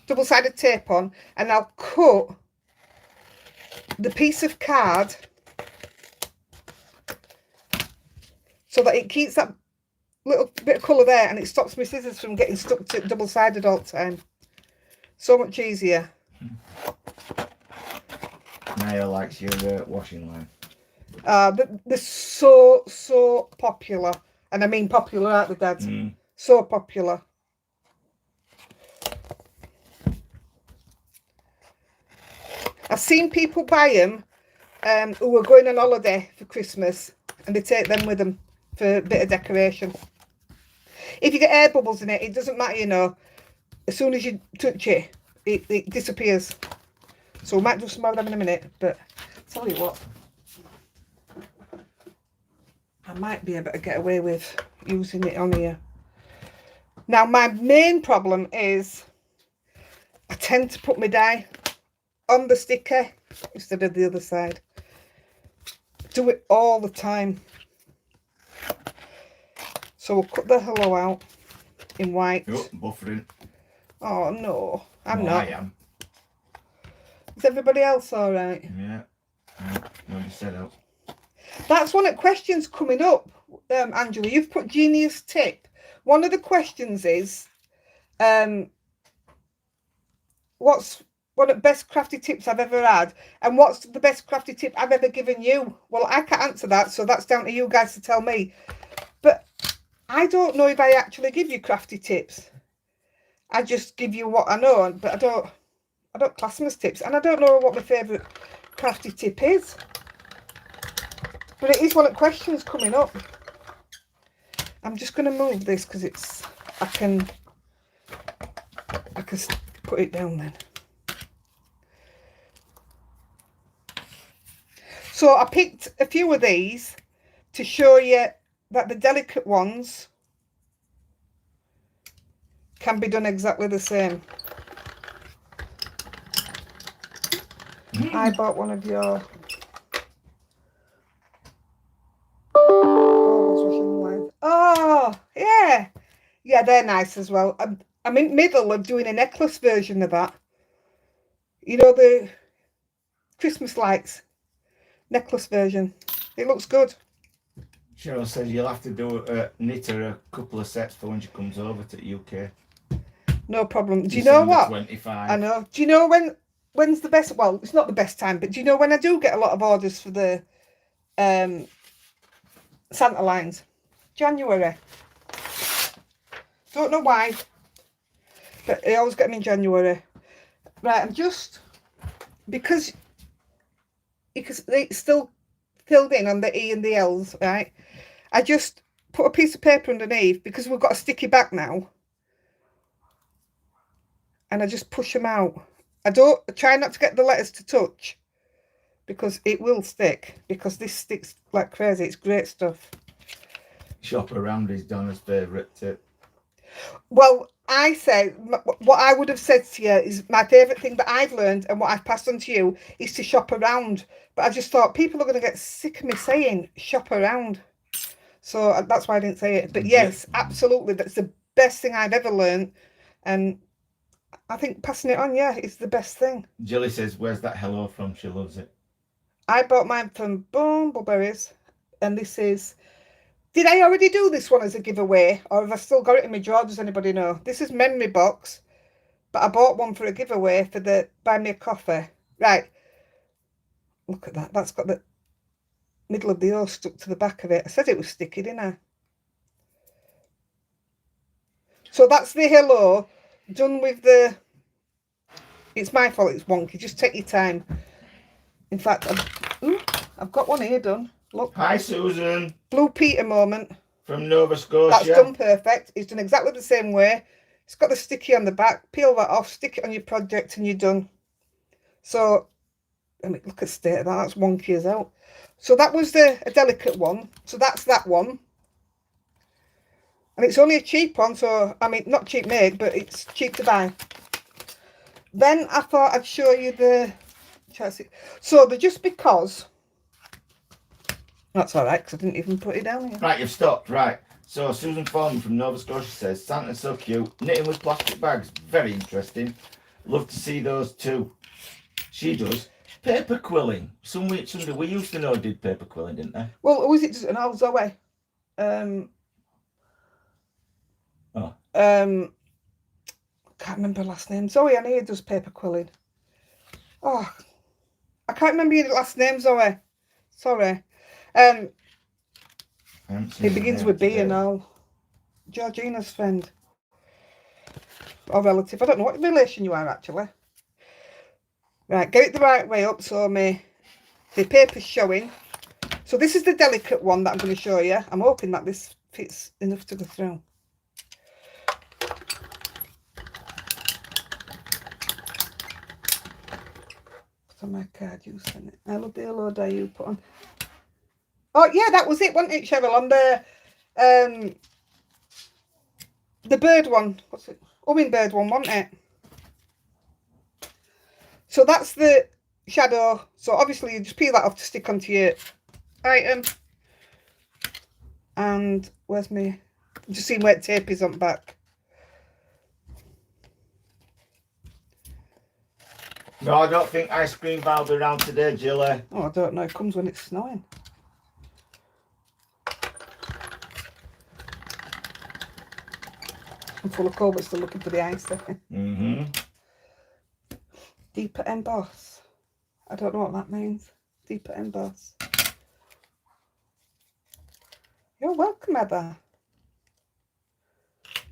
Speaker 1: double-sided tape on, and I'll cut the piece of card so that it keeps that little bit of colour there and it stops my scissors from getting stuck to double-sided all the time. So much easier.
Speaker 2: Naya likes your washing line.
Speaker 1: They're so popular, and I mean popular, aren't they, Dad? So popular. I've seen people buy them who are going on holiday for Christmas, and they take them with them for a bit of decoration. If you get air bubbles in it, it doesn't matter, you know. As soon as you touch it, it disappears. So we might do some more of them in a minute, but I'll tell you what. I might be able to get away with using it on here. Now, my main problem is I tend to put my die on the sticker instead of the other side. Do it all the time. So we'll cut the hello out in white.
Speaker 2: Oh, buffering.
Speaker 1: Oh, no. I'm not.
Speaker 2: I am.
Speaker 1: Is everybody else all right?
Speaker 2: Yeah. Already set up.
Speaker 1: That's one of the questions coming up, Angela. You've put genius tip. One of the questions is, what's one of the best crafty tips I've ever had? And what's the best crafty tip I've ever given you? Well, I can't answer that, so that's down to you guys to tell me. But I don't know if I actually give you crafty tips. I just give you what I know, but I don't class them as tips. And I don't know what my favourite crafty tip is. But it is one of the questions coming up. I'm just going to move this because it's, I can put it down then. So I picked a few of these to show you that the delicate ones can be done exactly the same. I bought one of your oh yeah, they're nice as well. I'm in the middle of doing a necklace version of that. You know, the Christmas lights necklace version. It looks good.
Speaker 2: Cheryl says you'll have to do knit her a couple of sets for when she comes over to the UK.
Speaker 1: No problem. Do you know
Speaker 2: December
Speaker 1: what?
Speaker 2: 25.
Speaker 1: I know. Do you know when's the best? Well, it's not the best time, but do you know when I do get a lot of orders for the Santa lines? January. Don't know why, but I always get them in January. Right, I'm just because it's still filled in on the E and the L's, right? I just put a piece of paper underneath because we've got a sticky back now. And I just push them out. I try not to get the letters to touch because it will stick, because this sticks like crazy. It's great stuff.
Speaker 2: Shop around is Donna's favourite tip.
Speaker 1: Well, I say, what I would have said to you is my favourite thing that I've learned and what I've passed on to you is to shop around. But I just thought people are going to get sick of me saying shop around. So that's why I didn't say it. But yes, absolutely. That's the best thing I've ever learned. And I think passing it on, yeah, is the best thing.
Speaker 2: Jilly says, where's that hello from? She loves it.
Speaker 1: I bought mine from Bumbleberries. And this is... Did I already do this one as a giveaway? Or have I still got it in my drawer? Does anybody know? This is Memory Box. But I bought one for a giveaway for the Buy Me a Coffee. Right. Look at that. That's got the middle of the O stuck to the back of it. I said it was sticky, didn't I? So that's the hello. Done with the... It's my fault it's wonky. Just take your time. In fact, I've got one here done. Look.
Speaker 2: Hi, Susan.
Speaker 1: Blue Peter moment.
Speaker 2: From Nova Scotia.
Speaker 1: That's done perfect. It's done exactly the same way. It's got the sticky on the back. Peel that off, stick it on your project, and you're done. So, I mean, look at the state of that. That's wonky as hell. So that was a delicate one. So that's that one. And it's only a cheap one. So, I mean, not cheap made, but it's cheap to buy. Then I thought I'd show you the... So the Just Because... That's all right, because I didn't even put it down here.
Speaker 2: Right, you've stopped. Right. So Susan Foreman from Nova Scotia says, Santa's so cute. Knitting with plastic bags. Very interesting. Love to see those too. She does. Paper quilling. Somebody we used to know did paper quilling, didn't they?
Speaker 1: Well, who is it? An old Zoe. Can't remember her last name. Zoe on here does paper quilling. Oh, I can't remember your last name, Zoe. Sorry. It begins with B and all. Georgina's friend. Or relative. I don't know what relation you are, actually. Right, get it the right way up so the paper's showing. So this is the delicate one that I'm going to show you. I'm hoping that this fits enough to go through. What's on my card you sent it? I love the hello day you put on. Oh yeah, that was it, wasn't it, Cheryl? On the bird one. What's it? Hummingbird one, wasn't it? So that's the shadow. So obviously you just peel that off to stick onto your item. And where's me? Just seeing where tape is on the back.
Speaker 2: No, I don't think ice cream will be around today, Jilly.
Speaker 1: Oh, I don't know. It comes when it's snowing. I'm full of cold, but still looking for the ice there.
Speaker 2: Mm-hmm.
Speaker 1: Deeper emboss. I don't know what that means. Deeper emboss. You're welcome, Heather.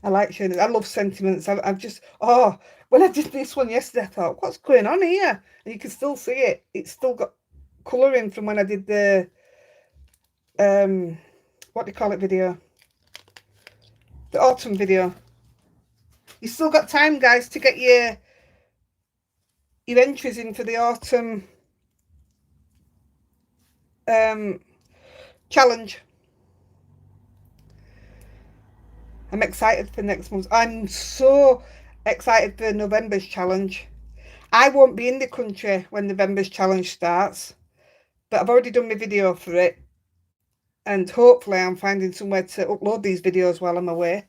Speaker 1: I like showing it. I love sentiments. I've just... Oh, when I did this one yesterday, I thought, what's going on here? And you can still see it. It's still got colouring from when I did the... what do you call it video? The autumn video. You still got time, guys, to get your entries in for the autumn challenge. I'm excited for next month. I'm so excited for November's challenge. I won't be in the country when November's challenge starts, but I've already done my video for it, and hopefully I'm finding somewhere to upload these videos while I'm away.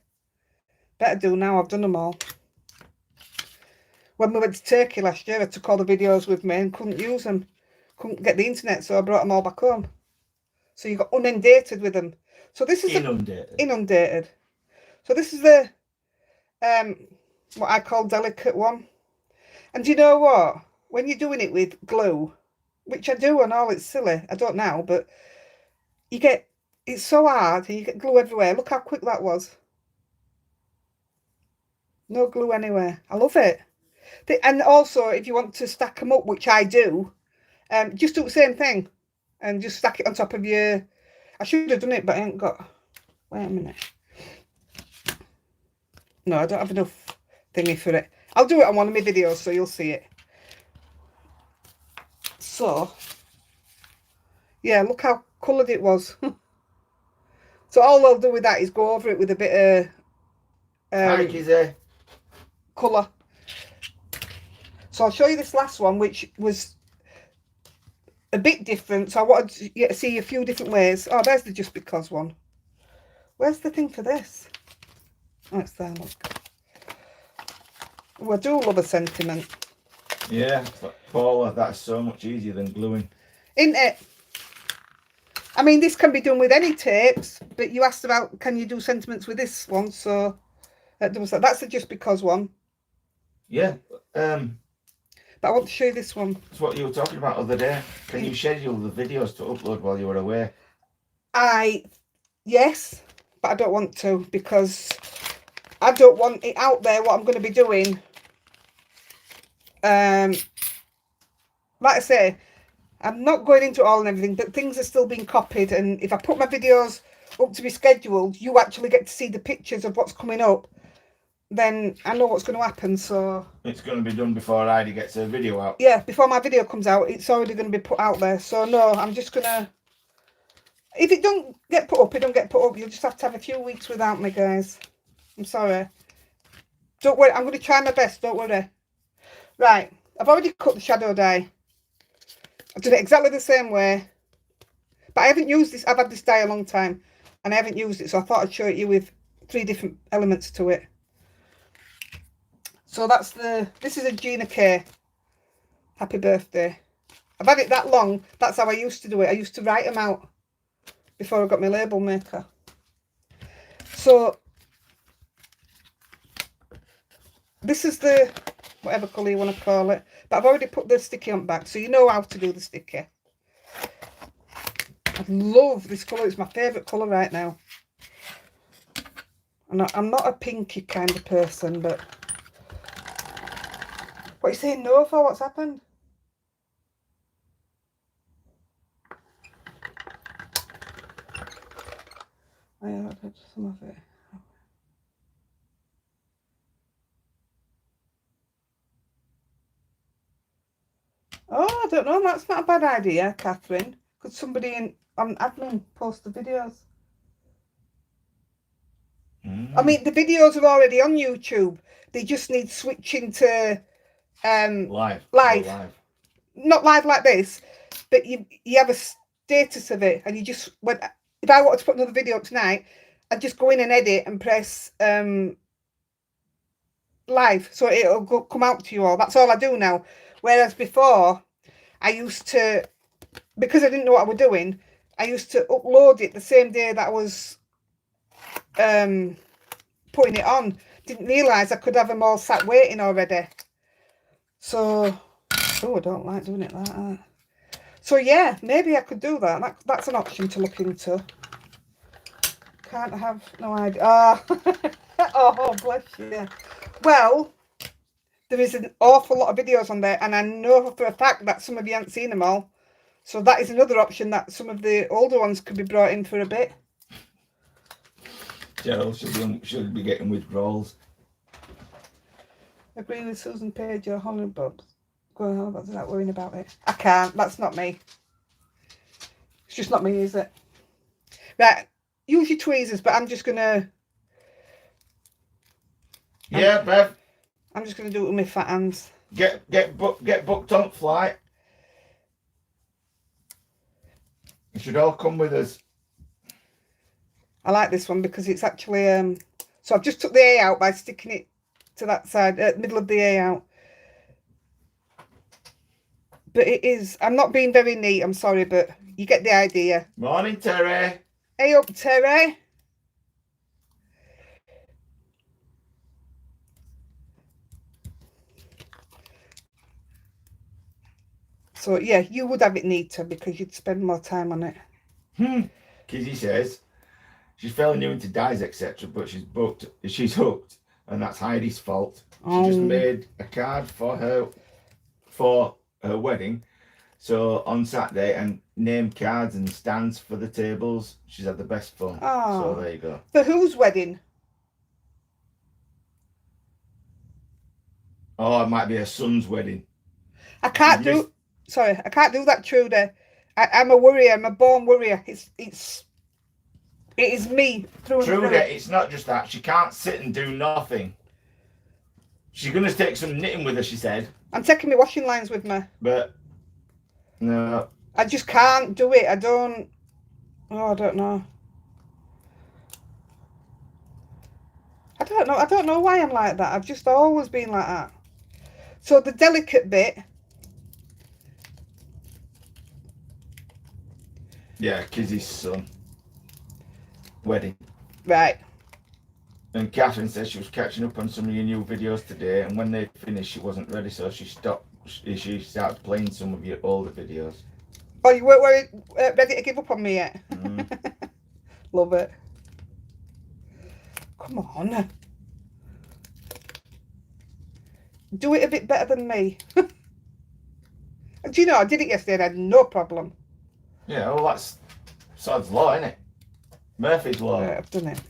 Speaker 1: Better do now, I've done them all. When we went to Turkey last year, I took all the videos with me and couldn't use them. Couldn't get the internet, so I brought them all back home. So you got inundated with them. So this is inundated. So this is the what I call delicate one. And do you know what? When you're doing it with glue, which I do and all, it's silly. I don't know, but you get, it's so hard and you get glue everywhere. Look how quick that was. No glue anywhere. I love it. And also, if you want to stack them up, which I do, just do the same thing and just stack it on top of your... I should have done it, but I ain't got... Wait a minute. No, I don't have enough thingy for it. I'll do it on one of my videos, so you'll see it. So, yeah, look how coloured it was. So all I'll do with that is go over it with a bit of colour. So I'll show you this last one, which was a bit different. So I wanted you to see a few different ways. Oh, there's the just because one. Where's the thing for this? Oh, it's there, look. Oh, I do love a sentiment.
Speaker 2: Yeah, Paula, that's so much easier than gluing.
Speaker 1: Isn't it? I mean, this can be done with any tapes, but you asked about, can you do sentiments with this one? So that's the just because one.
Speaker 2: Yeah.
Speaker 1: But I want to show you this one.
Speaker 2: That's what you were talking about the other day. Can you schedule the videos to upload while you were away?
Speaker 1: Yes, but I don't want to, because I don't want it out there what I'm going to be doing. Like I say, I'm not going into all and everything, but things are still being copied, and if I put my videos up to be scheduled, you actually get to see the pictures of what's coming up, then I know what's going to happen. So
Speaker 2: it's going to be done before Heidi gets her video out.
Speaker 1: Yeah, before my video comes out, it's already going to be put out there. So no, I'm just going to, if it don't get put up, it don't get put up. You'll just have to have a few weeks without me, guys. I'm sorry. Don't worry, I'm going to try my best, don't worry. Right, I've already cut the shadow die. I've done it exactly the same way. But I haven't used this, I've had this die a long time, and I haven't used it, so I thought I'd show it you with 3 different elements to it. So that's this is a Gina K. Happy birthday. I've had it that long, that's how I used to do it. I used to write them out before I got my label maker. So this is the, whatever colour you want to call it, but I've already put the sticky on back, so you know how to do the sticky. I love this colour, it's my favourite colour right now. I'm not a pinky kind of person, but... What are you saying no for? What's happened? I had some of it. Oh, I don't know. That's not a bad idea, Catherine. Could somebody on admin post the videos? I mean, the videos are already on YouTube. They just need switching to live. Not live like this, but you have a status of it, and you just if I wanted to put another video up tonight, I'd just go in and edit and press live, so it'll come out to you all. That's all I do now. Whereas before, I used to, because I didn't know what I was doing, I used to upload it the same day that I was putting it on. Didn't realise I could have them all sat waiting already. So, oh, I don't like doing it like that. So yeah, maybe I could do that. That's an option to look into. Can't have no idea. Oh, bless you. Well, there is an awful lot of videos on there, and I know for a fact that some of you haven't seen them all. So that is another option, that some of the older ones could be brought in for a bit.
Speaker 2: Gerald should be getting withdrawals.
Speaker 1: Agree with Susan Page or Holly Bubs. Go on, what's that worrying about it? I can't. That's not me. It's just not me, is it? Right. Use your tweezers, but I'm just gonna.
Speaker 2: Yeah, Bev.
Speaker 1: I'm just gonna do it with my fat hands.
Speaker 2: Get booked on flight. You should all come with us.
Speaker 1: I like this one because it's actually so I've just took the A out by sticking it to that side, middle of the A out. But it is. I'm not being very neat. I'm sorry, but you get the idea.
Speaker 2: Morning, Terry.
Speaker 1: Hey up, Terry. So yeah, you would have it neater because you'd spend more time on it.
Speaker 2: Kizzy says she's fairly new into dyes, etc., but she's hooked, and that's Heidi's fault. She just made a card for her wedding. So on Saturday, and named cards and stands for the tables. She's had the best fun.
Speaker 1: Oh.
Speaker 2: So there you go.
Speaker 1: For whose wedding?
Speaker 2: Oh, it might be her son's wedding.
Speaker 1: I can't do. Sorry, I can't do that, Trudy. I'm a worrier. I'm a born worrier. It is me through and through.
Speaker 2: Trudy, it's not just that. She can't sit and do nothing. She's gonna take some knitting with her, she said.
Speaker 1: I'm taking my washing lines with me.
Speaker 2: But no.
Speaker 1: I just can't do it. I don't know. I don't know why I'm like that. I've just always been like that. So the delicate bit.
Speaker 2: Yeah, Kizzy's son. Wedding.
Speaker 1: Right.
Speaker 2: And Catherine says she was catching up on some of your new videos today, and when they finished, she wasn't ready, so she stopped. She started playing some of your older videos.
Speaker 1: Oh, you weren't ready to give up on me yet? Love it. Come on. Do it a bit better than me. Do you know, I did it yesterday and I had no problem.
Speaker 2: Yeah, well, that's sod's law, isn't it? Murphy's law.
Speaker 1: Right, I've done it.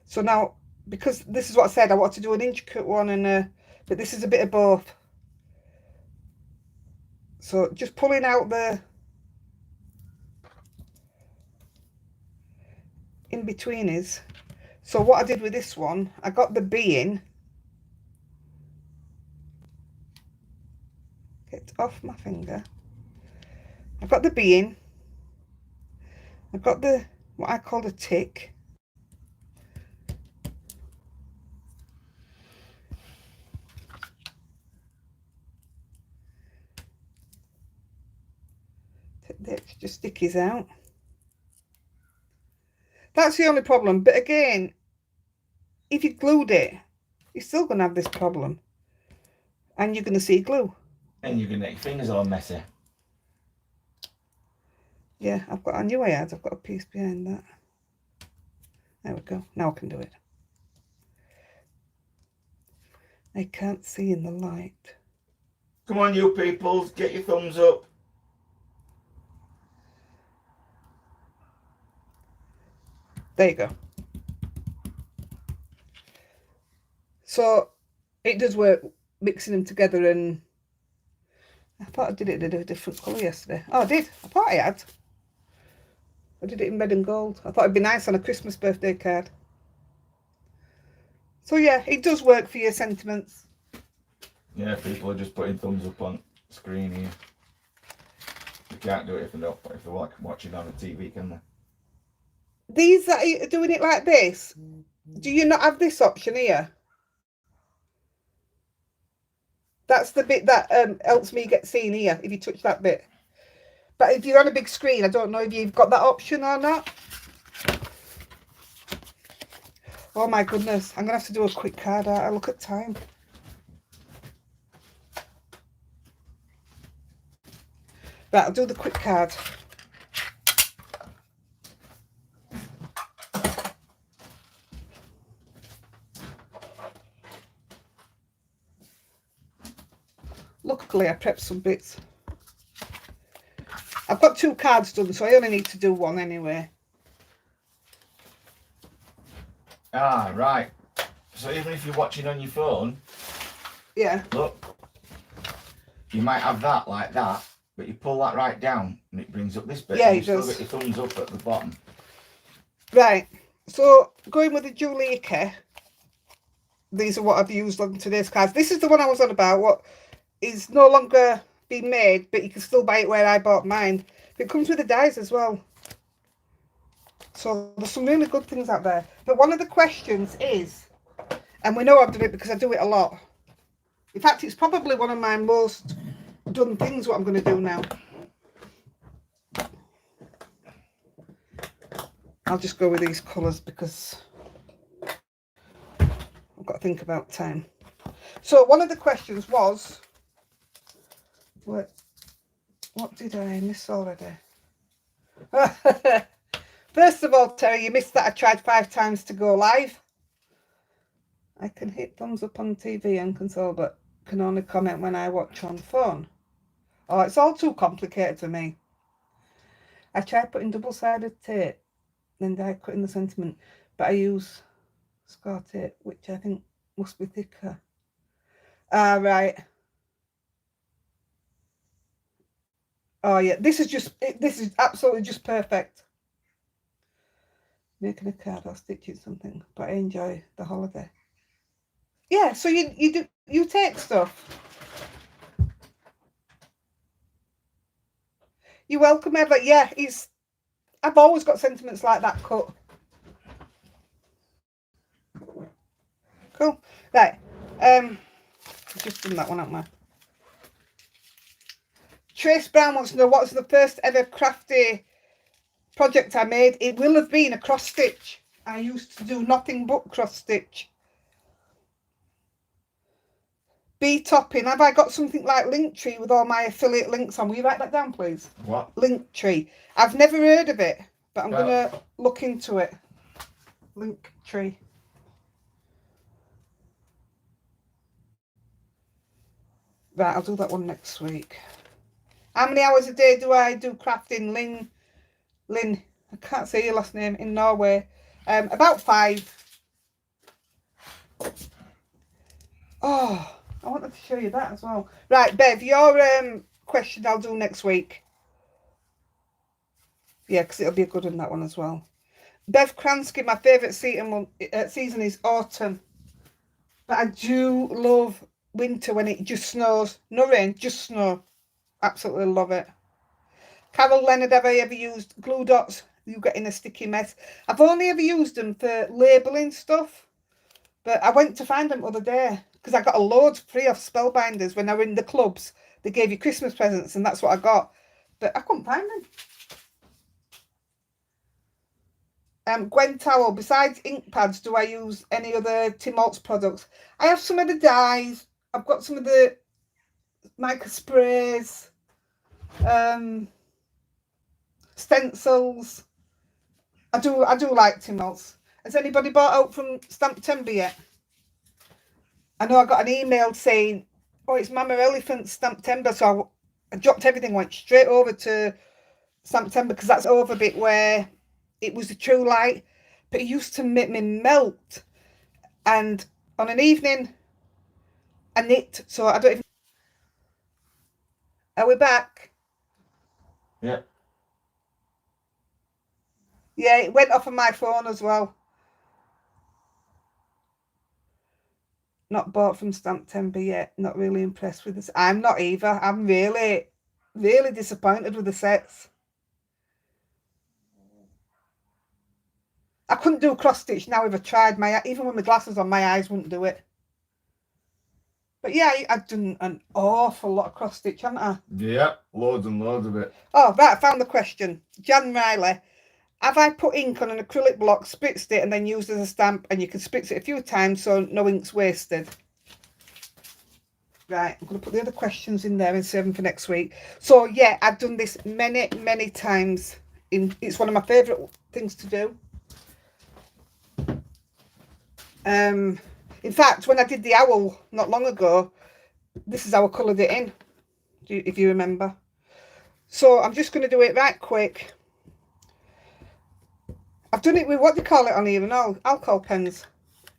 Speaker 1: So now, because this is what I said, I want to do an intricate one, but this is a bit of both. So just pulling out the in-betweeners. So what I did with this one, I got the bee in. Get off my finger. I've got the bee in. I've got the, what I call the tick. Take the extra stickies out. That's the only problem. But again, if you glued it, you're still going to have this problem. And you're going to see glue.
Speaker 2: And you're going to get your fingers all messy.
Speaker 1: Yeah, I knew I had. I've got a piece behind that. There we go. Now I can do it. I can't see in the light.
Speaker 2: Come on, you people, get your thumbs up.
Speaker 1: There you go. So it does work mixing them together, and I thought I did it in a different colour yesterday. Oh, I did. I thought I had. I did it in red and gold. I thought it'd be nice on a Christmas birthday card. So yeah, it does work for your sentiments.
Speaker 2: Yeah, people are just putting thumbs up on screen here. You can't do it if they're watching on a TV, can they?
Speaker 1: These that are doing it like this, do you not have this option here? That's the bit that helps me get seen here, if you touch that bit. But if you're on a big screen, I don't know if you've got that option or not. Oh my goodness, I'm going to have to do a quick card out. I look at time. Right, I'll do the quick card. Luckily, I prepped some bits. I've got 2 cards done, so I only need to do one anyway.
Speaker 2: Ah, right. So even if you're watching on your phone,
Speaker 1: yeah,
Speaker 2: look, you might have that like that, but you pull that right down and it brings up this bit.
Speaker 1: Yeah,
Speaker 2: and
Speaker 1: it does.
Speaker 2: You still get your thumbs up at the bottom.
Speaker 1: Right. So going with the Julica, these are what I've used on today's cards. This is the one I was on about. What is no longer being made, but you can still buy it where I bought mine. It comes with the dies as well. So there's some really good things out there. But one of the questions is, and we know I've done it because I do it a lot. In fact, it's probably one of my most done things what I'm going to do now. I'll just go with these colours because I've got to think about time. So one of the questions was, what did I miss already? First of all, Terry, you missed that I tried 5 times to go live. I can hit thumbs up on TV and console, but can only comment when I watch on phone. Oh, it's all too complicated for me. I tried putting double-sided tape, then die cutting the sentiment, but I use score tape, which I think must be thicker. Ah, right. Oh yeah, this is absolutely just perfect. Making a card or stitching something, but I enjoy the holiday. Yeah, so you take stuff. You're welcome, Eva. Yeah, I've always got sentiments like that cut. Cool. Right. I've just done that one, haven't I? Trace Brown wants to know what was the first ever crafty project I made. It will have been a cross stitch. I used to do nothing but cross stitch. B topping. Have I got something like Linktree with all my affiliate links on? Will you write that down, please?
Speaker 2: What?
Speaker 1: Linktree. I've never heard of it, but I'm gonna look into it. Linktree. Right, I'll do that one next week. How many hours a day do I do crafting? Lynn, I can't say your last name, in Norway. About 5. Oh, I wanted to show you that as well. Right, Bev, your question I'll do next week. Yeah, because it'll be a good one, that one as well. Bev Kransky, my favourite season is autumn. But I do love winter when it just snows. No rain, just snow. Absolutely love it. Carol Leonard, have I ever used glue dots? You get in a sticky mess. I've only ever used them for labelling stuff. But I went to find them the other day because I got a load free of Spellbinders when I were in the clubs. They gave you Christmas presents and that's what I got. But I couldn't find them. Gwen Towell, besides ink pads, do I use any other Tim Holtz products? I have some of the dyes. I've got some of the mica sprays, stencils. I do like Tim Holtz. Has anybody bought out from Stamptember yet? I know I got an email saying, oh, it's Mama Elephant Stamptember. So I dropped everything, went straight over to Stamptember because that's over a bit where it was the true light. But it used to make me melt. And on an evening, I knit. So I don't even... Are we back?
Speaker 2: Yeah.
Speaker 1: Yeah, it went off on my phone as well. Not bought from Stamptember yet. Not really impressed with this. I'm not either. I'm really, really disappointed with the sets. I couldn't do cross stitch now if I tried. Even with my glasses on, my eyes wouldn't do it. But yeah, I've done an awful lot of cross stitch, haven't I?
Speaker 2: Yeah, loads and loads of it.
Speaker 1: Oh, right, I found the question. Jan Riley. Have I put ink on an acrylic block, spritzed it, and then used as a stamp, and you can spritz it a few times so no ink's wasted? Right, I'm going to put the other questions in there and save them for next week. So, yeah, I've done this many, many times. It's one of my favourite things to do. In fact, when I did the owl not long ago, this is how I coloured it in, if you remember. So I'm just going to do it right quick. I've done it with, what do you call it on here? No, alcohol pens.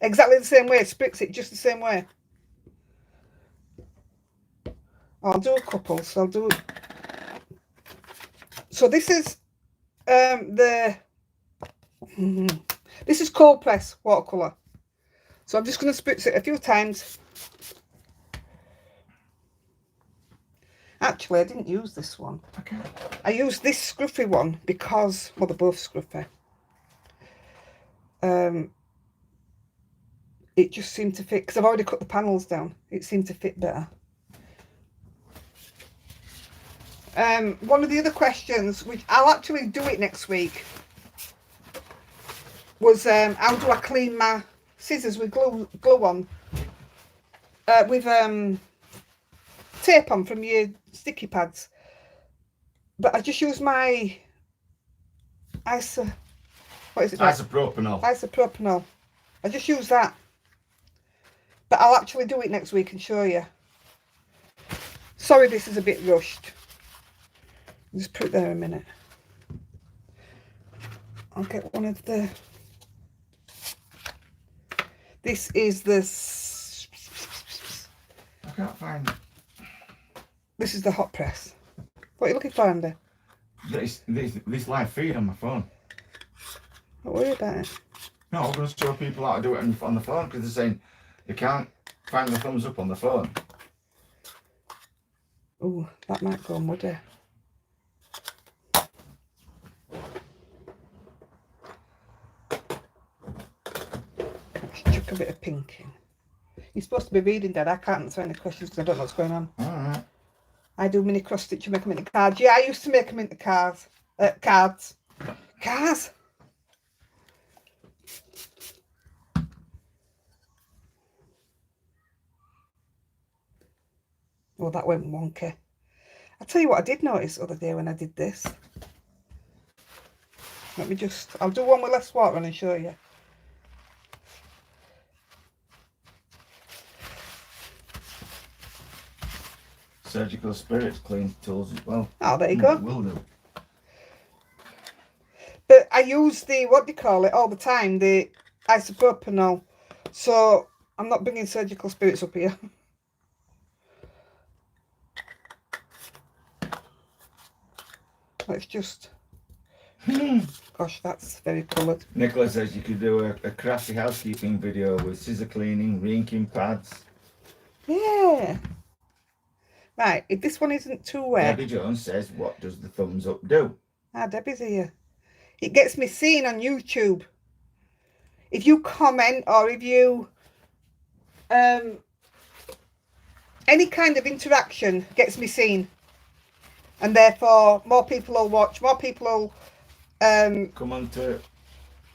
Speaker 1: Exactly the same way. Spritz it just the same way. I'll do a couple. So I'll do... So this is this is cold press watercolour. So I'm just going to spritz it a few times. Actually, I didn't use this one.
Speaker 2: Okay.
Speaker 1: I used this scruffy one because, well, they're both scruffy. It just seemed to fit, because I've already cut the panels down. It seemed to fit better. One of the other questions, which I'll actually do it next week, was how do I clean my scissors with glue on, with tape on from your sticky pads. But I just use my isopropyl. I just use that. But I'll actually do it next week and show you. Sorry, this is a bit rushed. Just put it there a minute. I'll get one of the... This is the...
Speaker 2: I can't find it.
Speaker 1: This is the hot press. What are you looking for, Andy?
Speaker 2: This live feed on my phone.
Speaker 1: Don't worry about it.
Speaker 2: No, I'm going to show people how to do it on the phone because they're saying they can't find the thumbs up on the phone.
Speaker 1: Oh, that might go muddy. Let's chuck a bit of pink in. You're supposed to be reading, Dad. I can't answer any questions because I don't know what's going on.
Speaker 2: Alright.
Speaker 1: I do mini cross stitch and make them into cards. Yeah, I used to make them into cards. Cards. Cars. Oh, that went wonky. I'll tell you what I did notice the other day when I did this. Let me just... I'll do one with less water and show you.
Speaker 2: Surgical Spirits cleans tools as well.
Speaker 1: Oh, there you go.
Speaker 2: Will do.
Speaker 1: But I use the, what do you call it, all the time, the isopropyl. So I'm not bringing Surgical Spirits up here. Let's just... Gosh, that's very coloured.
Speaker 2: Nicola says you could do a crafty housekeeping video with scissor cleaning, re-inking pads.
Speaker 1: Yeah. Right, if this one isn't too wet...
Speaker 2: Debbie Jones says, what does the thumbs up do?
Speaker 1: Ah, Debbie's here. It gets me seen on YouTube. If you comment or if you... any kind of interaction gets me seen. And therefore, more people will watch, more people will...
Speaker 2: Come on to...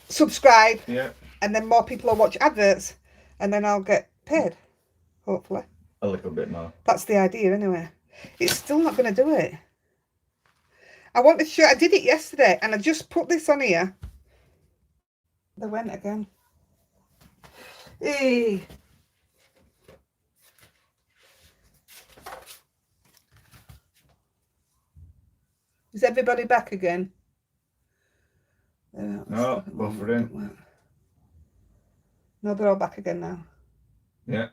Speaker 1: subscribe.
Speaker 2: Yeah.
Speaker 1: And then more people will watch adverts. And then I'll get paid. Hopefully.
Speaker 2: A little bit more.
Speaker 1: That's the idea anyway. It's still not going to do it. I want to show... I did it yesterday and I just put this on here. They went again. Hey. Is everybody back again?
Speaker 2: No, buffering.
Speaker 1: No, they're all back again now.
Speaker 2: Yeah.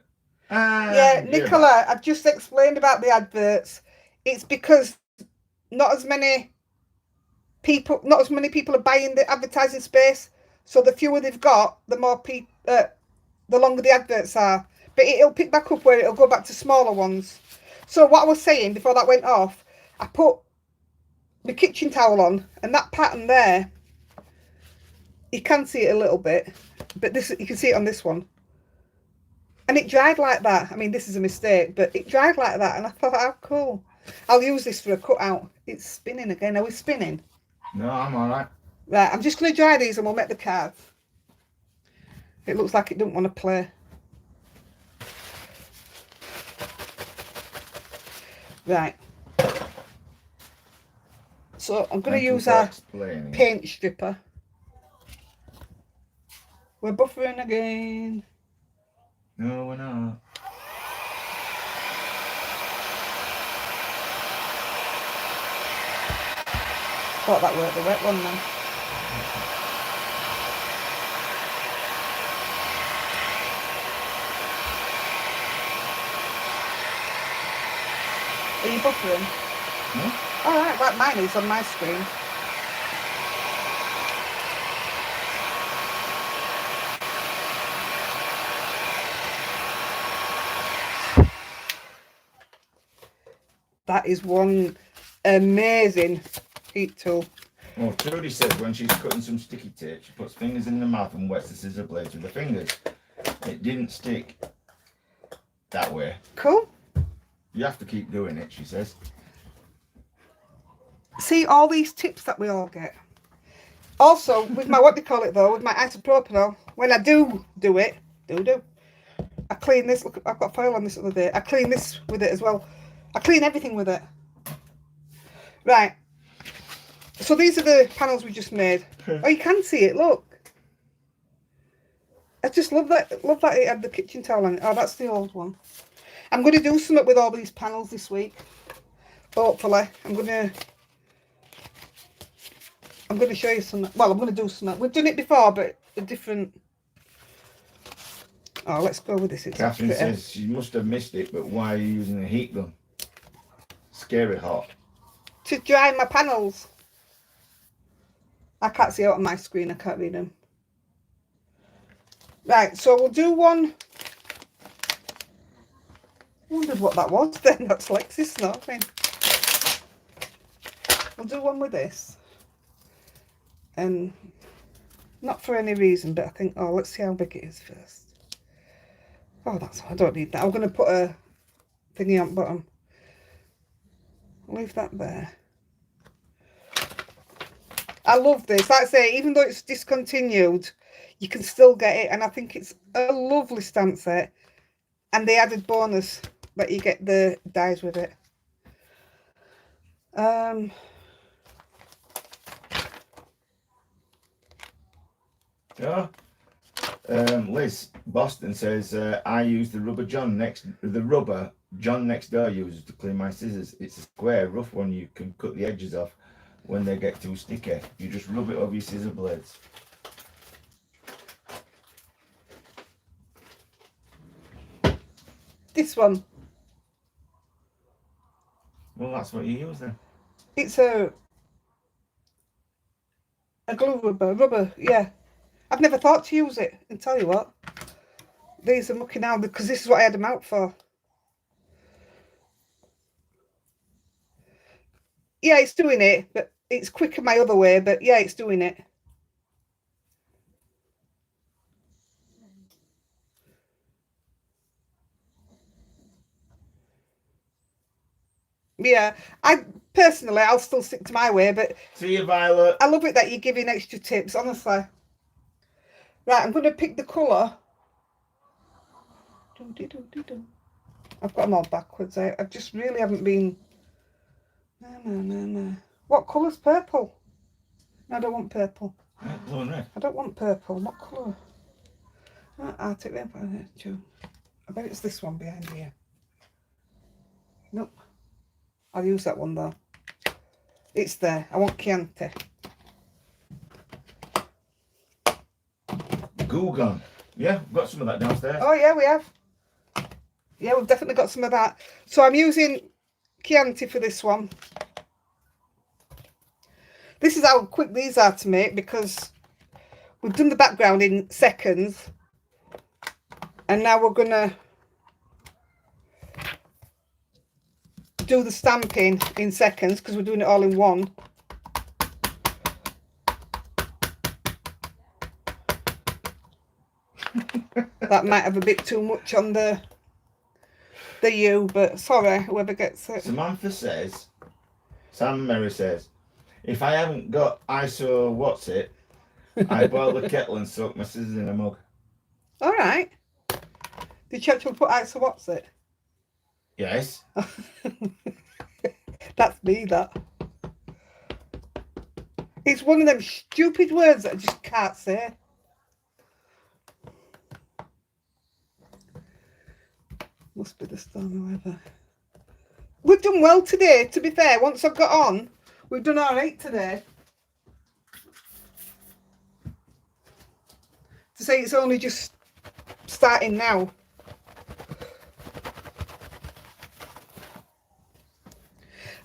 Speaker 1: Yeah, Nicola, I've just explained about the adverts. It's because not as many people are buying the advertising space. So the fewer they've got, the more the longer the adverts are. But it'll pick back up where it'll go back to smaller ones. So what I was saying before that went off, I put the kitchen towel on, and that pattern there, you can see it a little bit, but this, you can see it on this one. And it dried like that. I mean, this is a mistake, but it dried like that. And I thought, how cool. I'll use this for a cutout. It's spinning again. Are we spinning?
Speaker 2: No, I'm all right.
Speaker 1: Right, I'm just going to dry these and we'll make the cards. It looks like it doesn't want to play. Right. So I'm going to use our paint stripper. We're buffering again.
Speaker 2: No, we're not.
Speaker 1: Thought that worked the wet one then. Are you buffering?
Speaker 2: No.
Speaker 1: Alright, like mine is on my screen. That is one amazing heat tool.
Speaker 2: Well, Trudy says when she's cutting some sticky tape, she puts fingers in the mouth and wets the scissor blades with the fingers. It didn't stick that way.
Speaker 1: Cool.
Speaker 2: You have to keep doing it, she says.
Speaker 1: see all these tips that we all get. Also, with my, what do you call it though, with my isopropyl, when I do it, I clean this. Look, I've got foil on this other day. I clean this with it as well. I clean everything with it. Right. So these are the panels we just made. Oh, you can see it, look. I just love that it had the kitchen towel on it. Oh, that's the old one. I'm going to do something with all these panels this week. Hopefully. I'm going to show you something. Well, I'm going to do something. We've done it before, but a different... Oh, let's go with this. It's
Speaker 2: Catherine
Speaker 1: pretty.
Speaker 2: says she must have missed it, but why are you using a heat gun? Scary hot.
Speaker 1: To dry my panels. I can't see out on my screen. I can't read them. Right, so we'll do one. I wondered what that was then. That's Lexi snorting. We'll do one with this. And not for any reason, but I think, oh, let's see how big it is first. Oh, that's, I don't need that. I'm going to put a thingy on bottom. Leave that there. I love this. Like I say, even though it's discontinued, you can still get it. And I think it's a lovely stamp set. And the added bonus that you get the dies with it.
Speaker 2: Yeah. Liz Boston says I use the rubber John next door uses to clean my scissors. It's a square, rough one. You can cut the edges off when they get too sticky. You just rub it over your scissor blades.
Speaker 1: This one.
Speaker 2: Well, that's what you use then.
Speaker 1: It's a glue rubber, yeah. I've never thought to use it, and tell you what, these are mucky now because this is what I had them out for. Yeah, it's doing it, but it's quicker my other way, but yeah, it's doing it. Yeah, I'll still stick to my way, but
Speaker 2: see you, Violet.
Speaker 1: I love it that you're giving extra tips, honestly. Right, I'm going to pick the colour. I've got them all backwards. I just really haven't been... No. What colour's purple? No, I don't want purple.
Speaker 2: Blue and red.
Speaker 1: I don't want purple. What colour? I'll take them. I bet it's this one behind here. Nope. I'll use that one though. It's there. I want Chianti.
Speaker 2: Goo-gun. Yeah, we've got some of that downstairs.
Speaker 1: Oh yeah, we have. Yeah, we've definitely got some of that. So I'm using Chianti for this one. This is how quick these are to make because we've done the background in seconds. And now we're going to do the stamping in seconds because we're doing it all in one. That might have a bit too much on the U, but sorry, whoever gets it.
Speaker 2: Samantha says, Sam Mary says, if I haven't got ISO what's it, I boil the kettle and soak my scissors in a mug.
Speaker 1: All right. Did you actually put ISO what's it?
Speaker 2: Yes.
Speaker 1: That's me, that. It's one of them stupid words that I just can't say. Must be the stormy weather. We've done well today, to be fair. Once I've got on, we've done all right today. To say it's only just starting now.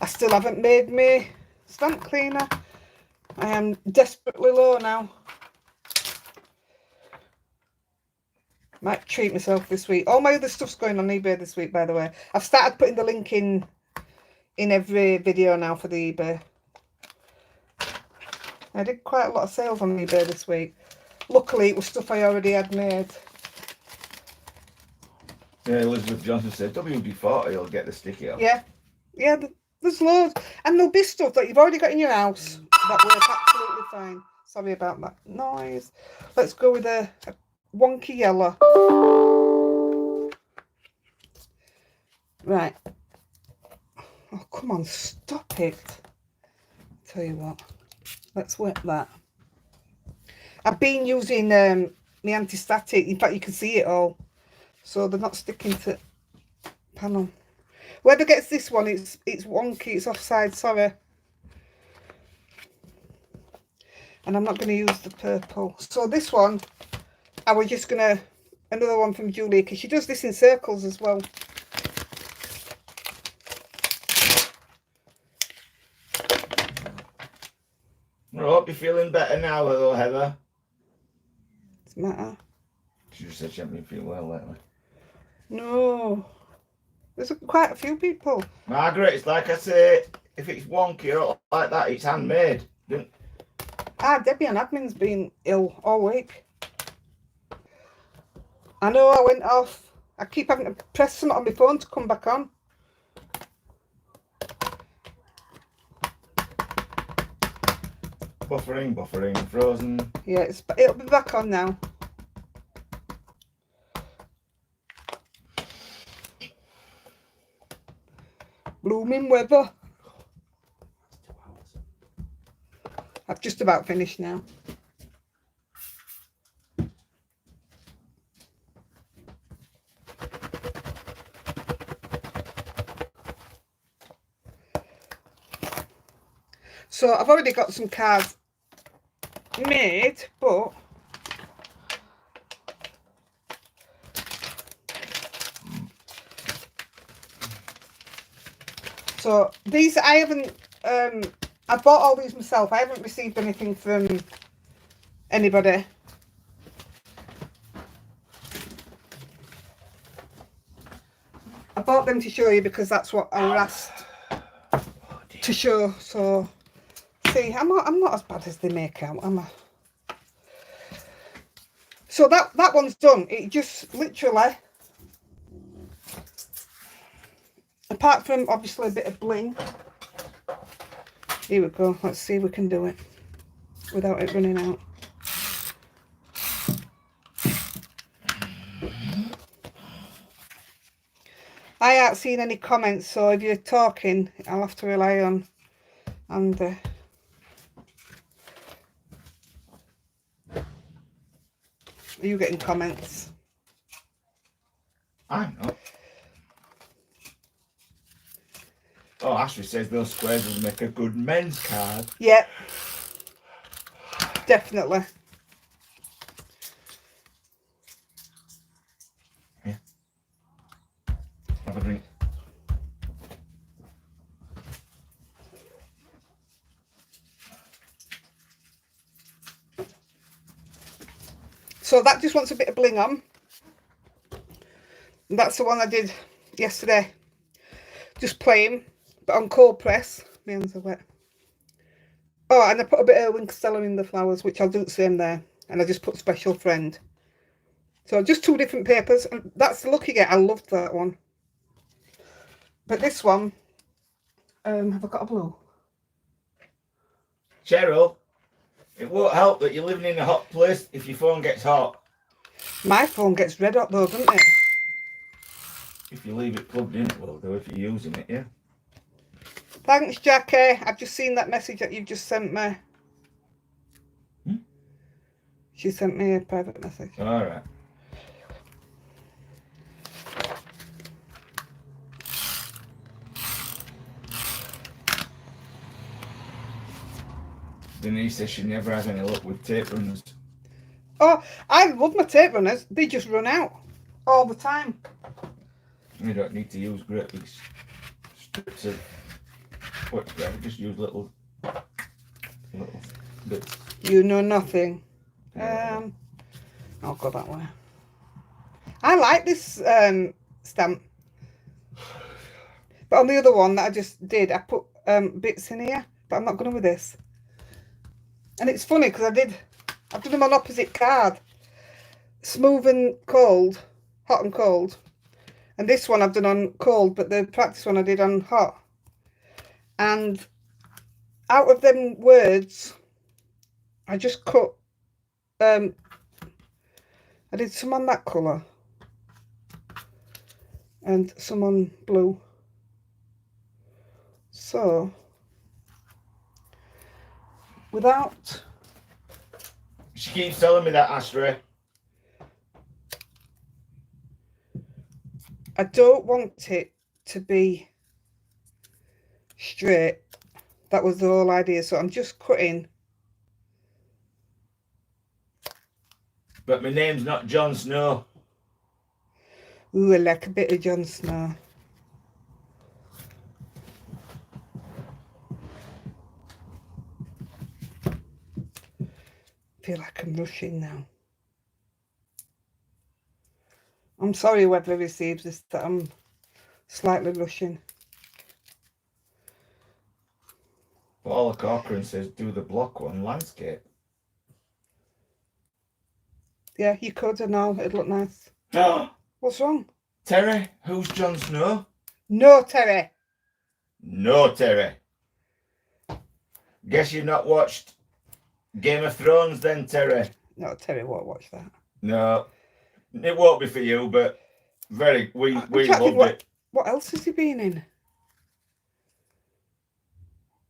Speaker 1: I still haven't made my stamp cleaner. I am desperately low now. Might treat myself this week. All my other stuff's going on eBay this week, by the way. I've started putting the link in every video now for the eBay. I did quite a lot of sales on eBay this week. Luckily, it was stuff I already had made.
Speaker 2: Yeah, Elizabeth Johnson said WD-40 will get the sticky off.
Speaker 1: Yeah. Yeah, There's loads. And there'll be stuff that you've already got in your house that works absolutely fine. Sorry about that noise. Let's go with a wonky yellow. Right. Oh, come on, stop it. Tell you what. Let's work that. I've been using my anti-static. In fact, you can see it all. So they're not sticking to panel. Whoever gets this one, it's wonky. It's offside, sorry. And I'm not going to use the purple. So this one, I was just going to... Another one from Julie, because she does this in circles as well.
Speaker 2: I hope you're feeling better now, though, Heather.
Speaker 1: Doesn't matter.
Speaker 2: She just said she hasn't been feeling well lately.
Speaker 1: No. There's quite a few people.
Speaker 2: Margaret, it's like I say, if it's wonky or like that, it's handmade.
Speaker 1: Debbie on admin's been ill all week. I know, I went off. I keep having to press something on my phone to come back on.
Speaker 2: Buffering, frozen.
Speaker 1: Yeah, it'll be back on now. Blooming weather. I've just about finished now. So I've already got some cards made, but so these I haven't I bought all these myself. I haven't received anything from anybody. I bought them to show you because that's what I was asked to show. So see, I'm not as bad as they make out, am I? So that one's done. It just literally, apart from obviously a bit of bling. Here we go. Let's see if we can do it without it running out. I haven't seen any comments, so if you're talking, I'll have to rely on Andy. Are you getting comments?
Speaker 2: I'm not. Oh, Ashley says those squares will make a good men's card.
Speaker 1: Yeah, definitely.
Speaker 2: Yeah. Have a drink.
Speaker 1: So that just wants a bit of bling on. And that's the one I did yesterday. Just plain, but on cold press. My hands are wet. Oh, and I put a bit of Winkstella in the flowers, which I'll do the same there. And I just put Special Friend. So just two different papers. And that's the look you get. I loved that one. But this one, have I got a blue?
Speaker 2: Cheryl, it won't help that you're living in a hot place if your phone gets hot.
Speaker 1: My phone gets red hot though, doesn't it?
Speaker 2: If you leave it plugged in, it will do if you're using it, yeah.
Speaker 1: Thanks, Jackie. I've just seen that message that you've just sent me. She sent me a private message.
Speaker 2: All right. Denise says she never has any luck with tape runners.
Speaker 1: Oh, I love my tape runners. They just run out all the time.
Speaker 2: You don't need to use great big strips of whatever. Just use little bits.
Speaker 1: You know nothing. I'll go that way. I like this stamp. But on the other one that I just did, I put bits in here. But I'm not going with this. And it's funny because I've done them on opposite card. Smooth and cold. Hot and cold. And this one I've done on cold, but the practice one I did on hot. And out of them words, I just cut, I did some on that colour and some on blue. So, without...
Speaker 2: She keeps telling me that, Astra.
Speaker 1: I don't want it to be straight. That was the whole idea. So I'm just cutting.
Speaker 2: But my name's not Jon Snow.
Speaker 1: Ooh, I like a bit of Jon Snow. I feel like I'm rushing now. I'm sorry whoever receives this that I'm slightly rushing.
Speaker 2: Paula Corcoran says, do the block one, landscape.
Speaker 1: Yeah, you could and all. It'd look nice.
Speaker 2: No.
Speaker 1: What's wrong?
Speaker 2: Terry, who's Jon Snow?
Speaker 1: No, Terry.
Speaker 2: No, Terry. Guess you've not watched Game of Thrones then, Terry.
Speaker 1: No, Terry won't watch that.
Speaker 2: No, it won't be for you, but we loved it.
Speaker 1: What else has he been in?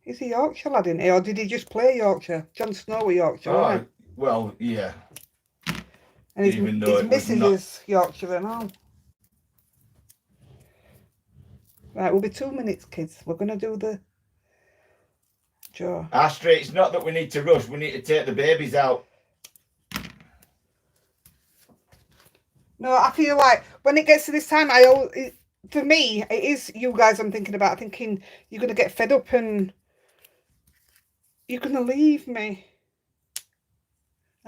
Speaker 1: Is he Yorkshire lad in here, or did he just play Yorkshire? Jon Snow with Yorkshire, wasn't he?
Speaker 2: Well, yeah.
Speaker 1: And his missus is Yorkshire and all. Right, we'll be 2 minutes, kids. We're going to do the jaw.
Speaker 2: Astra, it's not that we need to rush. We need to take the babies out.
Speaker 1: No, I feel like when it gets to this time, for me, it is you guys I'm thinking about. Thinking you're going to get fed up and you're going to leave me.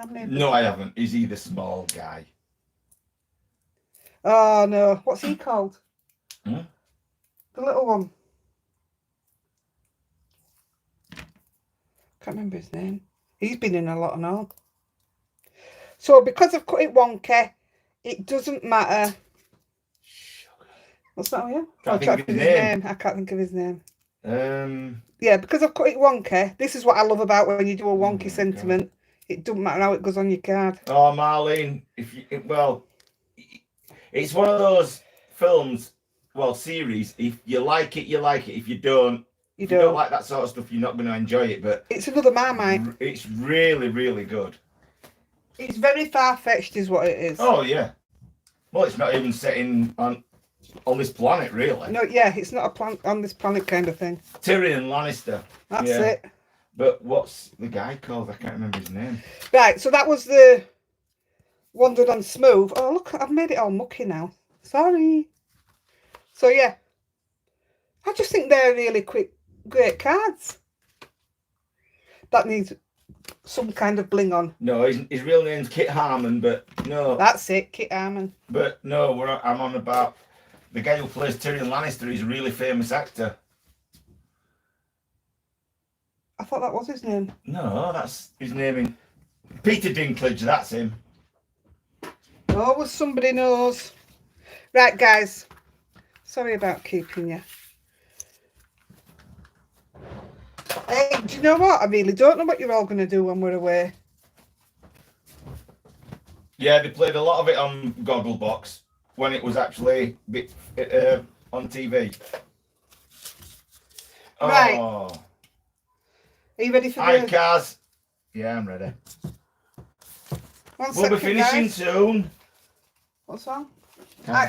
Speaker 2: No, I haven't. Is he the small guy?
Speaker 1: Oh, no. What's he called?
Speaker 2: Hmm?
Speaker 1: The little one. Can't remember his name. He's been in a lot and all. So because I've cut it wonky, it doesn't matter. What's that with you? I can't think of his name. I can't think of his name. Yeah, because I've cut it wonky. This is what I love about when you do a wonky sentiment. God. It doesn't matter how it goes on your card.
Speaker 2: Oh, Marlene, it's one of those films, series. If you like it, you like it. If you don't, you don't like that sort of stuff, you're not going to enjoy it. But
Speaker 1: it's another Marmite.
Speaker 2: It's really, really good.
Speaker 1: It's very far-fetched, is what it is.
Speaker 2: Oh yeah. Well, it's not even set on this planet, really.
Speaker 1: No, yeah, it's not a planet on this planet kind of thing.
Speaker 2: Tyrion Lannister.
Speaker 1: That's it.
Speaker 2: But what's the guy called? I can't remember his name.
Speaker 1: Right, so that was the one done on smooth. Oh, look, I've made it all mucky now. Sorry. So, yeah. I just think they're really great cards. That needs some kind of bling on.
Speaker 2: No, his real name's Kit Harmon, but no.
Speaker 1: That's it, Kit Harmon.
Speaker 2: But no, I'm on about the guy who plays Tyrion Lannister. He's a really famous actor.
Speaker 1: I thought that was his name.
Speaker 2: No, that's his name in Peter Dinklage, that's him.
Speaker 1: Oh, well, somebody knows. Right, guys. Sorry about keeping you. Hey, do you know what? I really don't know what you're all going to do when we're away.
Speaker 2: Yeah, they played a lot of it on Gogglebox when it was actually on TV.
Speaker 1: Right.
Speaker 2: Oh.
Speaker 1: Are you ready for
Speaker 2: Hi, Kaz. Yeah, I'm ready. We'll be finishing soon.
Speaker 1: What's wrong?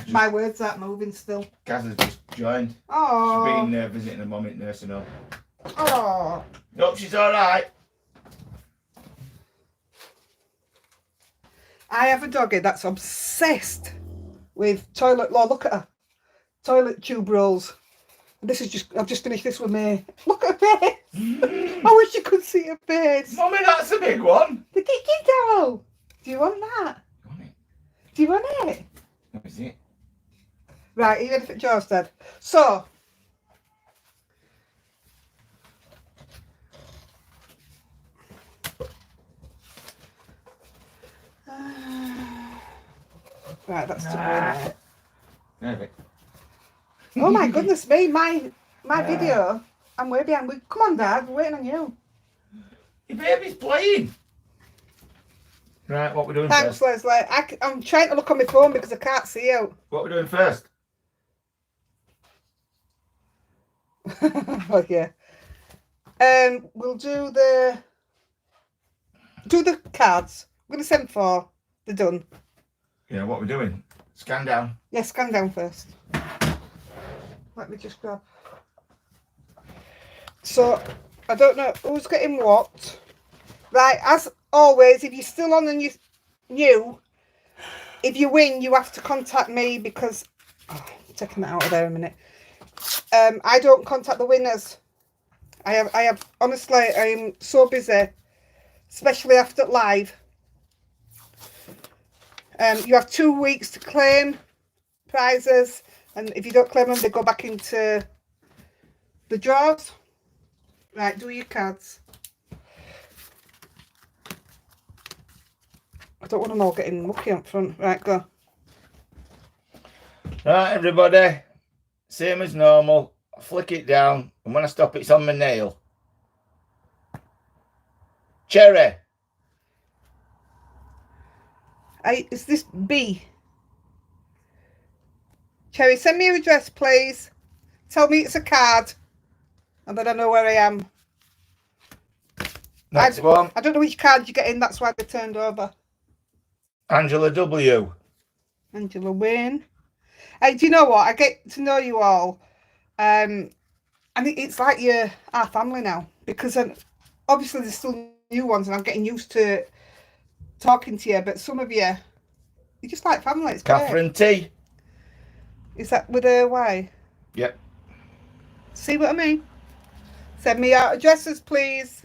Speaker 1: My words aren't moving still.
Speaker 2: Kaz has just joined.
Speaker 1: Oh.
Speaker 2: She's been visiting her mum at nursing home.
Speaker 1: Oh.
Speaker 2: Hope she's all right.
Speaker 1: I have a doggy that's obsessed with toilet. Oh, look at her. Toilet tube rolls. And this is I've just finished this with me. Look at her face. I wish you could see her face.
Speaker 2: Mummy, that's a big one.
Speaker 1: The Kiki doll. Do you want that? Do you want it?
Speaker 2: What is it?
Speaker 1: Right, are you ready for Joe's Dad? So, right, that's too
Speaker 2: Maybe.
Speaker 1: Oh my goodness me, my video I'm way behind. Come on, Dad. We're waiting on you.
Speaker 2: Your baby's playing. Right, what we're doing
Speaker 1: Thanks,
Speaker 2: first?
Speaker 1: Leslie. I'm trying to look on my phone because I can't see you.
Speaker 2: What we're doing first?
Speaker 1: Oh, yeah. We'll do the cards. I'm going to send 4. They're done.
Speaker 2: Yeah, what we're doing? Scan down.
Speaker 1: Yeah, scan down first. Let me just grab. So, I don't know who's getting what. Right, as always, if you're still on and you're new, if you win, you have to contact me because... Oh, I'm taking that out of there a minute. I don't contact the winners. I have honestly, I am so busy, especially after live. You have 2 weeks to claim prizes, and if you don't claim them, they go back into the drawers. Right, do your cards. I don't want them all getting mucky up front. Right, go.
Speaker 2: Right, everybody. Same as normal. Flick it down, and when I stop, it's on my nail. Cherry.
Speaker 1: Is this B? Cherry, send me your address, please. Tell me it's a card, and then I know where I am.
Speaker 2: Next one.
Speaker 1: I don't know which card you get in. That's why they turned over.
Speaker 2: Angela W.
Speaker 1: Angela Wayne. Hey, do you know what? I get to know you all. And it's like you're our family now. Because obviously there's still new ones and I'm getting used to talking to you. But some of you, you're just like family. It's
Speaker 2: Catherine
Speaker 1: great.
Speaker 2: T.
Speaker 1: Is that with a Y?
Speaker 2: Yep.
Speaker 1: See what I mean? Send me out addresses, please.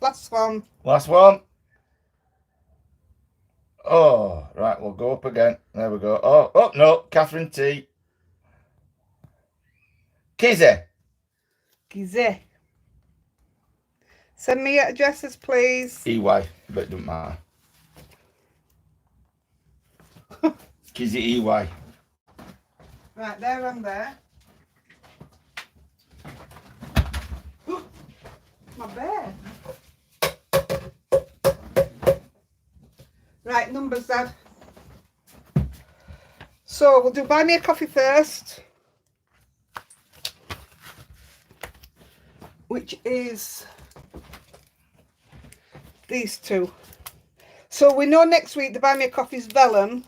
Speaker 1: Last one.
Speaker 2: Last one. Oh, right, we'll go up again. There we go. Oh, no, Catherine T. Kizzy.
Speaker 1: Gizzy. Send me your addresses, please.
Speaker 2: EY, but it doesn't matter. Kizzy EY.
Speaker 1: Right, there and there. My bear. Right, numbers, Dad. So we'll do buy me a coffee first, which is these 2. So we know next week the buy me a coffee is vellum,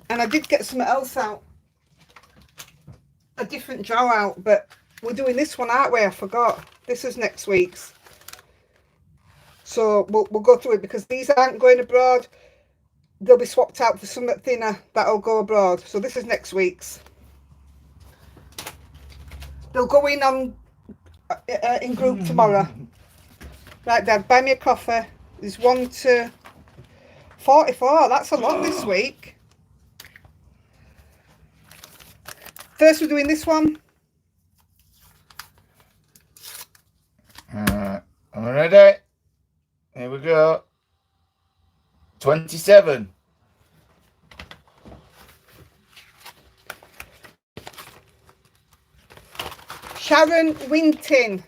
Speaker 1: and I did get something else out, a different drawer out, but we're doing this one, aren't we? I forgot. This is next week's. So we'll go through it because these aren't going abroad. They'll be swapped out for something thinner that'll go abroad. So this is next week's. They'll go in on in group tomorrow. Right, Dad, buy me a coffee. There's 1 to 44. That's a lot this week. First, we're doing this one.
Speaker 2: I'm ready. Here we go. 27.
Speaker 1: Sharon Winton.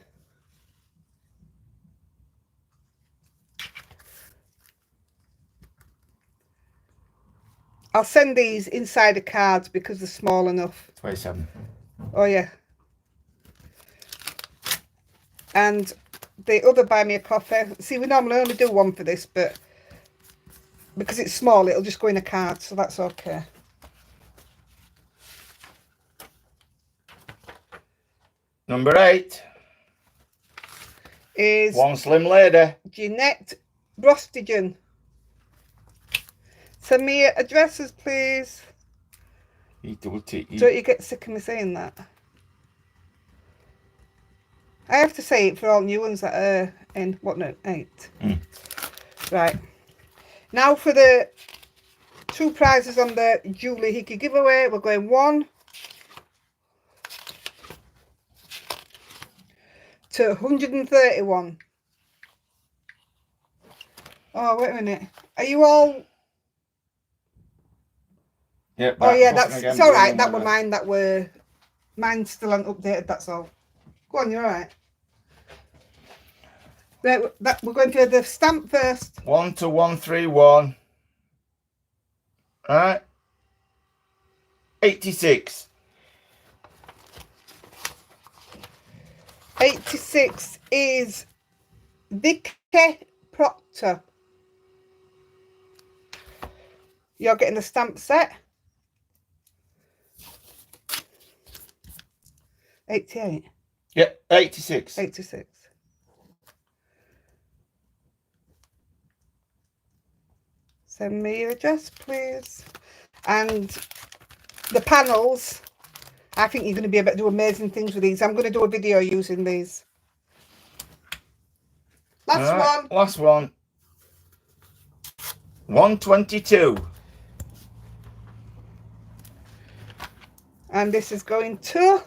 Speaker 1: I'll send these inside the cards because they're small enough.
Speaker 2: 27.
Speaker 1: Oh, yeah. And the other buy me a coffee. See, we normally only do 1 for this, but because it's small, it'll just go in a card, so that's okay.
Speaker 2: Number 8
Speaker 1: is
Speaker 2: one slim lady.
Speaker 1: Jeanette Brostigan. Send me your addresses, please.
Speaker 2: Don't
Speaker 1: you get sick of me saying that? I have to say it for all new ones that are in, what, no, 8. Right. Now for the 2 prizes on the Julie Hickey giveaway. We're going 1 to 131. Oh, wait a minute. Are you all...
Speaker 2: Yep,
Speaker 1: oh, yeah, that's... It's all right. That were mine. Mine's still aren't updated, that's all. Go on, you're all right. Right, we're going to the stamp first.
Speaker 2: 1 to 131. Alright. 86.
Speaker 1: 86 is Vicky Proctor. You're getting the stamp set. 88.
Speaker 2: Yep, 86.
Speaker 1: 86. Send me your address, please. And the panels, I think you're going to be able to do amazing things with these. I'm going to do a video using these. Last one.
Speaker 2: Last one. 122.
Speaker 1: And this is going to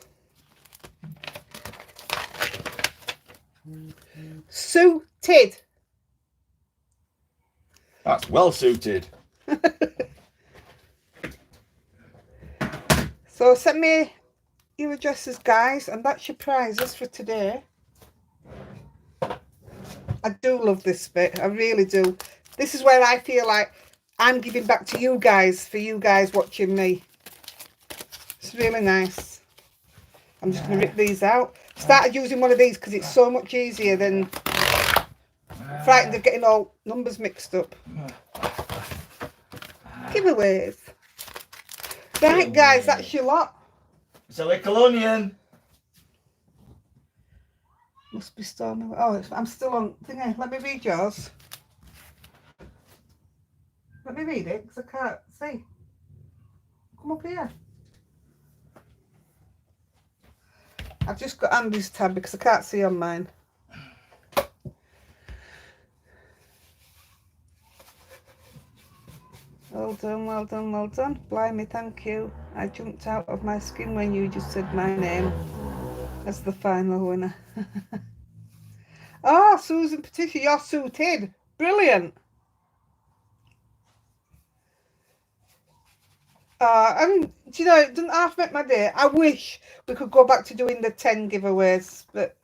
Speaker 1: Suited.
Speaker 2: That's well suited.
Speaker 1: So send me your addresses, guys, and that's your prizes for today. I do love this bit. I really do. This is where I feel like I'm giving back to you guys for you guys watching me. It's really nice. I'm just going to rip these out. Started using one of these because it's so much easier than frightened of getting all numbers mixed up. Giveaways. Right, guys, that's your lot.
Speaker 2: So we're Colonian.
Speaker 1: Must be storming. Oh, I'm still on thingy. Let me read yours. Let me read it because I can't see. Come up here. I've just got Andy's tab because I can't see on mine. Well done, well done, well done. Blimey, thank you. I jumped out of my skin when you just said my name as the final winner. Oh, Susan Patricia, you're suited. Brilliant. And do you know, it doesn't half make my day. I wish we could go back to doing the 10 giveaways, but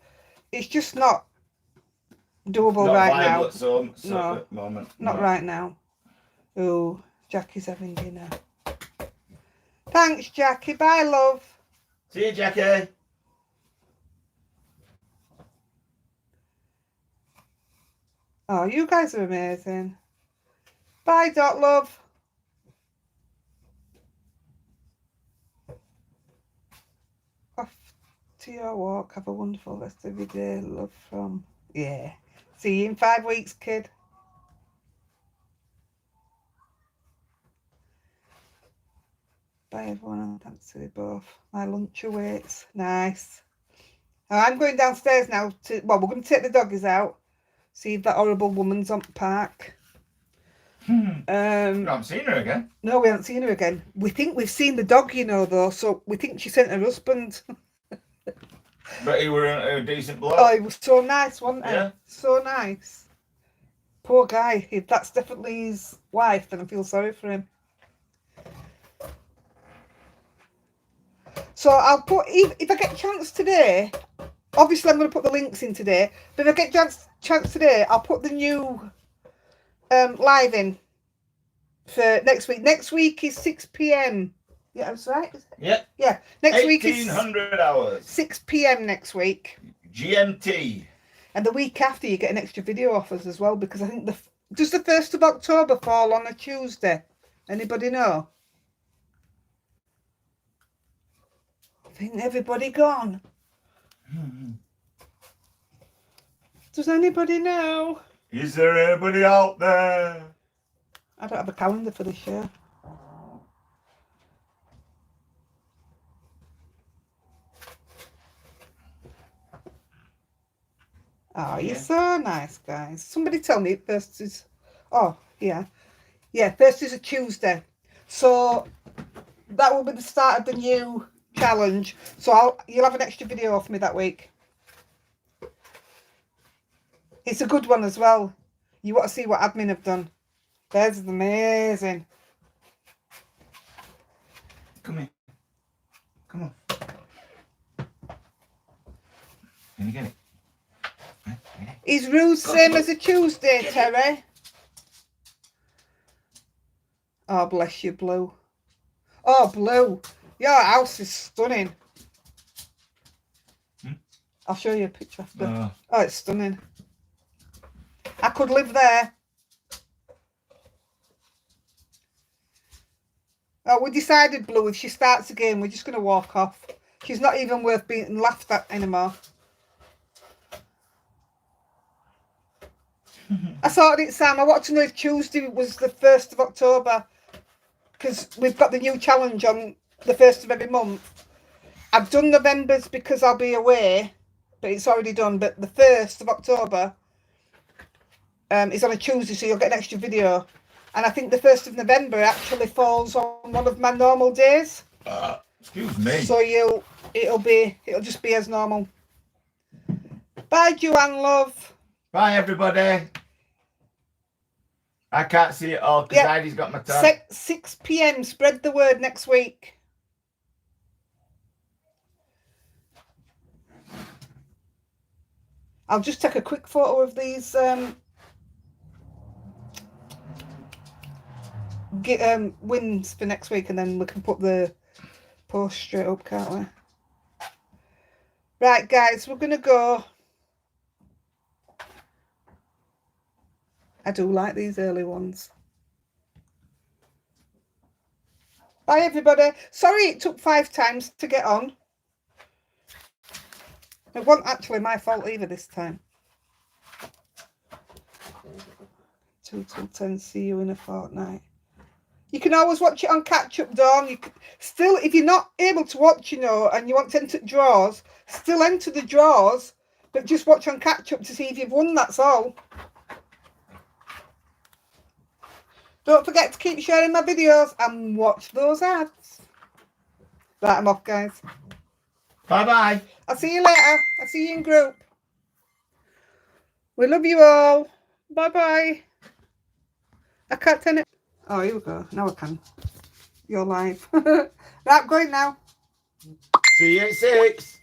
Speaker 1: it's just not doable
Speaker 2: Not
Speaker 1: right now.
Speaker 2: At some
Speaker 1: No,
Speaker 2: at the moment.
Speaker 1: not right now. Oh, Jackie's having dinner. Thanks, Jackie. Bye, love.
Speaker 2: See you, Jackie.
Speaker 1: Oh, you guys are amazing. Bye, Dot, love. Off to your walk. Have a wonderful rest of your day. Love from... Yeah. See you in 5 weeks, kid. Bye, everyone, and thanks to you both. My lunch awaits. Nice. Now, I'm going downstairs now to... Well, we're going to take the doggies out. See if that horrible woman's on park.
Speaker 2: You haven't seen her again.
Speaker 1: No, we haven't seen her again. We think we've seen the dog, you know, though, so we think she sent her husband.
Speaker 2: But he were a decent bloke.
Speaker 1: Oh, he was so nice, wasn't he?
Speaker 2: Yeah.
Speaker 1: So nice. Poor guy. If that's definitely his wife, then I feel sorry for him. So I'll put, if I get a chance today, obviously I'm going to put the links in today, but if I get a chance today, I'll put the new live in for next week. Next week is 6 p.m. Yeah, that's right.
Speaker 2: Yep.
Speaker 1: Yeah, next week is
Speaker 2: 1800 hours.
Speaker 1: 6 p.m. next week.
Speaker 2: GMT.
Speaker 1: And the week after, you get an extra video offers as well, because I think does the 1st of October fall on a Tuesday? Anybody know? I think everybody gone. Does anybody know?
Speaker 2: Is there anybody out there?
Speaker 1: I don't have a calendar for this year. Oh, you're so nice, guys. Somebody tell me first is... Oh, yeah. Yeah, first is a Tuesday. So that will be the start of the new challenge. So you'll have an extra video off me that week. It's a good one as well. You want to see what admin have done. Theirs is amazing.
Speaker 2: Come here. Come on. Can you get it?
Speaker 1: Is Rue's same as a Tuesday, Terry? Oh, bless you, Blue. Oh, Blue. Your house is stunning. I'll show you a picture after. Oh, it's stunning. I could live there. Oh, we decided, Blue, if she starts again, we're just going to walk off. She's not even worth being laughed at anymore. I sorted it, Sam. I want to know if Tuesday was the 1st of October. Because we've got the new challenge on the 1st of every month. I've done November's because I'll be away. But it's already done. But the 1st of October is on a Tuesday, so you'll get an extra video. And I think the 1st of November actually falls on one of my normal days.
Speaker 2: Excuse me.
Speaker 1: So it'll just be as normal. Bye, Joanne, love.
Speaker 2: Bye, everybody. I can't see it all because Heidi's got my time.
Speaker 1: 6 p.m. Spread the word next week. I'll just take a quick photo of these wins for next week, and then we can put the post straight up, can't we? Right, guys, we're gonna go. I do like these early ones. Bye, everybody. Sorry it took 5 times to get on. It wasn't actually my fault either this time. 2 till 10. See you in a fortnight. You can always watch it on catch up, Dawn. You can, still, if you're not able to watch, you know, and you want to enter draws, still enter the draws, but just watch on catch up to see if you've won. That's all. Don't forget to keep sharing my videos and watch those ads. Right, I'm off, guys.
Speaker 2: Bye-bye.
Speaker 1: I'll see you later. I'll see you in group. We love you all. Bye-bye. I can't turn it. Oh, here we go. Now I can. You're live. Right, I'm going now.
Speaker 2: See you at 6.